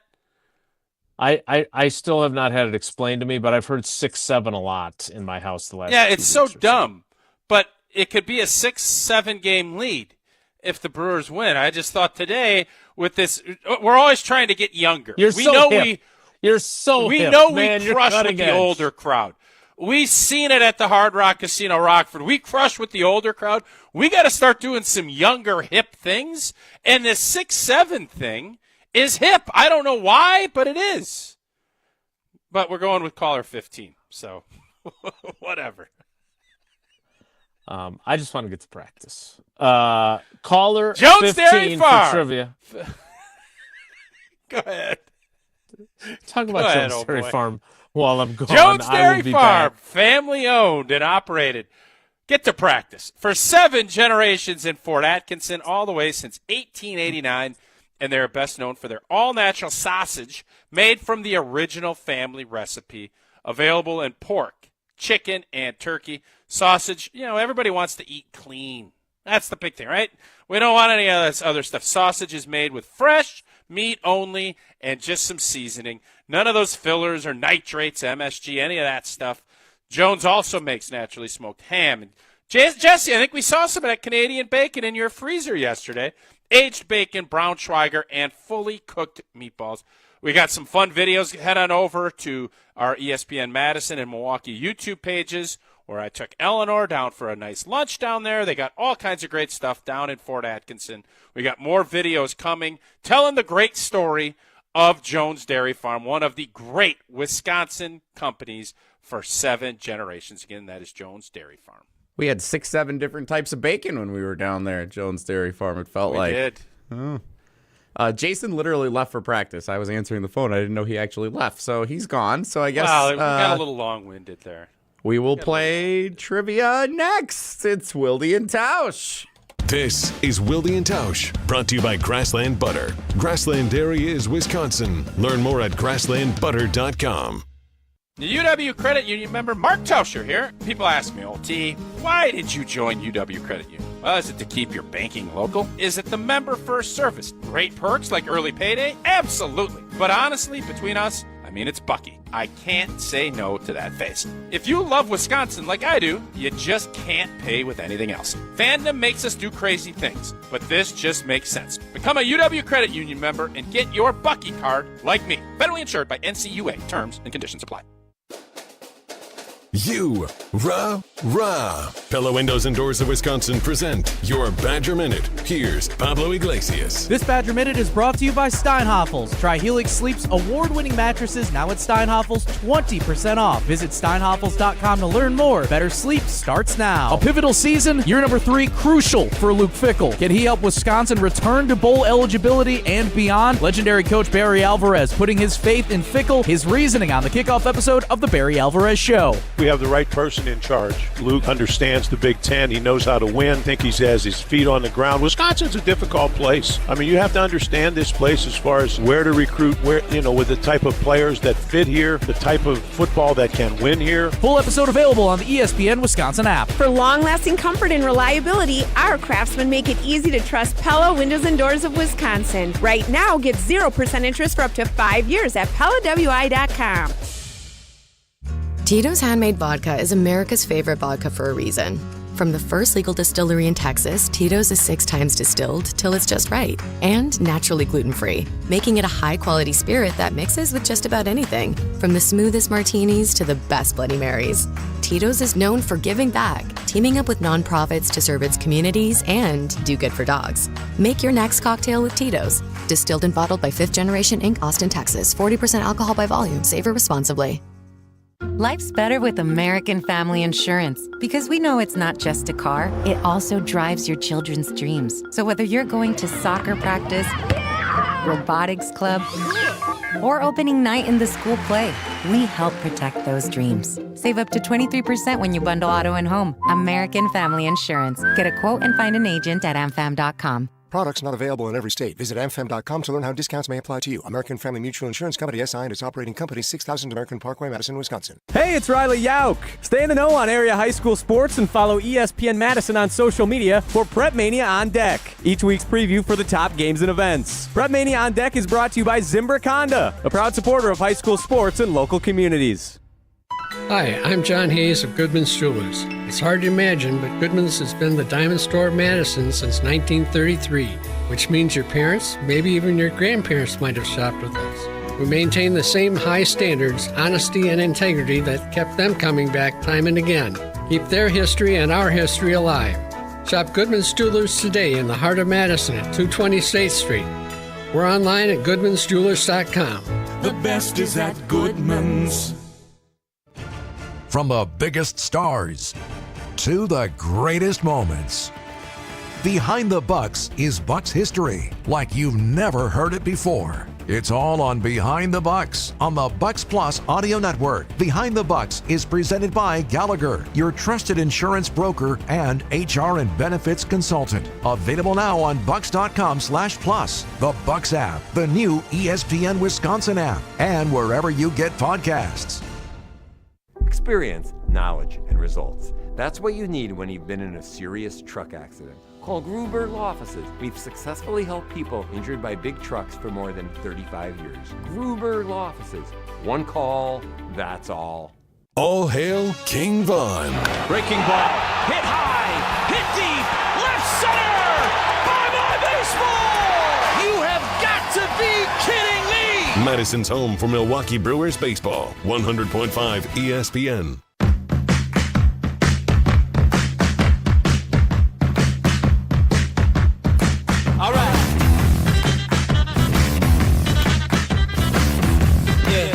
I still have not had it explained to me, but I've heard 6-7 a lot in my house the last. Yeah, it's so dumb, but it could be a 6-7 game lead if the Brewers win. I just thought today with this, we're always trying to get younger. You're so hip. You're so we hip, know man. we You're crush with cutting the edge. older crowd. We've seen it at the Hard Rock Casino Rockford. We crush with the older crowd. We got to start doing some younger, hip things. And this 6-7 thing is hip. I don't know why, but it is. But we're going with caller 15, so whatever. I just want to get to practice. Caller Jones 15 Dairy for Farm. trivia. Go ahead. Talk about Go ahead, Jones old Dairy boy. Farm while I'm gone. Jones I Dairy will be Farm, back. family owned and operated. Get to practice for 7 generations in Fort Atkinson, all the way since 1889. And they're best known for their all-natural sausage made from the original family recipe, available in pork, chicken, and turkey. Sausage, everybody wants to eat clean. That's the big thing, right? We don't want any of this other stuff. Sausage is made with fresh meat only and just some seasoning. None of those fillers or nitrates, MSG, any of that stuff. Jones also makes naturally smoked ham. And Jesse, I think we saw some of that Canadian bacon in your freezer yesterday. Aged bacon, Braunschweiger, and fully cooked meatballs. We got some fun videos. Head on over to our ESPN Madison and Milwaukee YouTube pages, where I took Eleanor down for a nice lunch down there. They got all kinds of great stuff down in Fort Atkinson. We got more videos coming, telling the great story of Jones Dairy Farm, one of the great Wisconsin companies for 7 generations. Again, that is Jones Dairy Farm. We had 6-7 different types of bacon when we were down there at Jones Dairy Farm. It felt like. We did. Oh. Jason literally left for practice. I was answering the phone. I didn't know he actually left. So he's gone. So I guess we got a little long-winded there. We will play trivia next. It's Wilde and Tausch. This is Wilde and Tausch, brought to you by Grassland Butter. Grassland Dairy is Wisconsin. Learn more at grasslandbutter.com. The UW Credit Union member Mark Tauscher here. People ask me, T, why did you join UW Credit Union? Well, is it to keep your banking local? Is it the member first service? Great perks like early payday? Absolutely. But honestly, between us, it's Bucky. I can't say no to that face. If you love Wisconsin like I do, you just can't pay with anything else. Fandom makes us do crazy things, but this just makes sense. Become a UW Credit Union member and get your Bucky card like me. Federally insured by NCUA. Terms and conditions apply. Pella Windows and Doors of Wisconsin present your Badger Minute. Here's Pablo Iglesias. This Badger Minute is brought to you by Steinhoffels. Try Helix Sleep's award-winning mattresses now at Steinhoffels, 20% off. Visit steinhoffels.com to learn more. Better sleep starts now. A pivotal season, year number 3, crucial for Luke Fickell. Can he help Wisconsin return to bowl eligibility and beyond? Legendary coach Barry Alvarez putting his faith in Fickell, his reasoning on the kickoff episode of the Barry Alvarez Show. We have the right person in charge. Luke understands the Big Ten. He knows how to win. I think he has his feet on the ground. Wisconsin's a difficult place. You have to understand this place as far as where to recruit, with the type of players that fit here, the type of football that can win here. Full episode available on the ESPN Wisconsin app. For long-lasting comfort and reliability, our craftsmen make it easy to trust Pella Windows and Doors of Wisconsin. Right now, get 0% interest for up to 5 years at PellaWI.com. Titos Handmade Vodka is America's favorite vodka for a reason. From the first legal distillery in Texas, Titos is 6 times distilled till it's just right. And naturally gluten-free, making it a high-quality spirit that mixes with just about anything. From the smoothest martinis to the best Bloody Marys. Titos is known for giving back, teaming up with nonprofits to serve its communities and do good for dogs. Make your next cocktail with Titos. Distilled and bottled by 5th Generation Inc., Austin, Texas. 40% alcohol by volume. Savor responsibly. Life's better with American Family Insurance because we know it's not just a car, it also drives your children's dreams. So whether you're going to soccer practice, robotics club, or opening night in the school play, we help protect those dreams. Save up to 23% when you bundle auto and home. American Family Insurance. Get a quote and find an agent at amfam.com. Products not available in every state. Visit amfam.com to learn how discounts may apply to you. American Family Mutual Insurance Company, SI, and its operating company, 6000 American Parkway, Madison, Wisconsin. Hey, it's Riley Yauk. Stay in the know on area high school sports and follow ESPN Madison on social media for Prep Mania on Deck, each week's preview for the top games and events. Prep Mania on Deck is brought to you by Zimbrick Honda, a proud supporter of high school sports and local communities. Hi, I'm John Hayes of Goodman's Jewelers. It's hard to imagine, but Goodman's has been the diamond store of Madison since 1933, which means your parents, maybe even your grandparents might have shopped with us. We maintain the same high standards, honesty, and integrity that kept them coming back time and again. Keep their history and our history alive. Shop Goodman's Jewelers today in the heart of Madison at 220 State Street. We're online at goodmansjewelers.com. The best is at Goodman's. From the biggest stars to the greatest moments, Behind the Bucks is Bucks history like you've never heard it before. It's all on Behind the Bucks on the Bucks Plus audio network. Behind the Bucks is presented by Gallagher, your trusted insurance broker and HR and benefits consultant. Available now on bucks.com/plus, the Bucks app, the new ESPN Wisconsin app, and wherever you get podcasts. Experience, knowledge, and results. That's what you need when you've been in a serious truck accident. Call Gruber Law Offices. We've successfully helped people injured by big trucks for more than 35 years. Gruber Law Offices. One call, that's all. All hail King Von. Breaking ball. Hit high. Hit deep. Left center. Bye-bye baseball. You have got to be kidding me. Madison's home for Milwaukee Brewers baseball. 100.5 ESPN. All right. Yeah.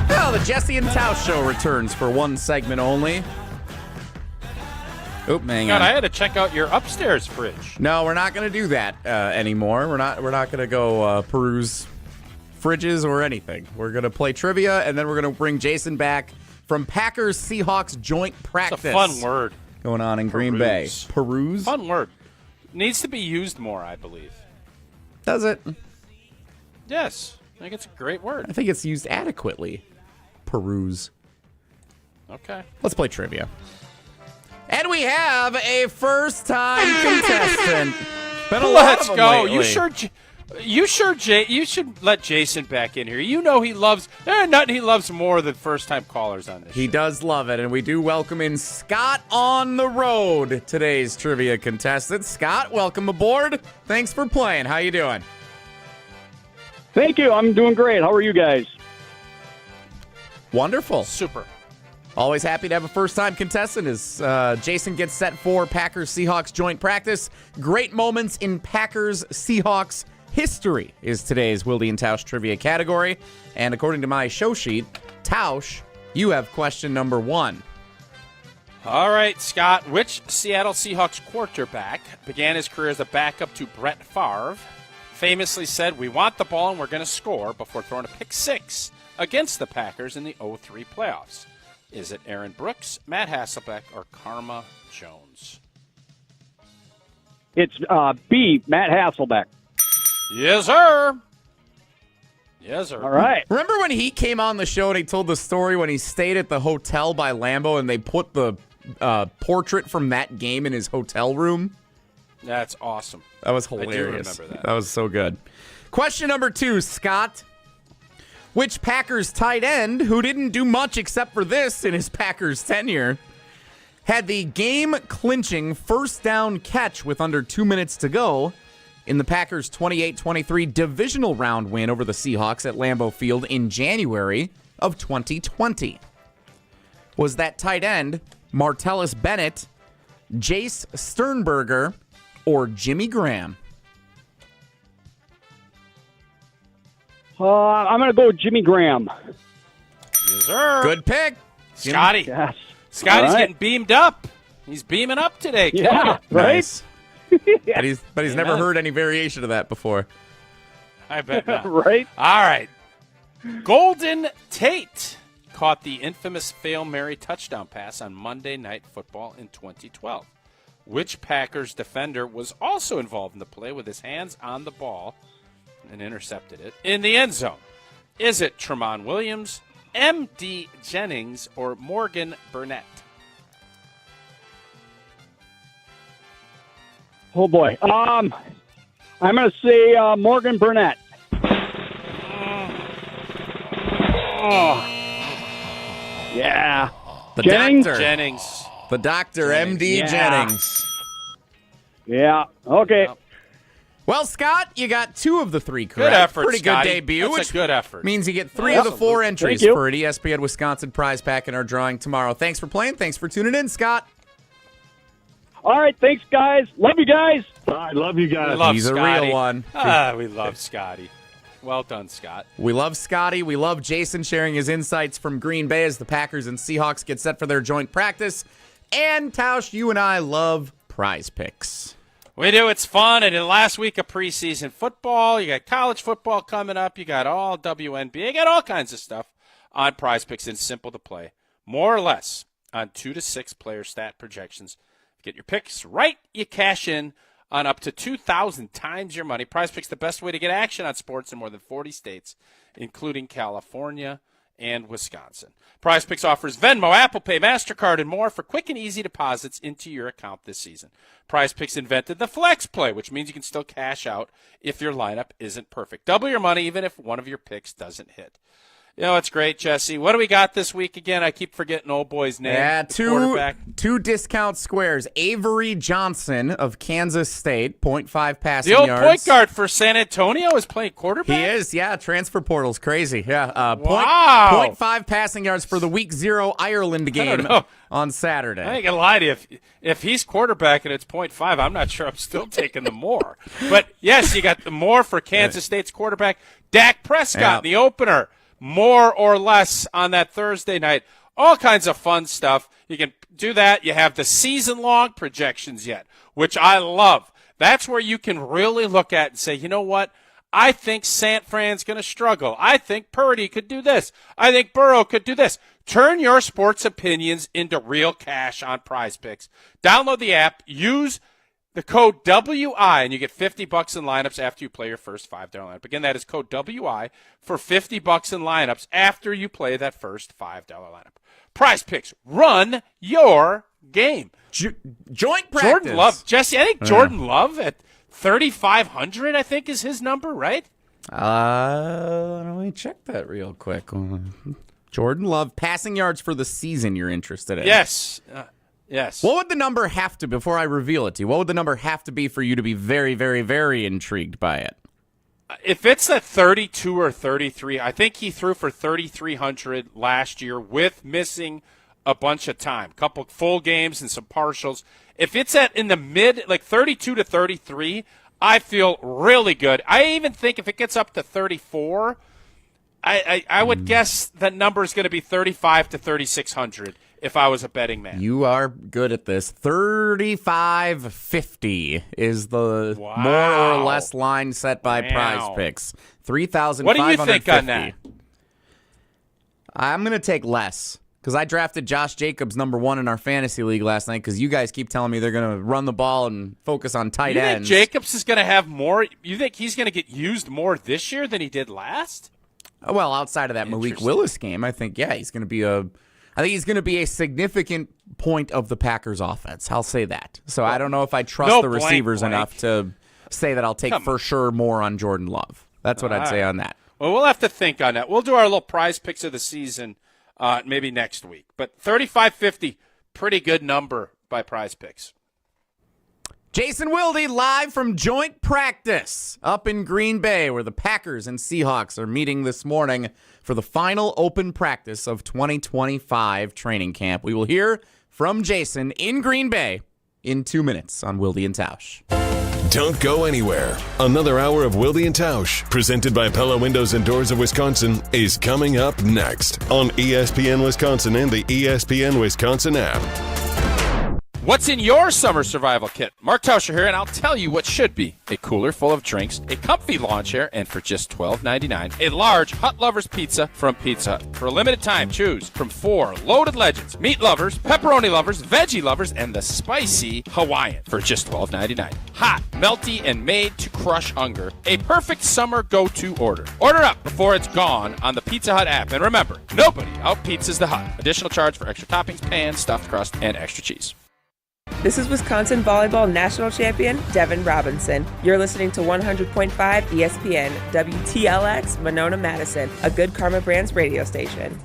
Well, the Jesse and Tausch show returns for one segment only. Oop, hang God, on. I had to check out your upstairs fridge. No, we're not going to do that anymore. We're not going to go peruse fridges or anything. We're going to play trivia, and then we're going to bring Jason back from Packers-Seahawks joint practice. It's a fun word. Going on in Green Bay. Peruse? Fun word. Needs to be used more, I believe. Does it? Yes. I think it's a great word. I think it's used adequately. Peruse. Okay. Let's play trivia. And we have a first-time contestant. Been a lot Let's of them go. lately. You should let Jason back in here. You know he loves. There's nothing he loves more than first-time callers on this. He does love it, and we do welcome in Scott on the road, today's trivia contestant. Scott, welcome aboard. Thanks for playing. How you doing? Thank you. I'm doing great. How are you guys? Wonderful. Super. Always happy to have a first-time contestant as Jason gets set for Packers-Seahawks joint practice. Great moments in Packers-Seahawks history is today's Wilde and Tausch trivia category. And according to my show sheet, Tausch, you have question number 1. All right, Scott. Which Seattle Seahawks quarterback began his career as a backup to Brett Favre, famously said, "We want the ball and we're going to score," before throwing a pick six against the Packers in the 2003 playoffs? Is it Aaron Brooks, Matt Hasselbeck, or Karma Jones? It's B, Matt Hasselbeck. Yes, sir. Yes, sir. All right. Remember when he came on the show and he told the story when he stayed at the hotel by Lambeau and they put the portrait from that game in his hotel room? That's awesome. That was I do hilarious. remember that. That was so good. Question number 2, Scott. Which Packers tight end, who didn't do much except for this in his Packers tenure, had the game-clinching first down catch with under 2 minutes to go in the Packers' 28-23 divisional round win over the Seahawks at Lambeau Field in January of 2020? Was that tight end Martellus Bennett, Jace Sternberger, or Jimmy Graham? I'm going to go with Jimmy Graham. Yes, sir. Good pick. Scotty. Yes. Scotty's All right. getting beamed up. He's beaming up today. Yeah, right? Nice. But he's never heard any variation of that before. I bet not. Right? All right. Golden Tate caught the infamous Hail Mary touchdown pass on Monday Night Football in 2012. Which Packers defender was also involved in the play with his hands on the ball and intercepted it in the end zone? Is it Tramon Williams, M.D. Jennings, or Morgan Burnett? Oh, boy. I'm going to say Morgan Burnett. Oh. Yeah. The Jennings? doctor. Jennings. The doctor, M.D. Yeah. Jennings. Yeah. Okay. Well, Scott, you got 2 of the 3 correct. Good effort, Pretty Scotty. good debut. That's which a good effort. means you get 3 of the 4 entries you. for an ESPN Wisconsin prize pack in our drawing tomorrow. Thanks for playing. Thanks for tuning in, Scott. All right. Thanks, guys. Love you guys. I love you guys. We love He's Scotty. a real one. We love Scotty. Well done, Scott. We love Scotty. We love Jason sharing his insights from Green Bay as the Packers and Seahawks get set for their joint practice. And Tausch, you and I love prize picks. We do. It's fun. And in last week of preseason football, you got college football coming up. You got all WNBA. You got all kinds of stuff on prize picks. It's simple to play. More or less on 2 to 6 player stat projections. Get your picks right. You cash in on up to 2,000 times your money. Prize Picks, the best way to get action on sports in more than 40 states, including California and Wisconsin. Prize Picks offers Venmo, Apple Pay, MasterCard, and more for quick and easy deposits into your account this season. Prize Picks invented the flex play, which means you can still cash out if your lineup isn't perfect. Double your money even if one of your picks doesn't hit. You know, it's great, Jesse. What do we got this week again? I keep forgetting old boy's name. Yeah, quarterback. two discount squares. Avery Johnson of Kansas State, 0.5 passing The old yards. point guard for San Antonio is playing quarterback? He is, yeah. Transfer portal's crazy. Yeah. Wow. 0.5 passing yards for the Week 0 Ireland game on Saturday. I ain't gonna lie to you. If he's quarterback and it's 0.5, I'm not sure I'm still taking the more. But yes, you got the more for Kansas State's quarterback. Dak Prescott in the opener. More or less on that Thursday night. All kinds of fun stuff. You can do that. You have the season-long projections yet, which I love. That's where you can really look at and say, you know what? I think San Fran's going to struggle. I think Purdy could do this. I think Burrow could do this. Turn your sports opinions into real cash on Prize Picks. Download the app. Use the code WI, and you get $50 in lineups after you play your first $5 lineup. Again, that is code WI for $50 in lineups after you play that first $5 lineup. Prize Picks, run your game. Joint practice. Jordan Love. Jesse, I think Jordan Love at 3,500, I think, is his number, right? Let me check that real quick. Jordan Love, passing yards for the season you're interested in. Yes. Yes. What would the number have to, before I reveal it to you, what would the number have to be for you to be very, very, very intrigued by it? If it's at 32 or 33, I think he threw for 3,300 last year with missing a bunch of time, couple full games and some partials. If it's in the mid, like 32 to 33, I feel really good. I even think if it gets up to 34, I would guess that number is going to be 35 to 3,600. If I was a betting man. You are good at this. 35.50 is the more or less line set by Prize Picks. 3,550. What do you think on that? I'm going to take less because I drafted Josh Jacobs number 1 in our fantasy league last night because you guys keep telling me they're going to run the ball and focus on tight ends. You think Jacobs is going to have more? You think he's going to get used more this year than he did last? Well, outside of that Malik Willis game, I think, he's going to be I think he's going to be a significant point of the Packers offense. I'll say that. So I don't know if I trust the receivers enough to say that I'll take for sure more on Jordan Love. That's what I'd say on that. Well, we'll have to think on that. We'll do our little Prize Picks of the season maybe next week. But 35.50, pretty good number by Prize Picks. Jason Wilde live from joint practice up in Green Bay where the Packers and Seahawks are meeting this morning for the final open practice of 2025 training camp. We will hear from Jason in Green Bay in 2 minutes on Wilde and Tausch. Don't go anywhere. Another hour of Wilde and Tausch, presented by Pella Windows and Doors of Wisconsin, is coming up next on ESPN Wisconsin and the ESPN Wisconsin app. What's in your summer survival kit? Mark Tauscher here, and I'll tell you what should be. A cooler full of drinks, a comfy lawn chair, and for just $12.99, a large Hut Lovers pizza from Pizza Hut. For a limited time, choose from 4 loaded legends, meat lovers, pepperoni lovers, veggie lovers, and the spicy Hawaiian for just $12.99. Hot, melty, and made to crush hunger. A perfect summer go-to order. Order up before it's gone on the Pizza Hut app. And remember, nobody out-pizzas the Hut. Additional charge for extra toppings, pan, stuffed crust, and extra cheese. This is Wisconsin Volleyball National Champion Devin Robinson. You're listening to 100.5 ESPN, WTLX, Monona, Madison, a Good Karma Brands radio station.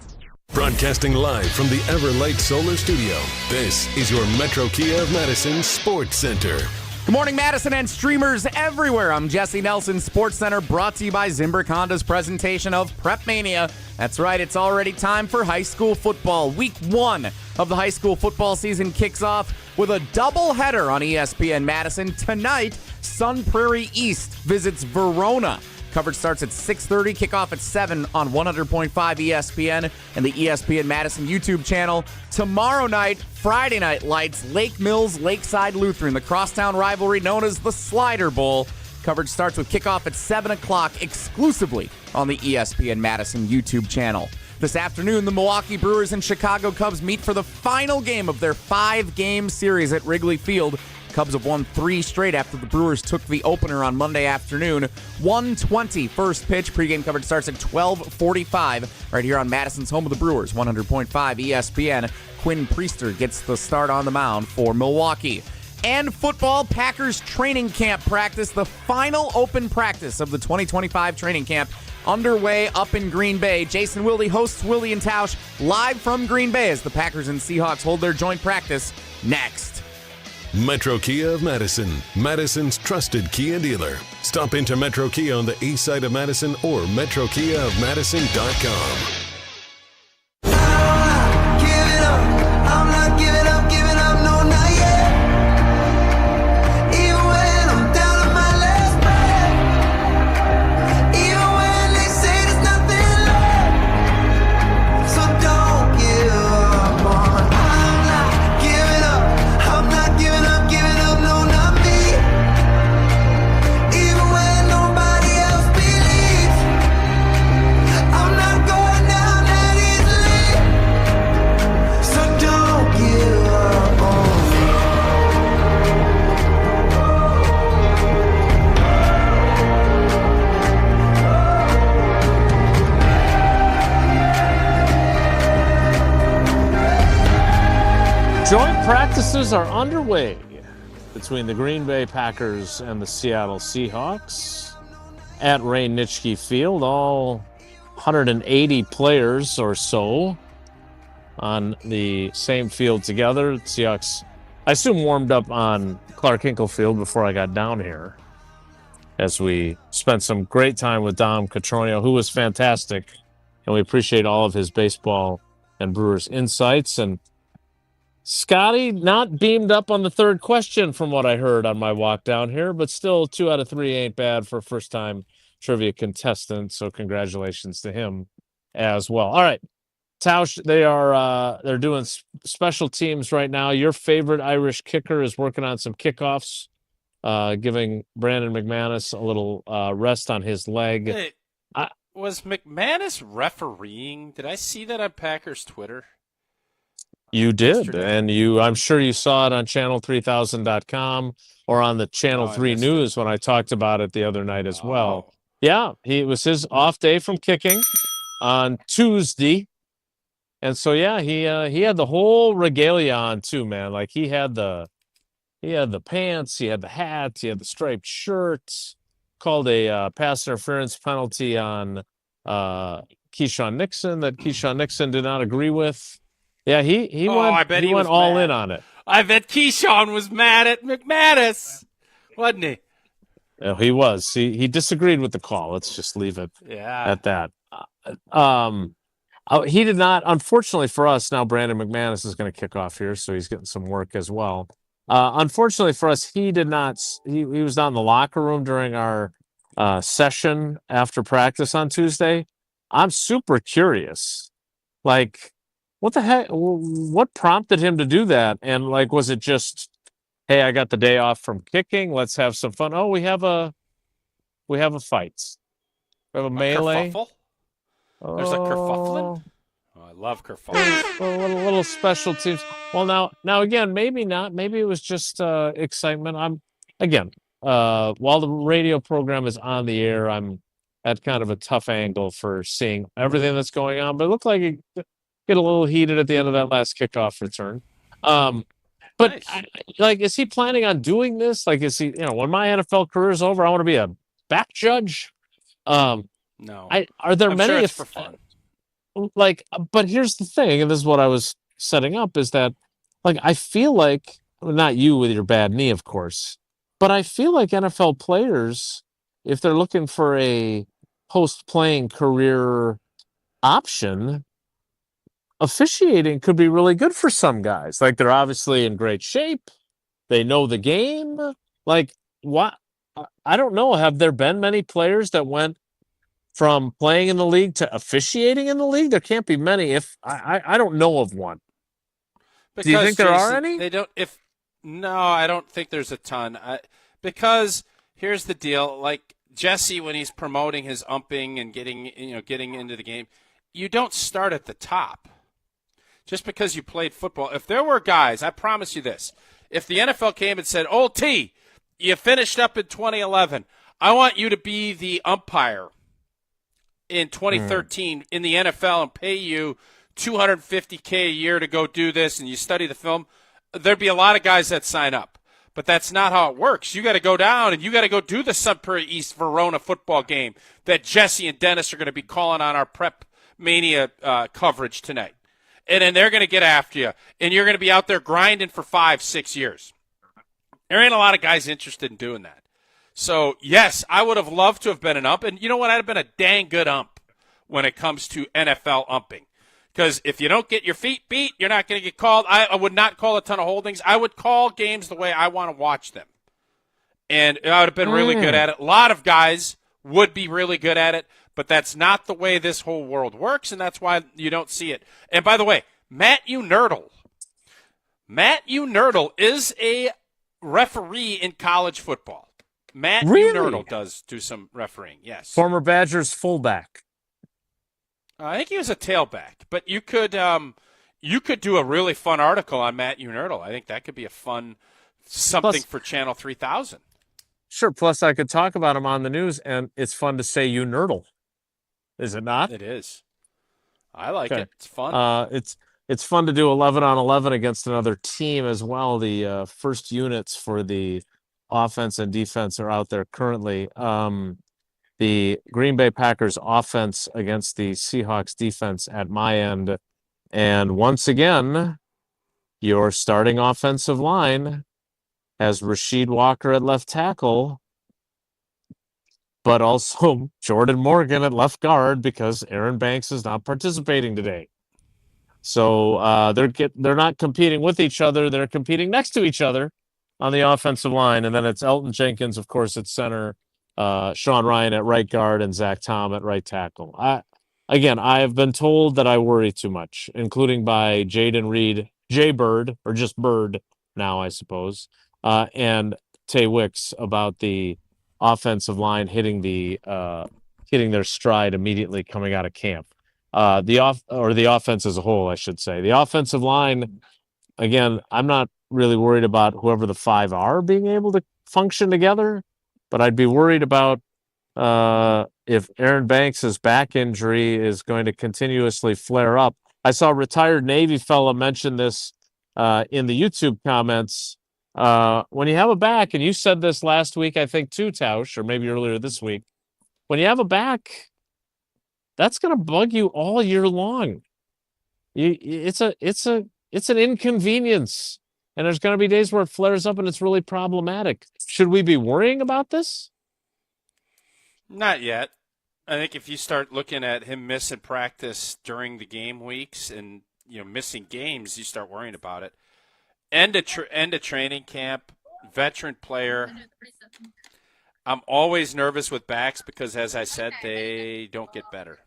Broadcasting live from the Everlight Solar Studio, this is your Metro Kia of Madison Sports Center. Good morning, Madison and streamers everywhere. I'm Jesse Nelson, Sports Center, brought to you by Zimbrick Honda's presentation of Prep Mania. That's right, it's already time for high school football. Week 1 of the high school football season kicks off with a doubleheader on ESPN Madison. Tonight, Sun Prairie East visits Verona. Coverage starts at 6:30, kickoff at 7 on 100.5 ESPN and the ESPN Madison YouTube channel. Tomorrow night, Friday Night Lights, Lake Mills, Lakeside Lutheran, the crosstown rivalry known as the Slider Bowl. Coverage starts with kickoff at 7 o'clock exclusively on the ESPN Madison YouTube channel. This afternoon, the Milwaukee Brewers and Chicago Cubs meet for the final game of their 5-game series at Wrigley Field. Cubs have won 3 straight after the Brewers took the opener on Monday afternoon. 1:20 first pitch. Pregame coverage starts at 12:45 right here on Madison's home of the Brewers, 100.5 ESPN. Quinn Priester gets the start on the mound for Milwaukee. And football, Packers training camp practice, the final open practice of the 2025 training camp underway up in Green Bay. Jason Wilde hosts Wilde and Tausch live from Green Bay as the Packers and Seahawks hold their joint practice next. Metro Kia of Madison, Madison's trusted Kia dealer. Stop into Metro Kia on the east side of Madison or metrokiaofmadison.com. Joint practices are underway between the Green Bay Packers and the Seattle Seahawks at Ray Nitschke Field. All 180 players or so on the same field together. The Seahawks, I assume, warmed up on Clark Hinkle Field before I got down here, as we spent some great time with Dom Catronio, who was fantastic, and we appreciate all of his baseball and Brewers insights. And Scotty not beamed up on the third question from what I heard on my walk down here, but still 2 out of 3 ain't bad for a first-time trivia contestant, so congratulations to him as well. All right, Tausch, they're doing special teams right now. Your favorite Irish kicker is working on some kickoffs, giving Brandon McManus a little rest on his leg. Hey, was McManus refereeing? Did I see that on Packers Twitter? You did, and I'm sure you saw it on channel3000.com or on the Channel 3 News when I talked about it the other night as well. Yeah, it was his off day from kicking on Tuesday. And so, yeah, he had the whole regalia on too, man. Like he had the pants, he had the hat, he had the striped shirt, called a pass interference penalty on Keyshawn Nixon that Keyshawn Nixon did not agree with. Yeah, he went all in on it. I bet Keyshawn was mad at McManus, wasn't he? Yeah, he was. He disagreed with the call. Let's just leave it at that. He did not. Unfortunately for us, now Brandon McManus is going to kick off here, so he's getting some work as well. Unfortunately for us, he did not. He was not in the locker room during our session after practice on Tuesday. I'm super curious. Like, what the heck? What prompted him to do that? And like, was it just, hey, I got the day off from kicking. Let's have some fun. Oh, we have a fight. We have a melee. Kerfuffle? There's a kerfuffling? Oh, I love kerfuffle. A little special teams. Well, now again, maybe not. Maybe it was just excitement. While the radio program is on the air, I'm at kind of a tough angle for seeing everything that's going on. But it looked like it get a little heated at the end of that last kickoff return. But nice. is he planning on doing this? Like, is he? When my NFL career is over, I want to be a back judge. No. Are there I'm many? sure it's for fun. But here's the thing, and this is what I was setting up, is that, I feel like, not you with your bad knee, of course, but I feel like NFL players, if they're looking for a post-playing career option, officiating could be really good for some guys. They're obviously in great shape. They know the game. What? I don't know. Have there been many players that went from playing in the league to officiating in the league? There can't be many. If I don't know of one. Because, do you think there are Jason, any? They don't. No, I don't think there's a ton. Because here's the deal: like Jesse, when he's promoting his umping and getting into the game, you don't start at the top. Just because you played football. If there were guys, I promise you this: if the NFL came and said, "Old T, you finished up in 2011. I want you to be the umpire in 2013 in the NFL and pay you $250K a year to go do this," and you study the film, there'd be a lot of guys that sign up. But that's not how it works. You got to go down and you got to go do the Sudbury East Verona football game that Jesse and Dennis are going to be calling on our Prep Mania coverage tonight. And then they're going to get after you, and you're going to be out there grinding for 5-6 years. There ain't a lot of guys interested in doing that. So, yes, I would have loved to have been an ump. And you know what? I'd have been a dang good ump when it comes to NFL umping. Because if you don't get your feet beat, you're not going to get called. I would not call a ton of holdings. I would call games the way I want to watch them. And I would have been really good at it. A lot of guys would be really good at it, but that's not the way this whole world works, and that's why you don't see it. And by the way, Matthew Nerdle is a referee in college football. Matthew Nerdle does do some refereeing, yes. Former Badgers fullback. I think he was a tailback, but you could do a really fun article on Matthew Nerdle. I think that could be a fun something for Channel 3000. Sure, plus I could talk about him on the news, and it's fun to say you Nerdle. Is it not? It is. I like it. It's fun. It's fun to do 11 on 11 against another team as well. The first units for the offense and defense are out there currently. The Green Bay Packers offense against the Seahawks defense at my end. And once again, your starting offensive line has Rasheed Walker at left tackle, but also Jordan Morgan at left guard because Aaron Banks is not participating today. So they're not competing with each other. They're competing next to each other on the offensive line. And then it's Elton Jenkins, of course, at center, Sean Ryan at right guard, and Zach Tom at right tackle. I have been told that I worry too much, including by Jaden Reed, Jay Bird, or just Bird now, I suppose, and Tay Wicks about the offensive line hitting their stride immediately coming out of camp. The offense as a whole, I should say. The offensive line, again, I'm not really worried about whoever the five are being able to function together, but I'd be worried about if Aaron Banks' back injury is going to continuously flare up. I saw a retired Navy fella mention this in the YouTube comments. When you have a back, and you said this last week, I think too, Tausch, or maybe earlier this week, when you have a back, that's going to bug you all year long. It's an inconvenience, and there's going to be days where it flares up and it's really problematic. Should we be worrying about this? Not yet. I think if you start looking at him missing practice during the game weeks and missing games, you start worrying about it. End of training camp, veteran player. I'm always nervous with backs because, as I said, they don't get better.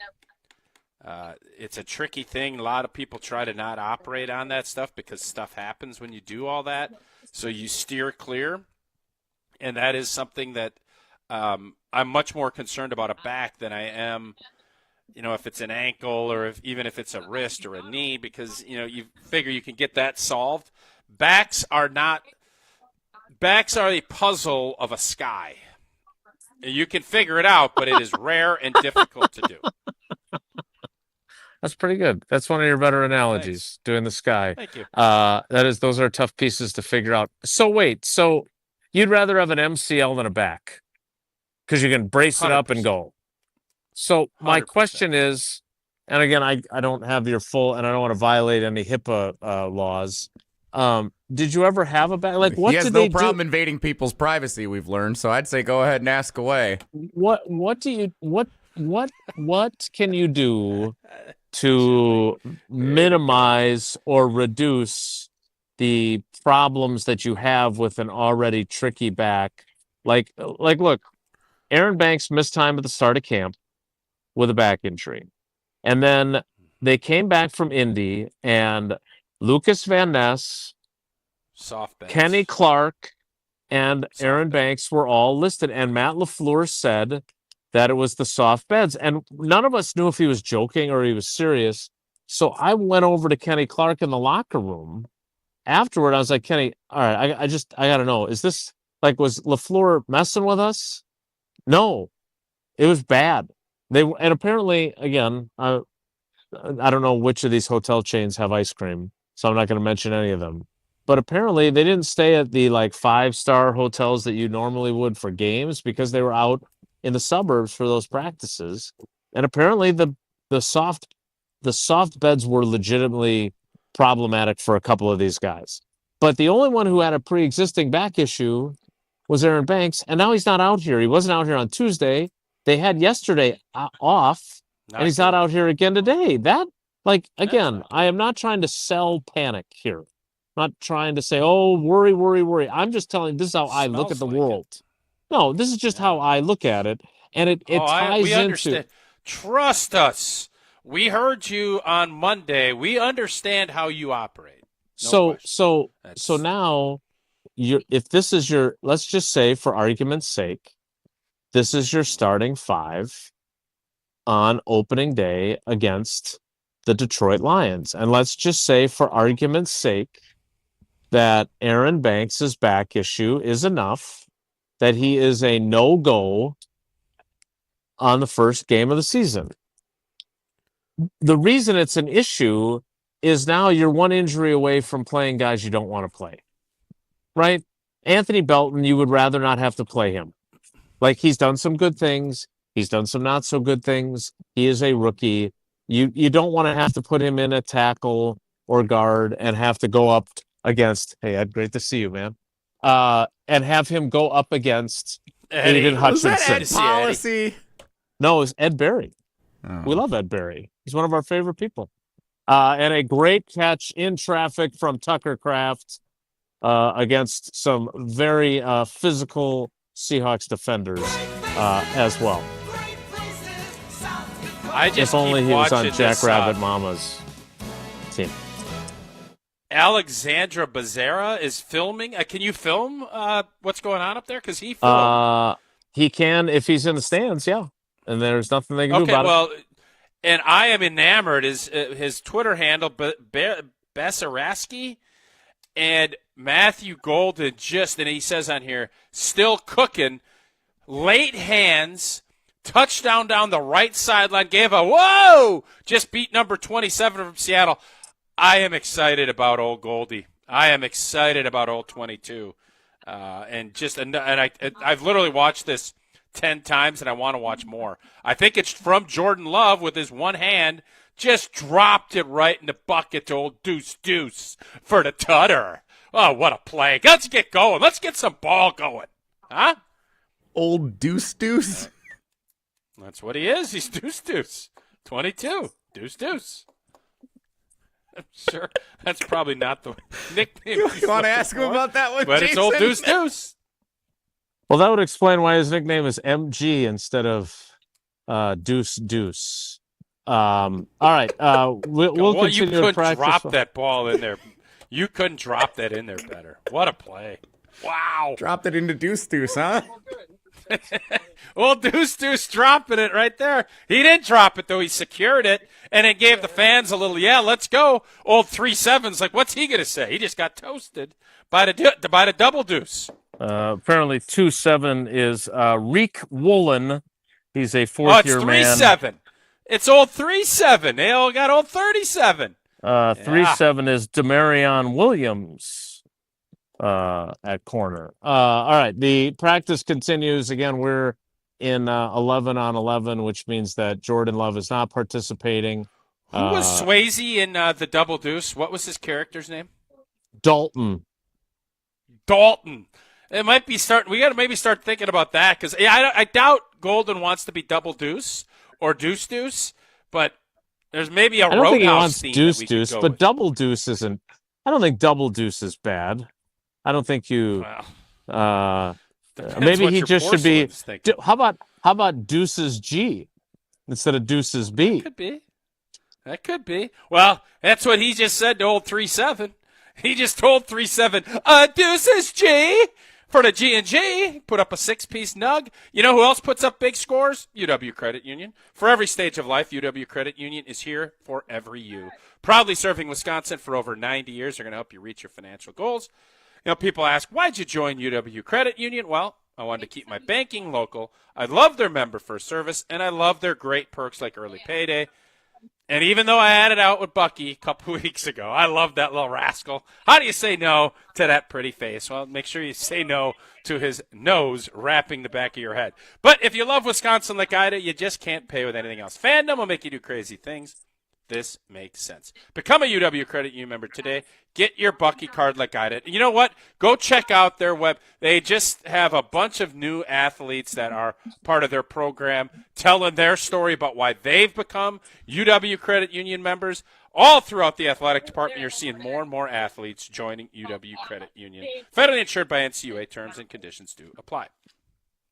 It's a tricky thing. A lot of people try to not operate on that stuff because stuff happens when you do all that. So you steer clear, and that is something that I'm much more concerned about a back than I am, if it's an ankle or even if it's a wrist or a knee, because, you figure you can get that solved. Backs are a puzzle of a sky. You can figure it out, but it is rare and difficult to do. That's pretty good. That's one of your better analogies, Thanks. doing the sky. Thank you. Those are tough pieces to figure out. So wait, you'd rather have an MCL than a back because you can brace it up and go. So my 100%. question is, and again, I don't have your full, and I don't want to violate any HIPAA laws. Did you ever have a back? Like, what he has did no they problem do? invading people's privacy, we've learned. So I'd say go ahead and ask away. What can you do to minimize or reduce the problems that you have with an already tricky back? Like, look, Aaron Banks missed time at the start of camp with a back injury. And then they came back from Indy, and Lucas Van Ness, Soft beds. Kenny Clark, and Aaron Banks were all listed. And Matt LaFleur said that it was the soft beds. And none of us knew if he was joking or he was serious. So I went over to Kenny Clark in the locker room. Afterward, I was like, Kenny, all right, I got to know, is this, was LaFleur messing with us? No, it was bad. And apparently, again, I don't know which of these hotel chains have ice cream, so I'm not going to mention any of them. But apparently, they didn't stay at the 5-star hotels that you normally would for games because they were out in the suburbs for those practices. And apparently, the soft beds were legitimately problematic for a couple of these guys. But the only one who had a pre-existing back issue was Aaron Banks, and now he's not out here. He wasn't out here on Tuesday. They had yesterday off, and he's not out here again today. That, again, I am not trying to sell panic here. I'm not trying to say, oh, worry. I'm just telling this is how I look at the world. No, this is just how I look at it, and it ties we into. Understand. Trust us. We heard you on Monday. We understand how you operate. So now, if this is your, let's just say for argument's sake, this is your starting 5 on opening day against the Detroit Lions. And let's just say for argument's sake that Aaron Banks' back issue is enough that he is a no-go on the first game of the season. The reason it's an issue is now you're one injury away from playing guys you don't want to play, right? Anthony Belton, you would rather not have to play him. He's done some good things. He's done some not so good things. He is a rookie. You don't want to have to put him in a tackle or guard and have to go up against, hey, Ed, great to see you, man. And have him go up against Aiden Hutchinson. Was that Ed policy? No, it was Ed Berry. Oh. We love Ed Berry. He's one of our favorite people. And a great catch in traffic from Tucker Kraft against some very physical Seahawks defenders as well. If only he was on Jackrabbit Mama's team. Alexandra Becerra is filming. Can you film what's going on up there? Because he filmed. He can if he's in the stands, yeah. And there's nothing they can do about it. And I am enamored. His Twitter handle, Besaraski, and Matthew Golden and he says on here, still cooking, late hands, touchdown down the right sideline, just beat number 27 from Seattle. I am excited about old Goldie. I am excited about old 22. I've literally watched this 10 times, and I want to watch more. I think it's from Jordan Love with his one hand, just dropped it right in the bucket to old Deuce for the tutter. Oh, what a play. Let's get going. Let's get some ball going. Huh? Old Deuce? That's what he is. He's Deuce. 22. Deuce. I'm sure that's probably not the nickname. You want to ask him about that one, but Jason? It's old Deuce. Well, that would explain why his nickname is MG instead of Deuce. All right. We'll continue you to couldn't practice. drop that ball in there. You couldn't drop that in there better. What a play. Wow. Dropped it into Deuce, huh? Well, Deuce dropping it right there. He didn't drop it, though. He secured it, and it gave the fans a little, let's go. Old 3-7's like, what's he going to say? He just got toasted by the double Deuce. Apparently 2-7 is Reek Woolen. He's a fourth-year man. Oh, it's 3-7. It's old 3-7. They all got old 37. 3-7 is Demarion Williams at corner. All right, the practice continues. Again, we're in 11-on-11, which means that Jordan Love is not participating. Who was Swayze in the double Deuce? What was his character's name? Dalton. It might be we got to maybe start thinking about that, because I doubt Golden wants to be double Deuce or Deuce, but there's maybe a I don't think he wants theme Deuce, but with. double Deuce isn't. I don't think double Deuce is bad. I don't think you. Maybe he just should be. How about Deuces G instead of Deuces B? That could be. Well, that's what he just said to old 3-7. He just told 3-7, Deuces G for the G&G. Put up a 6-piece nug. You know who else puts up big scores? UW Credit Union. For every stage of life, UW Credit Union is here for every you. Proudly serving Wisconsin for over 90 years. They're going to help you reach your financial goals. You know, people ask, why'd you join UW Credit Union? Well, I wanted to keep my banking local. I love their member first service, and I love their great perks like early payday. And even though I had it out with Bucky a couple weeks ago, I love that little rascal. How do you say no to that pretty face? Well, make sure you say no to his nose wrapping the back of your head. But if you love Wisconsin like I do, you just can't pay with anything else. Fandom will make you do crazy things. This makes sense. Become a UW Credit Union member today. Get your Bucky card like I did. You know what? Go check out their web. They just have a bunch of new athletes that are part of their program telling their story about why they've become UW Credit Union members. All throughout the athletic department, you're seeing more and more athletes joining UW Credit Union. Federally insured by NCUA. Terms and conditions do apply.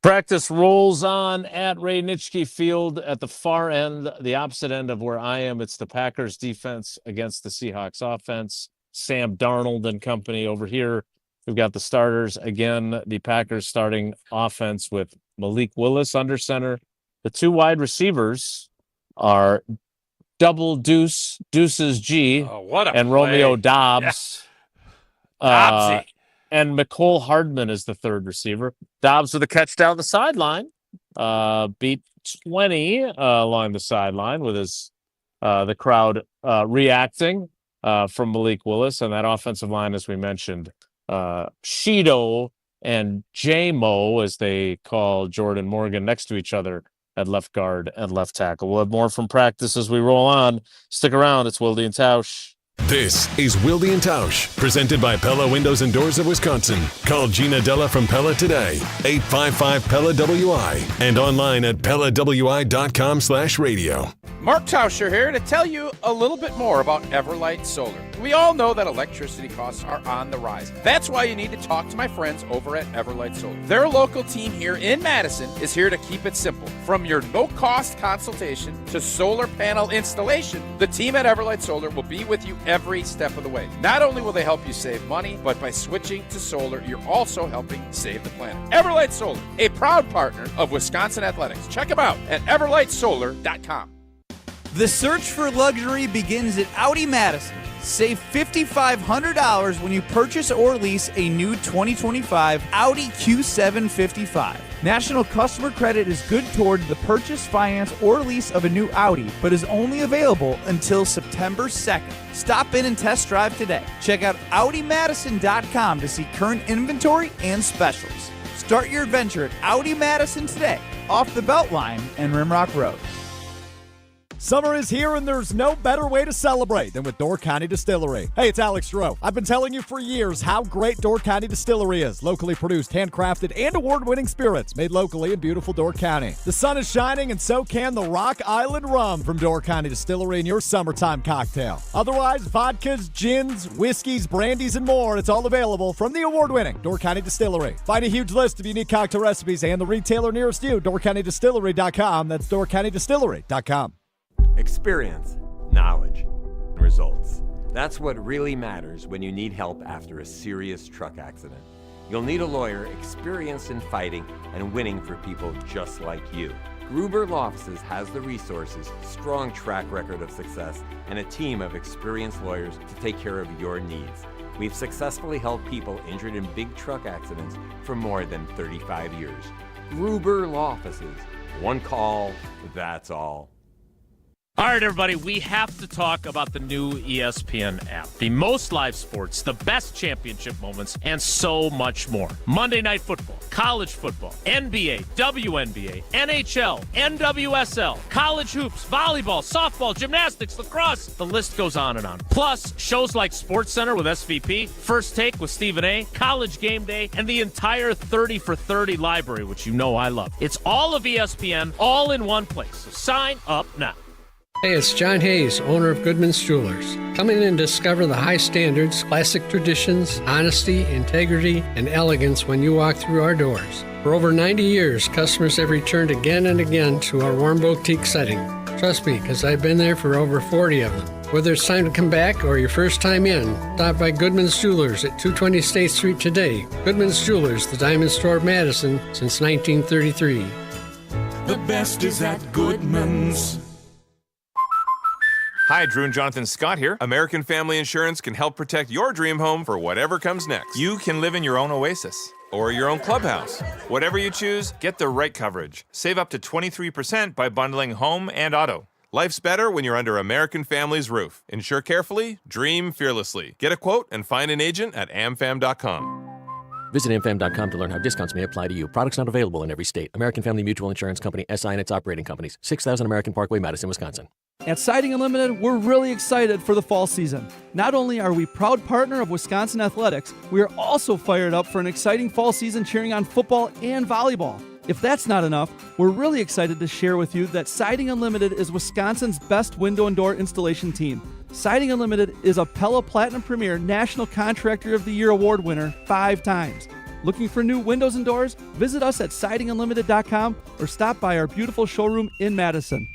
Practice rolls on at Ray Nitschke Field at the far end, the opposite end of where I am. It's the Packers defense against the Seahawks offense. Sam Darnold and company over here. We've got the starters. Again, the Packers starting offense with Malik Willis under center. The two wide receivers are double Deuces G and Romeo Dobbs. Yeah. And McCole Hardman is the third receiver. Dobbs with a catch down the sideline. Beat 20 along the sideline with his the crowd reacting from Malik Willis. And that offensive line, as we mentioned, Shido and J-Mo, as they call Jordan Morgan, next to each other at left guard and left tackle. We'll have more from practice as we roll on. Stick around. It's Wilde and Tausch. This is Wilde and Tausch, presented by Pella Windows and Doors of Wisconsin. Call Gina Della from Pella today, 855-PELLA-WI, and online at PellaWI.com/radio. Mark Tauscher here to tell you a little bit more about Everlight Solar. We all know that electricity costs are on the rise. That's why you need to talk to my friends over at Everlight Solar. Their local team here in Madison is here to keep it simple. From your no-cost consultation to solar panel installation, the team at Everlight Solar will be with you every step of the way. Not only will they help you save money, but by switching to solar, you're also helping save the planet. Everlight Solar, a proud partner of Wisconsin Athletics. Check them out at everlightsolar.com. The search for luxury begins at Audi Madison. Save $5,500 when you purchase or lease a new 2025 Audi Q7 55. National customer credit is good toward the purchase, finance, or lease of a new Audi, but is only available until September 2nd. Stop in and test drive today. Check out AudiMadison.com to see current inventory and specials. Start your adventure at Audi Madison today, off the Beltline and Rimrock Road. Summer is here, and there's no better way to celebrate than with Door County Distillery. Hey, it's Alex Stroh. I've been telling you for years how great Door County Distillery is. Locally produced, handcrafted, and award-winning spirits made locally in beautiful Door County. The sun is shining, and so can the Rock Island Rum from Door County Distillery in your summertime cocktail. Otherwise, vodkas, gins, whiskeys, brandies, and more, it's all available from the award-winning Door County Distillery. Find a huge list of unique cocktail recipes and the retailer nearest you, DoorCountyDistillery.com. That's DoorCountyDistillery.com. Experience, knowledge, and results. That's what really matters when you need help after a serious truck accident. You'll need a lawyer experienced in fighting and winning for people just like you. Gruber Law Offices has the resources, strong track record of success, and a team of experienced lawyers to take care of your needs. We've successfully helped people injured in big truck accidents for more than 35 years. Gruber Law Offices. One call, that's all. All right, everybody, we have to talk about the new ESPN app. The most live sports, the best championship moments, and so much more. Monday Night Football, college football, NBA, WNBA, NHL, NWSL, college hoops, volleyball, softball, gymnastics, lacrosse. The list goes on and on. Plus, shows like SportsCenter with SVP, First Take with Stephen A., College Game Day, and the entire 30 for 30 library, which you know I love. It's all of ESPN, all in one place. So sign up now. Hey, it's John Hayes, owner of Goodman's Jewelers. Come in and discover the high standards, classic traditions, honesty, integrity, and elegance when you walk through our doors. For over 90 years, customers have returned again and again to our warm boutique setting. Trust me, because I've been there for over 40 of them. Whether it's time to come back or your first time in, stop by Goodman's Jewelers at 220 State Street today. Goodman's Jewelers, the Diamond Store of Madison since 1933. The best is at Goodman's. Hi, Drew and Jonathan Scott here. American Family Insurance can help protect your dream home for whatever comes next. You can live in your own oasis or your own clubhouse. Whatever you choose, get the right coverage. Save up to 23% by bundling home and auto. Life's better when you're under American Family's roof. Insure carefully, dream fearlessly. Get a quote and find an agent at amfam.com. Visit amfam.com to learn how discounts may apply to you. Products not available in every state. American Family Mutual Insurance Company, SI and its operating companies. 6000 American Parkway, Madison, Wisconsin. At Siding Unlimited, we're really excited for the fall season. Not only are we proud partner of Wisconsin Athletics, we are also fired up for an exciting fall season cheering on football and volleyball. If that's not enough, we're really excited to share with you that Siding Unlimited is Wisconsin's best window and door installation team. Siding Unlimited is a Pella Platinum Premier National Contractor of the Year award winner 5 times. Looking for new windows and doors? Visit us at sidingunlimited.com or stop by our beautiful showroom in Madison.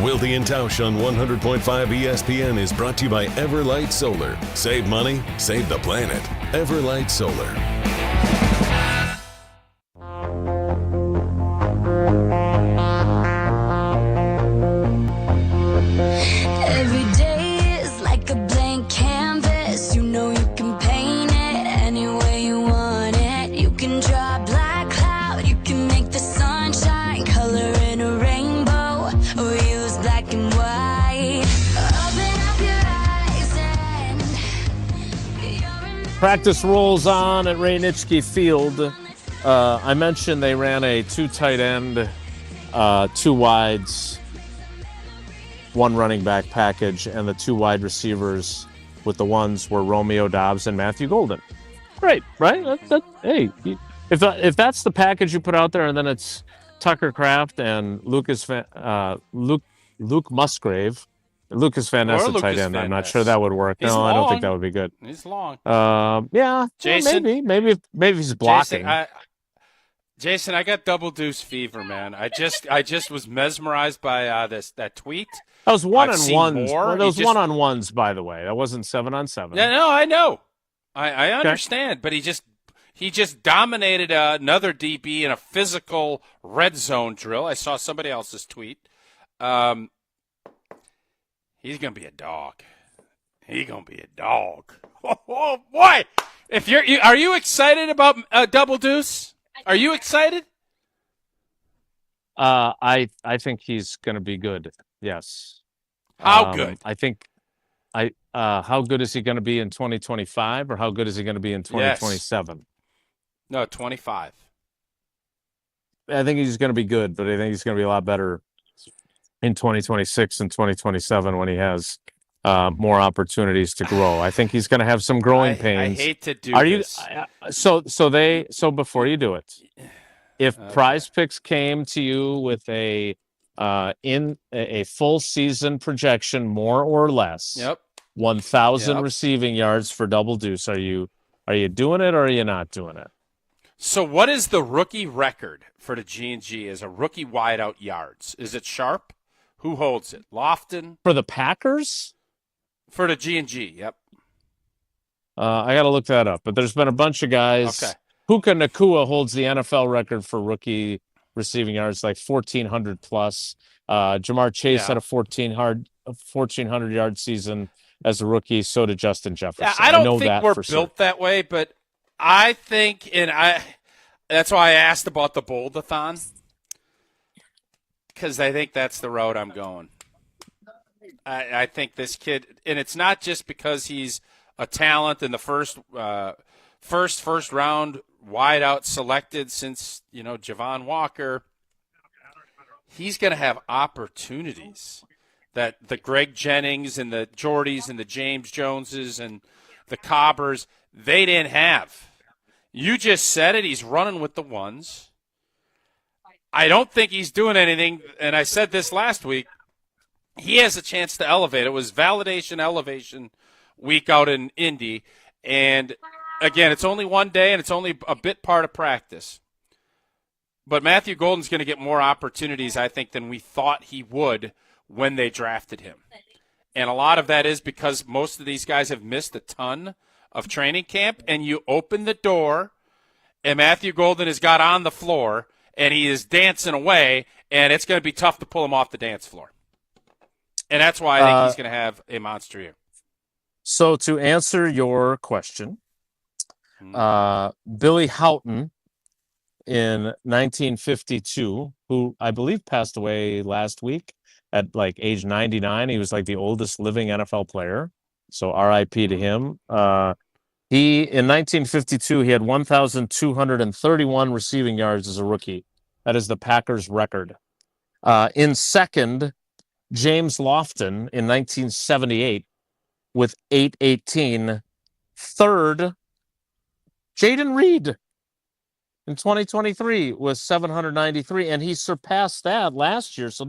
Wilde and Tausch on 100.5 ESPN is brought to you by Everlight Solar. Save money, save the planet. Everlight Solar. Every day is like a blank canvas. You know you can paint it any way you want it. You can draw a black cloud. You can make the sunshine color in a rainbow, or use black and white. Open up your eyes and Practice rolls on at Ray Nitschke Field. I mentioned they ran a 2 tight end, 2 wides, 1 running back package, and the 2 wide receivers with the ones were Romeo Doubs and Matthew Golden. Great, right? Hey, if that's the package you put out there, and then it's Tucker Kraft and Luke Musgrave. Lucas Van Ness at tight end. I'm not sure that would work. He's no, long. I don't think that would be good. He's long. Yeah, Jason, maybe he's blocking. Jason, I got double deuce fever, man. I just was mesmerized by that tweet. Those one-on-ones. Those one-on-ones, by the way. That wasn't 7-on-7. Yeah, no, I know. I understand, but he just dominated another DB in a physical red zone drill. I saw somebody else's tweet. He's gonna be a dog. He's gonna be a dog. Oh boy! Are you excited about double deuce? Are you excited? I think he's gonna be good. Yes. How good? I think. How good is he going to be in 2025, or how good is he going to be in 2027? Yes. No, 25. I think he's going to be good, but I think he's going to be a lot better in 2026 and 2027 when he has more opportunities to grow. I think he's going to have some growing pains. I hate to do this. So before you do it, if Prize Picks came to you with a full season projection, more or less, 1,000 receiving yards for double deuce, are you doing it, or are you not doing it? So what is the rookie record for the G&G as a rookie wideout yards? Is it sharp? Who holds it? Lofton? For the Packers? For the G&G, yep. I got to look that up. But there's been a bunch of guys. Okay. Puka Nacua holds the NFL record for rookie receiving yards, like 1,400 plus. Jamar Chase had a 1,400-yard season as a rookie. So did Justin Jefferson. Yeah, I don't think we're built that way, but I think, that's why I asked about the Bold-a-thon, because I think that's the road I'm going. I think this kid, and it's not just because he's a talent in the first round wideout selected since, Javon Walker. He's going to have opportunities that the Greg Jennings and the Jordys and the James Joneses and the Cobbers, they didn't have. You just said it. He's running with the ones. I don't think he's doing anything, and I said this last week. He has a chance to elevate. It was validation, elevation week out in Indy. And, again, it's only one day, and it's only a bit part of practice. But Matthew Golden's going to get more opportunities, I think, than we thought he would when they drafted him. And a lot of that is because most of these guys have missed a ton of training camp, and you open the door, and Matthew Golden has got on the floor, and he is dancing away, and it's going to be tough to pull him off the dance floor. And that's why I think he's going to have a monster year. So to answer your question, Billy Houghton in 1952, who I believe passed away last week at like age 99. He was like the oldest living NFL player. So RIP to him. In 1952, he had 1,231 receiving yards as a rookie. That is the Packers record. In second, James Lofton in 1978 with 818. Third, Jaden Reed in 2023 was 793, and he surpassed that last year. So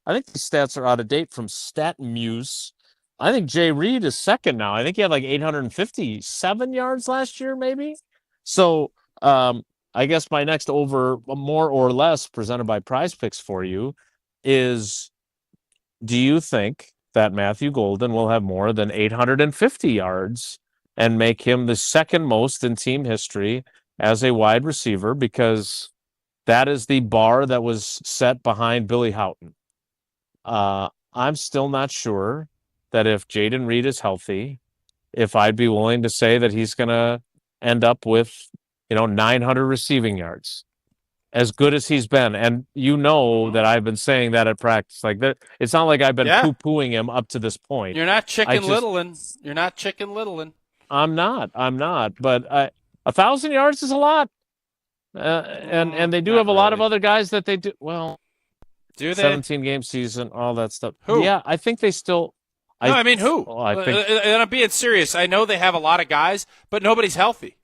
I think these stats are out of date from StatMuse. I think Jay Reed is second now. I think he had like 857 yards last year, maybe. So I guess my next more or less presented by Prize Picks for you is, do you think that Matthew Golden will have more than 850 yards and make him the second most in team history as a wide receiver? Because that is the bar that was set behind Billy Houghton. I'm still not sure that if Jaden Reed is healthy, if I'd be willing to say that he's going to end up with, 900 receiving yards, as good as he's been. And that I've been saying that at practice. Like that, it's not like I've been poo-pooing him up to this point. You're not Chicken Littling. You're not Chicken Littling. I'm not. But 1,000 yards is a lot. And they do have a lot of other guys that they do. Well, do they? 17-game season, all that stuff. Who? Yeah, I think they still. No, I mean who? Well, I think, and I'm being serious. I know they have a lot of guys, but nobody's healthy.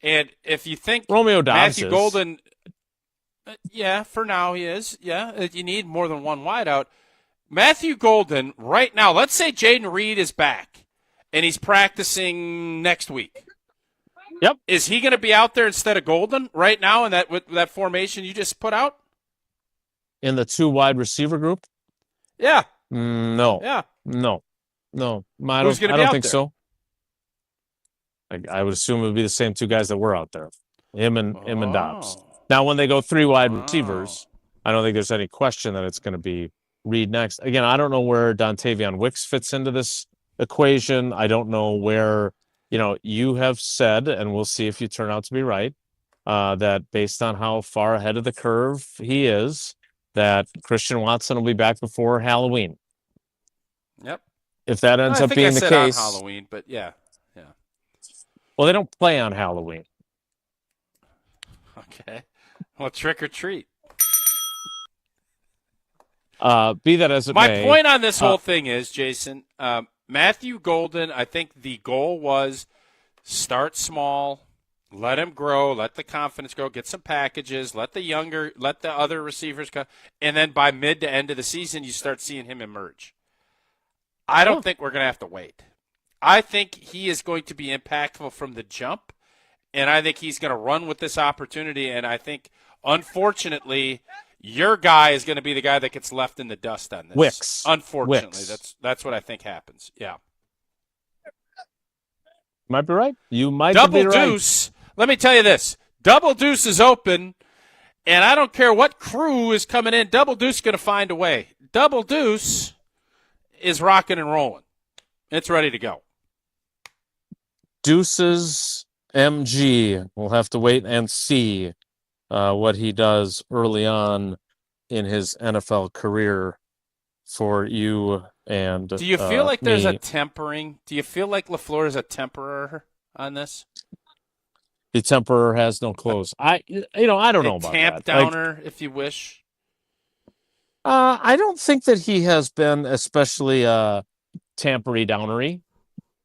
And if you think Romeo Dobbs Matthew Golden, for now he is. Yeah, you need more than one wideout. Matthew Golden right now. Let's say Jaden Reed is back and he's practicing next week. Yep. Is he going to be out there instead of Golden right now in that formation you just put out? In the two wide receiver group? Yeah. No. Yeah. No. I Who's going to be don't out think there? so. I would assume it would be the same two guys that were out there, him and Dobbs. Now, when they go three wide receivers, I don't think there's any question that it's going to be Reed next. Again, I don't know where Dontavion Wicks fits into this equation. I don't know where, you have said, and we'll see if you turn out to be right, that based on how far ahead of the curve he is, that Christian Watson will be back before Halloween. Yep. If that ends up being the case, on Halloween, but yeah. Well, they don't play on Halloween. Okay. Well, trick or treat. Be that as it may. My point on this whole thing is, Jason, Matthew Golden, I think the goal was start small, let him grow, let the confidence grow, get some packages, let the other receivers come, and then by mid to end of the season, you start seeing him emerge. I don't think we're going to have to wait. I think he is going to be impactful from the jump, and I think he's going to run with this opportunity. And I think, unfortunately, your guy is going to be the guy that gets left in the dust on this. Wicks. Unfortunately, Wicks. that's what I think happens. Yeah. Might be right. You might Double be right. Deuce. Let me tell you this. Double Deuce is open, and I don't care what crew is coming in. Double Deuce is going to find a way. Double Deuce is rocking and rolling. It's ready to go. Deuces MG. We'll have to wait and see what he does early on in his NFL career for you and Do you feel like there's me. a tempering? Do you feel like LaFleur is a temperer on this? The temperer has no clothes. I don't know about Tamp that. downer, if you wish. I don't think that he has been especially tampery downery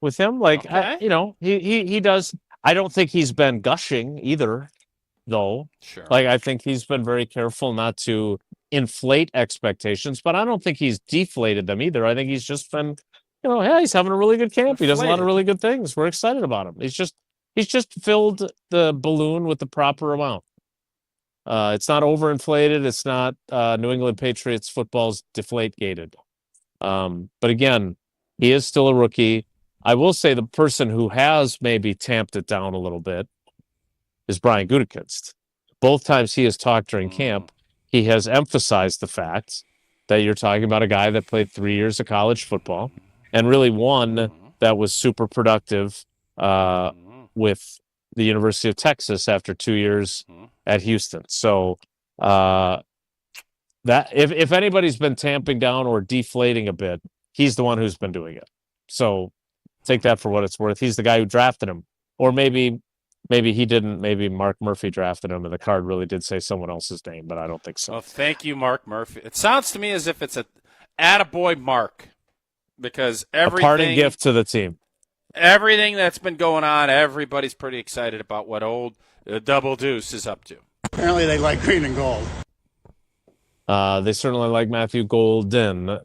with him. Okay. He does. I don't think he's been gushing either, though. Sure. I think he's been very careful not to inflate expectations, but I don't think he's deflated them either. I think he's just been, he's having a really good camp. He does a lot of really good things. We're excited about him. He's just filled the balloon with the proper amount. It's not overinflated. It's not New England Patriots football's deflate-gated. But again, he is still a rookie. I will say the person who has maybe tamped it down a little bit is Brian Gutekunst. Both times he has talked during camp, he has emphasized the fact that you're talking about a guy that played 3 years of college football and really one that was super productive with the University of Texas after 2 years at Houston. So that if anybody's been tamping down or deflating a bit, he's the one who's been doing it. So take that for what it's worth. He's the guy who drafted him. Or maybe he didn't. Maybe Mark Murphy drafted him, and the card really did say someone else's name, but I don't think so. Well, thank you, Mark Murphy. It sounds to me as if it's a attaboy Mark, because A parting gift to the team. Everything that's been going on, everybody's pretty excited about what old Double Deuce is up to. Apparently they like green and gold. They certainly like Matthew Golden,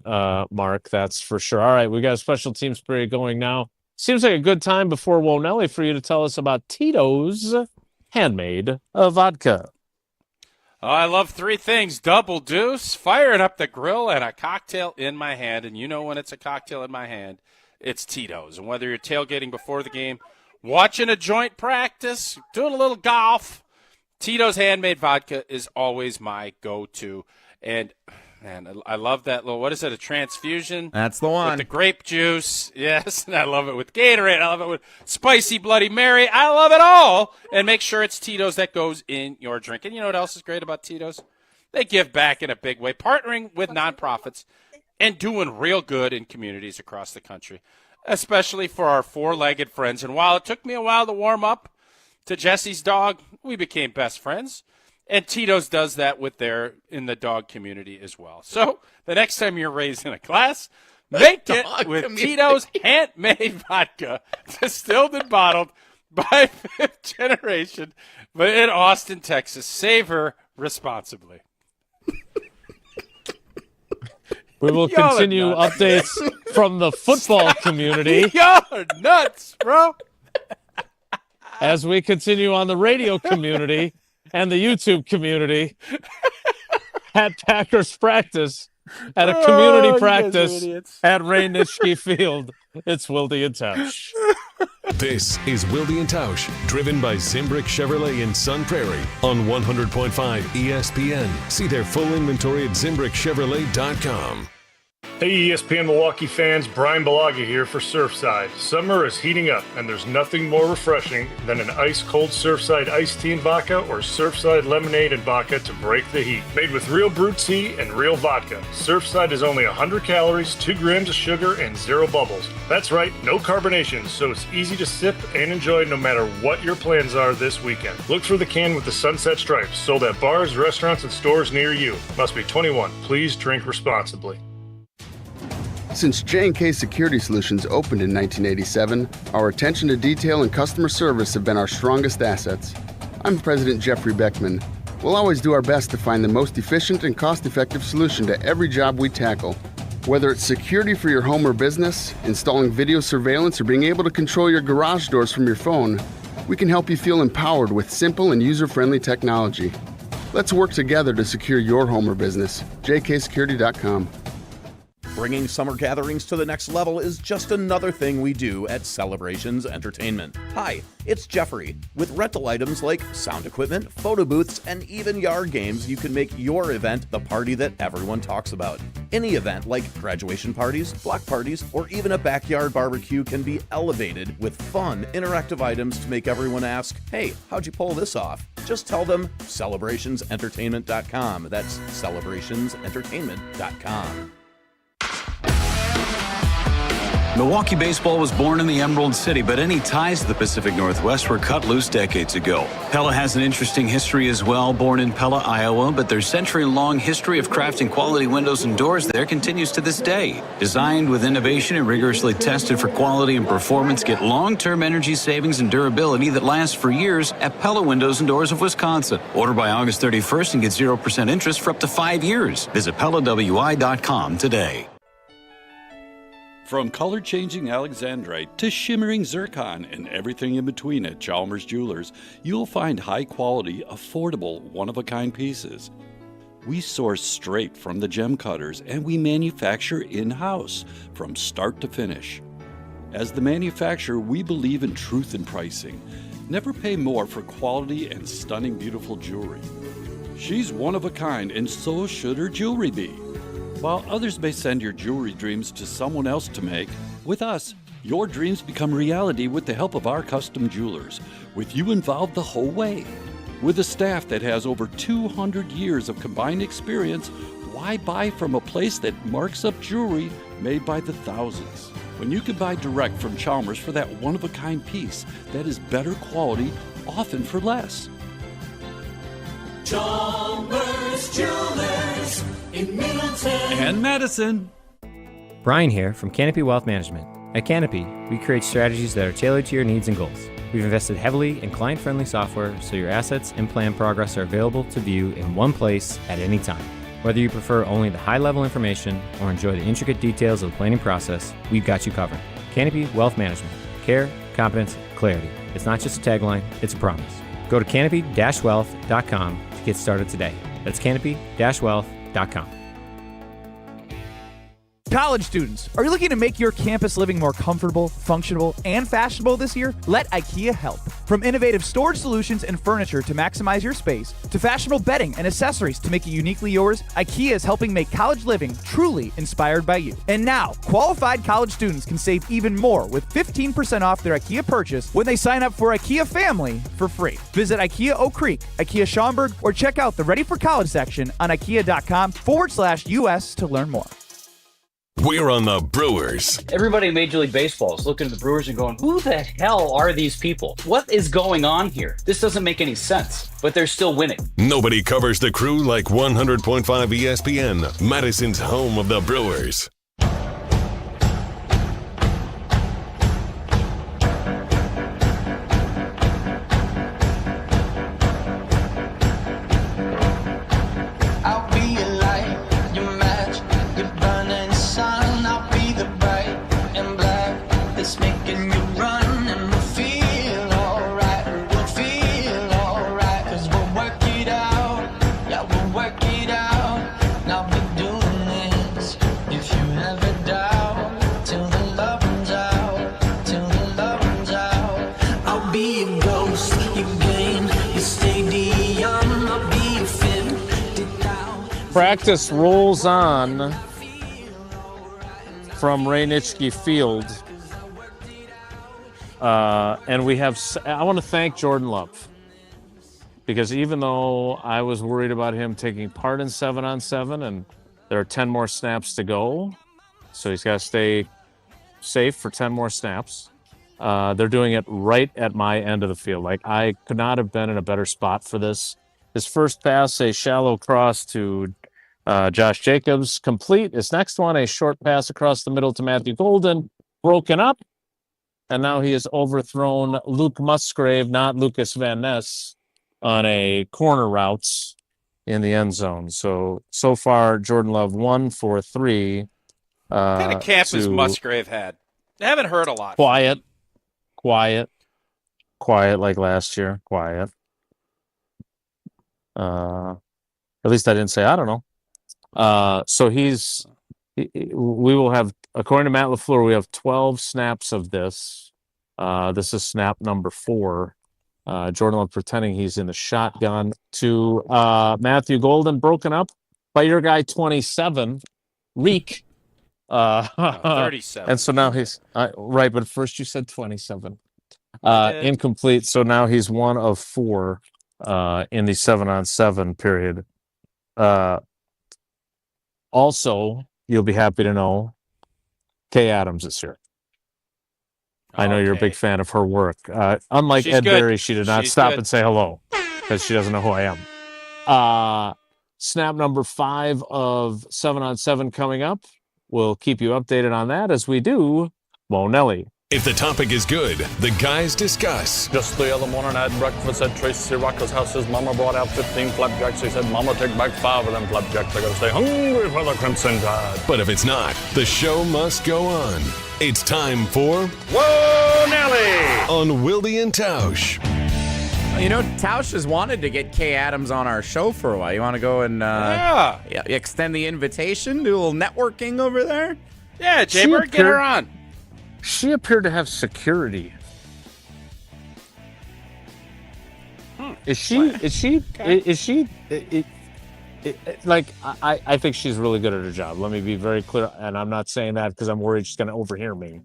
Mark, that's for sure. All right, we got a special teams period going now. Seems like a good time before Wonelli for you to tell us about Titos handmade vodka. Oh, I love three things. Double Deuce, firing up the grill, and a cocktail in my hand. And you know when it's a cocktail in my hand, it's Titos. And whether you're tailgating before the game, watching a joint practice, doing a little golf, Titos handmade vodka is always my go-to. And, man, I love that little, what is it, a transfusion? That's the one. With the grape juice. Yes, and I love it with Gatorade. I love it with spicy Bloody Mary. I love it all. And make sure it's Titos that goes in your drink. And you know what else is great about Titos? They give back in a big way, partnering with nonprofits and doing real good in communities across the country, especially for our four-legged friends. And while it took me a while to warm up to Jesse's dog, we became best friends. And Titos does that in the dog community as well. So the next time you're raising a class, make it with Titos handmade vodka, distilled and bottled by fifth generation, but in Austin, Texas. Savor responsibly. We will continue updates from the football community. Y'all are nuts, bro. As we continue on the radio community and the YouTube community at Packers practice, at a community practice at Ray Nitschke Field. It's Wilde and Tausch. This is Wilde and Tausch, driven by Zimbrick Chevrolet in Sun Prairie on 100.5 ESPN. See their full inventory at ZimbrickChevrolet.com. Hey ESPN Milwaukee fans, Brian Balaga here for Surfside. Summer is heating up, and there's nothing more refreshing than an ice-cold Surfside iced tea and vodka or Surfside lemonade and vodka to break the heat. Made with real brewed tea and real vodka, Surfside is only 100 calories, 2 grams of sugar, and 0 bubbles. That's right, no carbonation, so it's easy to sip and enjoy no matter what your plans are this weekend. Look for the can with the sunset stripes, sold at bars, restaurants, and stores near you. Must be 21. Please drink responsibly. Since J&K Security Solutions opened in 1987, our attention to detail and customer service have been our strongest assets. I'm President Jeffrey Beckman. We'll always do our best to find the most efficient and cost-effective solution to every job we tackle. Whether it's security for your home or business, installing video surveillance, or being able to control your garage doors from your phone, we can help you feel empowered with simple and user-friendly technology. Let's work together to secure your home or business. jksecurity.com. Bringing summer gatherings to the next level is just another thing we do at Celebrations Entertainment. Hi, it's Jeffrey. With rental items like sound equipment, photo booths, and even yard games, you can make your event the party that everyone talks about. Any event like graduation parties, block parties, or even a backyard barbecue can be elevated with fun, interactive items to make everyone ask, hey, how'd you pull this off? Just tell them celebrationsentertainment.com. That's celebrationsentertainment.com. Milwaukee baseball was born in the Emerald City, but any ties to the Pacific Northwest were cut loose decades ago. Pella has an interesting history as well, born in Pella, Iowa, but their century-long history of crafting quality windows and doors there continues to this day. Designed with innovation and rigorously tested for quality and performance, get long-term energy savings and durability that lasts for years at Pella Windows and Doors of Wisconsin. Order by August 31st and get 0% interest for up to 5 years. Visit PellaWI.com today. From color-changing alexandrite to shimmering zircon and everything in between at Chalmers Jewelers, you'll find high-quality, affordable, one-of-a-kind pieces. We source straight from the gem cutters, and we manufacture in-house from start to finish. As the manufacturer, we believe in truth in pricing. Never pay more for quality and stunning, beautiful jewelry. She's one of a kind, and so should her jewelry be. While others may send your jewelry dreams to someone else to make, with us, your dreams become reality with the help of our custom jewelers, with you involved the whole way. With a staff that has over 200 years of combined experience, why buy from a place that marks up jewelry made by the thousands? When you can buy direct from Chalmers for that one-of-a-kind piece that is better quality, often for less. Chalmers Jewelers in Middleton and Madison. Brian here from Canopy Wealth Management. At Canopy, we create strategies that are tailored to your needs and goals. We've invested heavily in client-friendly software so your assets and plan progress are available to view in one place at any time. Whether you prefer only the high-level information or enjoy the intricate details of the planning process, we've got you covered. Canopy Wealth Management. Care, competence, clarity. It's not just a tagline, it's a promise. Go to canopy-wealth.com to get started today. That's canopy-wealth.com. College students, are you looking to make your campus living more comfortable, functional, and fashionable this year? Let IKEA help. From innovative storage solutions and furniture to maximize your space, to fashionable bedding and accessories to make it uniquely yours, IKEA is helping make college living truly inspired by you. And now, qualified college students can save even more with 15% off their IKEA purchase when they sign up for IKEA Family for free. Visit IKEA Oak Creek, IKEA Schaumburg, or check out the Ready for College section on IKEA.com/US to learn more. We're on the Brewers. Everybody in Major League Baseball is looking at the Brewers and going, who the hell are these people? What is going on here? This doesn't make any sense, but they're still winning. Nobody covers the crew like 100.5 ESPN, Madison's home of the Brewers. Practice rolls on from Raynitzky Field. And we have, I want to thank Jordan Love, because even though I was worried about him taking part in 7-on-7 and there are 10 more snaps to go, so he's got to stay safe for 10 more snaps. They're doing it right at my end of the field. Like, I could not have been in a better spot for this. His first pass, a shallow cross to Josh Jacobs, complete. His next one, a short pass across the middle to Matthew Golden, broken up. And now he has overthrown Luke Musgrave, not Lucas Van Ness, on a corner route in the end zone. So far, Jordan Love 1 for 3. What kind of camp has Musgrave had? I haven't heard a lot. Quiet like last year. Quiet. At least I didn't say I don't know. So we will have, according to Matt LaFleur, we have 12 snaps of this. This is snap number 4. Jordan Love pretending he's in the shotgun to Matthew Golden, broken up by your guy 27, Reek. 37. And so now he's right, but first you said 27. Incomplete. So now he's 1 of 4 in the 7-on-7 period. Also, you'll be happy to know Kay Adams is here. I know you're a big fan of her work. Unlike She's Ed good. Berry, she did not She's stop good. and say hello because she doesn't know who I am. Snap number 5 of 7-on-7 coming up. We'll keep you updated on that as we do Mo Nelly. If the topic is good, the guys discuss. Just the other morning I had breakfast at Tracy Rocker's house. His mama brought out 15 flapjacks. He said, Mama, take back 5 of them flapjacks. I gotta stay hungry for the Crimson Tide. But if it's not, the show must go on. It's time for Whoa, Nelly! on Wilde and Tausch. You know, Tausch has wanted to get Kay Adams on our show for a while. You want to go and extend the invitation, do a little networking over there? Yeah, Jaybird, get her on. She appeared to have security. Is she? Like, I think she's really good at her job. Let me be very clear, and I'm not saying that because I'm worried she's going to overhear me.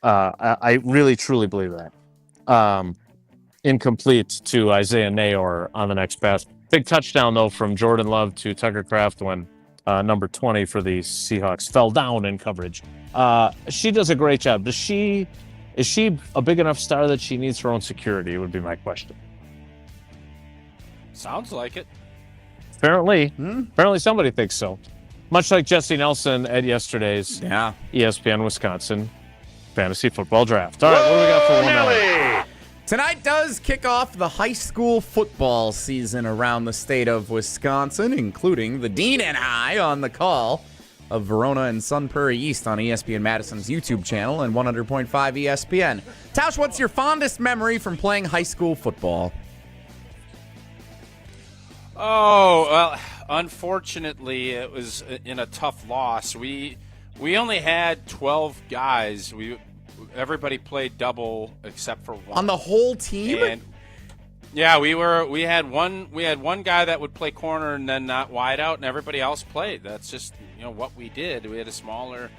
I really, truly believe that. Incomplete to Isaiah Nayor on the next pass. Big touchdown, though, from Jordan Love to Tucker Kraft when number 20 for the Seahawks fell down in coverage. She does a great job. Is she a big enough star that she needs her own security, would be my question. Sounds like it. Apparently somebody thinks so. Much like Jesse Nelson at yesterday's ESPN Wisconsin Fantasy Football Draft. All right, what do we got for one? Tonight does kick off the high school football season around the state of Wisconsin, including the Dean and I on the call of Verona and Sun Prairie East on ESPN Madison's YouTube channel and 100.5 ESPN. Tausch, what's your fondest memory from playing high school football? Oh, well, unfortunately, it was in a tough loss. We only had 12 guys. Everybody played double except for one. On the whole team? And yeah, we had one guy that would play corner and then not wide out, and everybody else played. That's just what we did. We had a smaller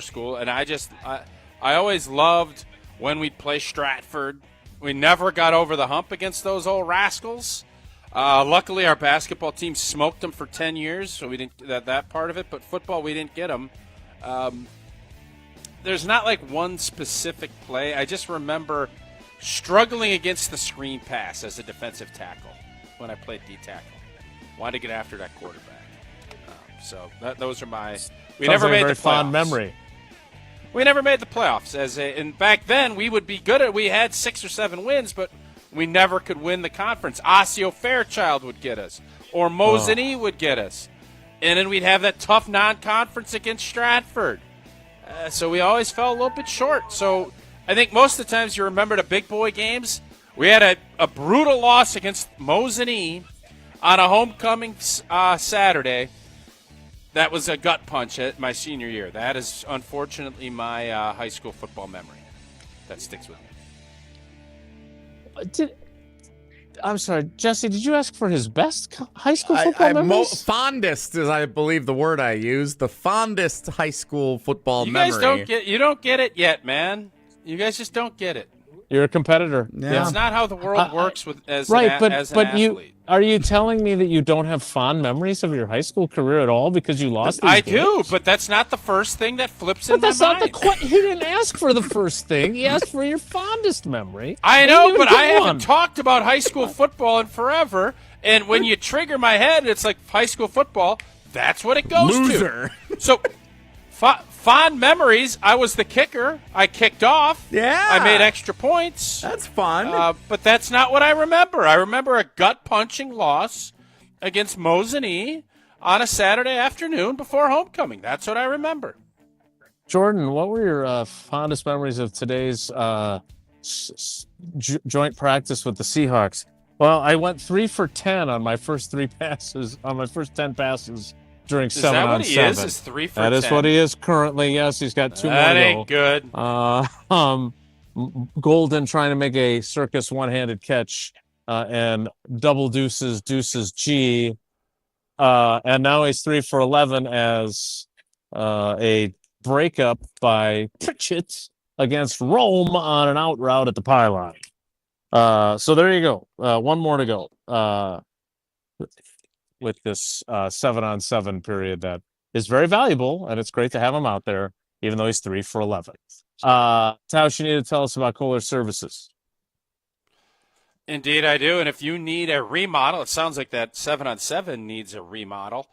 school, and I always loved when we'd play Stratford. We never got over the hump against those old rascals. Luckily, our basketball team smoked them for 10 years, so we didn't that part of it. But football, we didn't get them. There's not like one specific play. I just remember struggling against the screen pass as a defensive tackle when I played D-tackle. Wanted to get after that quarterback. So those are my. We never made the playoffs. Fond memory. We never made the playoffs. And back then we would be good at. We had 6 or 7 wins, but we never could win the conference. Osseo Fairchild would get us, or Mosinee would get us, and then we'd have that tough non-conference against Stratford. So we always fell a little bit short. So I think most of the times you remember the big boy games. We had a brutal loss against Mosinee on a homecoming Saturday. That was a gut punch at my senior year. That is unfortunately my high school football memory. That sticks with me. I'm sorry, Jesse, did you ask for his best high school football memories? Fondest is, I believe, the word I used. The fondest high school football You memory. guys don't get it yet, man. You guys just don't get it. You're a competitor. Yeah. It's not how the world works as right, an but athlete. Are you telling me that you don't have fond memories of your high school career at all because you lost these I games? do, but that's not the first thing that flips But in my that's not mind. he didn't ask for the first thing. He asked for your fondest memory. I He know, didn't but give I haven't one. talked about high school football in forever. And when you trigger my head, it's like high school football. That's what it goes Loser. to. So, fond memories. I was the kicker. I kicked off. Yeah. I made extra points. That's fun. But that's not what I remember. I remember a gut-punching loss against Mosinee on a Saturday afternoon before homecoming. That's what I remember. Jordan, what were your fondest memories of today's joint practice with the Seahawks? Well, I went 3 for 10 on my first 10 passes during 7-on-7. Is that what he is 3 for 10? That is what he is currently. Yes, he's got 2 more to go. That ain't good. Golden trying to make a circus one-handed catch and double deuces G. And now he's 3 for 11 as a breakup by Pritchett against Rome on an out route at the pylon. So there you go. 1 more to go with this 7-on-7 period that is very valuable, and it's great to have him out there, even though he's 3 for 11. Tausch, you need to tell us about Kohler Services. Indeed, I do. And if you need a remodel, it sounds like that 7-on-7 needs a remodel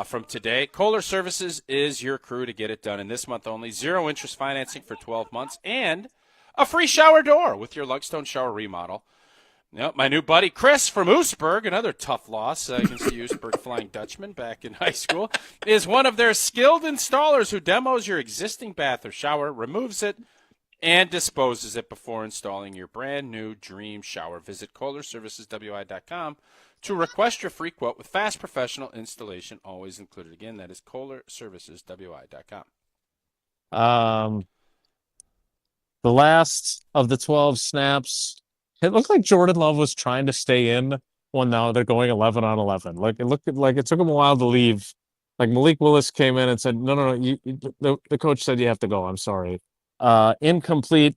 from today. Kohler Services is your crew to get it done. And this month only, 0 interest financing for 12 months and a free shower door with your Lugstone shower remodel. Yep, my new buddy Chris from Oostburg, another tough loss against the Oostburg Flying Dutchman back in high school, is one of their skilled installers who demos your existing bath or shower, removes it, and disposes it before installing your brand new dream shower. Visit KohlerServicesWI.com to request your free quote with fast professional installation always included. Again, that is KohlerServicesWI.com. The last of the 12 snaps, it looked like Jordan Love was trying to stay in when now they're going 11 on 11. Like it looked like it took him a while to leave. Like Malik Willis came in and said, no, the coach said you have to go. I'm sorry. Incomplete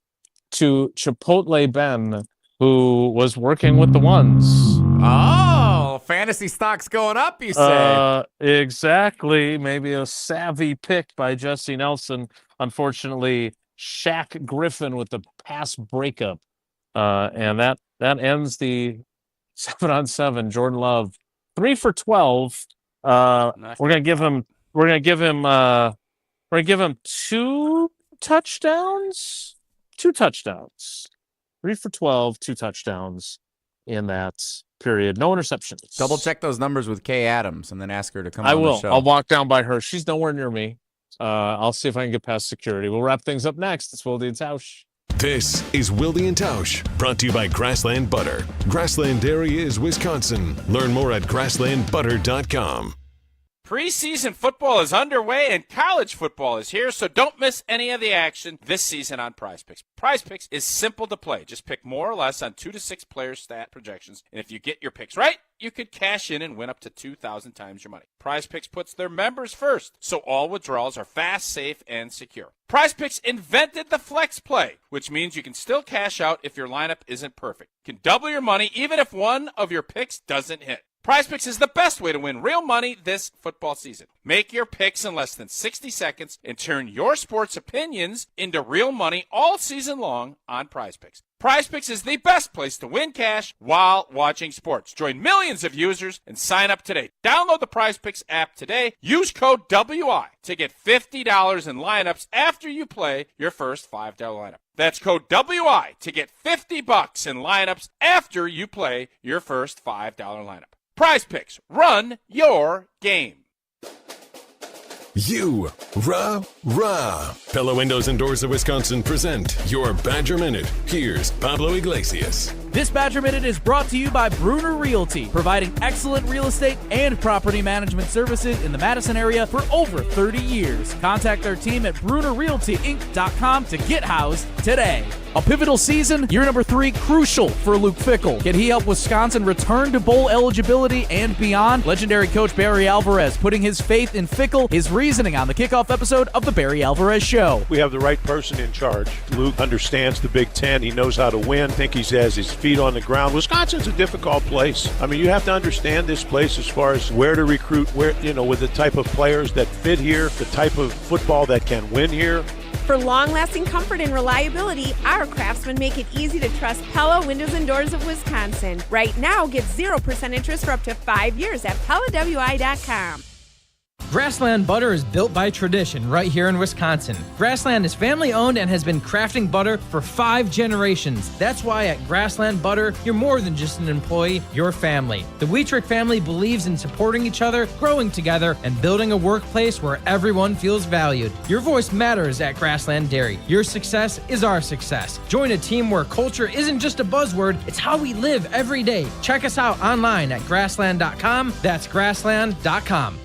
to Chipotle Ben, who was working with the ones. Oh, fantasy stocks going up, you say? Exactly. Maybe a savvy pick by Jesse Nelson. Unfortunately, Shaq Griffin with the pass breakup. And that ends the 7-on-7. Jordan Love, 3 for 12. We're gonna give him 2 touchdowns. 2 touchdowns. 3 for 12, 2 touchdowns in that period. No interceptions. Double check those numbers with Kay Adams and then ask her to come on the show. I'll walk down by her. She's nowhere near me. I'll see if I can get past security. We'll wrap things up next. It's Wilde and Tausch. This is Wilde and Tausch, brought to you by Grassland Butter. Grassland Dairy is Wisconsin. Learn more at grasslandbutter.com. Preseason football is underway and college football is here, so don't miss any of the action this season on PrizePicks. PrizePicks is simple to play. Just pick more or less on 2 to 6 player stat projections, and if you get your picks right, you could cash in and win up to 2,000 times your money. PrizePicks puts their members first, so all withdrawals are fast, safe, and secure. PrizePicks invented the flex play, which means you can still cash out if your lineup isn't perfect. You can double your money even if one of your picks doesn't hit. PrizePicks is the best way to win real money this football season. Make your picks in less than 60 seconds and turn your sports opinions into real money all season long on PrizePicks. PrizePicks is the best place to win cash while watching sports. Join millions of users and sign up today. Download the PrizePicks app today. Use code WI to get $50 in lineups after you play your first $5 lineup. That's code WI to get $50 in lineups after you play your first $5 lineup. PrizePicks, run your game. You, rah, rah. Pella Windows and Doors of Wisconsin present your Badger Minute. Here's Pablo Iglesias. This Badger Minute is brought to you by Bruner Realty, providing excellent real estate and property management services in the Madison area for over 30 years. Contact their team at BrunerRealtyInc.com to get housed today. A pivotal season, year number 3, crucial for Luke Fickell. Can he help Wisconsin return to bowl eligibility and beyond? Legendary coach Barry Alvarez putting his faith in Fickell, his reasoning on the kickoff episode of the Barry Alvarez Show. We have the right person in charge. Luke understands the Big Ten. He knows how to win. I think he has his feet on the ground. Wisconsin's a difficult place. I mean, you have to understand this place as far as where to recruit, where, with the type of players that fit here, the type of football that can win here. For long-lasting comfort and reliability, our craftsmen make it easy to trust Pella Windows and Doors of Wisconsin. Right now, get 0% interest for up to 5 years at PellaWI.com. Grassland butter is built by tradition right here in Wisconsin. Grassland is family owned and has been crafting butter for 5 generations. That's why at Grassland Butter, you're more than just an employee, you're family. The Wietrich family believes in supporting each other, growing together, and building a workplace where everyone feels valued. Your voice matters at Grassland Dairy. Your success is our success. Join a team where culture isn't just a buzzword, it's how we live every day. Check us out online at grassland.com. That's grassland.com.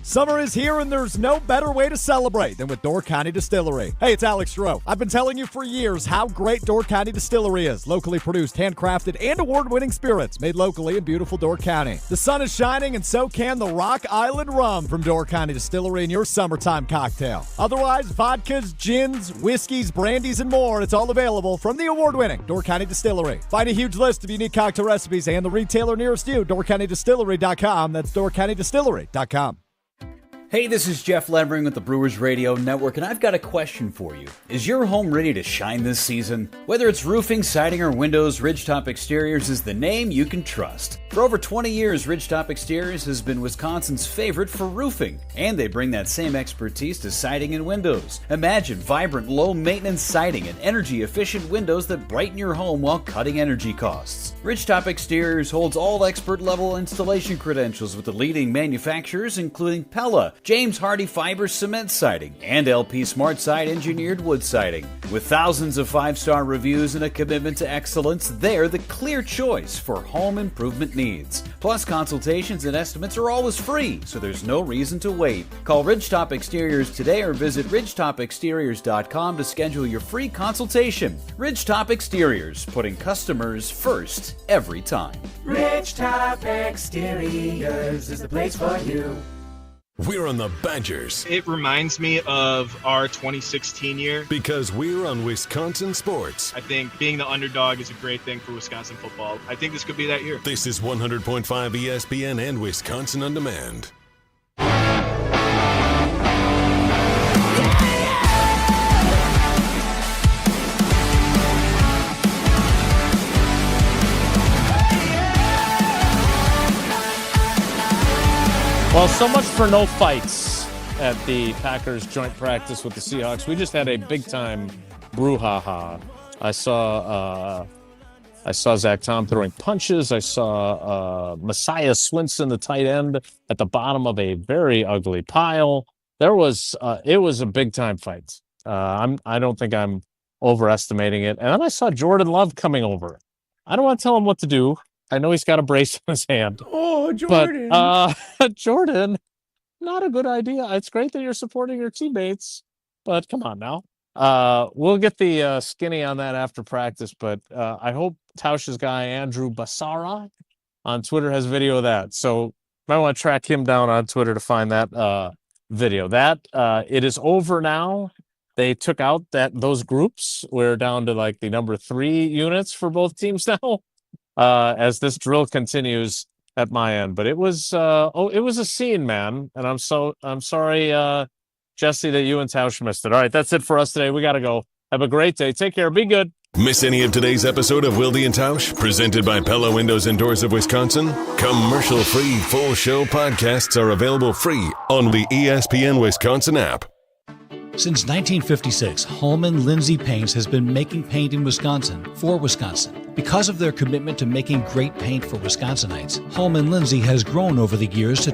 Summer is here, and there's no better way to celebrate than with Door County Distillery. Hey, it's Alex Stroh. I've been telling you for years how great Door County Distillery is. Locally produced, handcrafted, and award-winning spirits made locally in beautiful Door County. The sun is shining, and so can the Rock Island Rum from Door County Distillery in your summertime cocktail. Otherwise, vodkas, gins, whiskeys, brandies, and more, it's all available from the award-winning Door County Distillery. Find a huge list of unique cocktail recipes and the retailer nearest you, doorcountydistillery.com. That's doorcountydistillery.com. Hey, this is Jeff Levering with the Brewers Radio Network, and I've got a question for you. Is your home ready to shine this season? Whether it's roofing, siding, or windows, Ridgetop Exteriors is the name you can trust. For over 20 years, Ridgetop Exteriors has been Wisconsin's favorite for roofing, and they bring that same expertise to siding and windows. Imagine vibrant, low-maintenance siding and energy-efficient windows that brighten your home while cutting energy costs. Ridgetop Exteriors holds all expert-level installation credentials with the leading manufacturers, including Pella, James Hardy Fiber Cement Siding, and LP Smart Side Engineered Wood Siding. With thousands of 5-star reviews and a commitment to excellence, they're the clear choice for home improvement needs. Plus, consultations and estimates are always free, so there's no reason to wait. Call Ridgetop Exteriors today or visit ridgetopexteriors.com to schedule your free consultation. Ridgetop Exteriors, putting customers first every time. Ridgetop Exteriors is the place for you. We're on the Badgers. It reminds me of our 2016 year. Because we're on Wisconsin sports. I think being the underdog is a great thing for Wisconsin football. I think this could be that year. This is 100.5 ESPN and Wisconsin On Demand. Well, so much for no fights at the Packers joint practice with the Seahawks. We just had a big-time brouhaha. I saw Zach Tom throwing punches. I saw Messiah Swinson, the tight end, at the bottom of a very ugly pile. It was a big-time fight. I don't think I'm overestimating it. And then I saw Jordan Love coming over. I don't want to tell him what to do. I know he's got a brace in his hand. Oh, Jordan. But, Jordan, not a good idea. It's great that you're supporting your teammates, but come on now. We'll get the skinny on that after practice, but I hope Tausch's guy, Andrew Basara, on Twitter has video of that. So might want to track him down on Twitter to find that video. It is over now. They took out those groups. We're down to like the number 3 units for both teams now. As this drill continues at my end, but it was a scene, man, and I'm sorry, Jesse, that you and Tausch missed it. All right, that's it for us today. We gotta go. Have a great day. Take care. Be good. Miss any of today's episode of Wilde and Tausch, presented by Pella Windows and Doors of Wisconsin? Commercial-free full show podcasts are available free on the ESPN Wisconsin app. Since 1956, Holman Lindsay Paints has been making paint in Wisconsin for Wisconsin. Because of their commitment to making great paint for Wisconsinites, Holman Lindsay has grown over the years to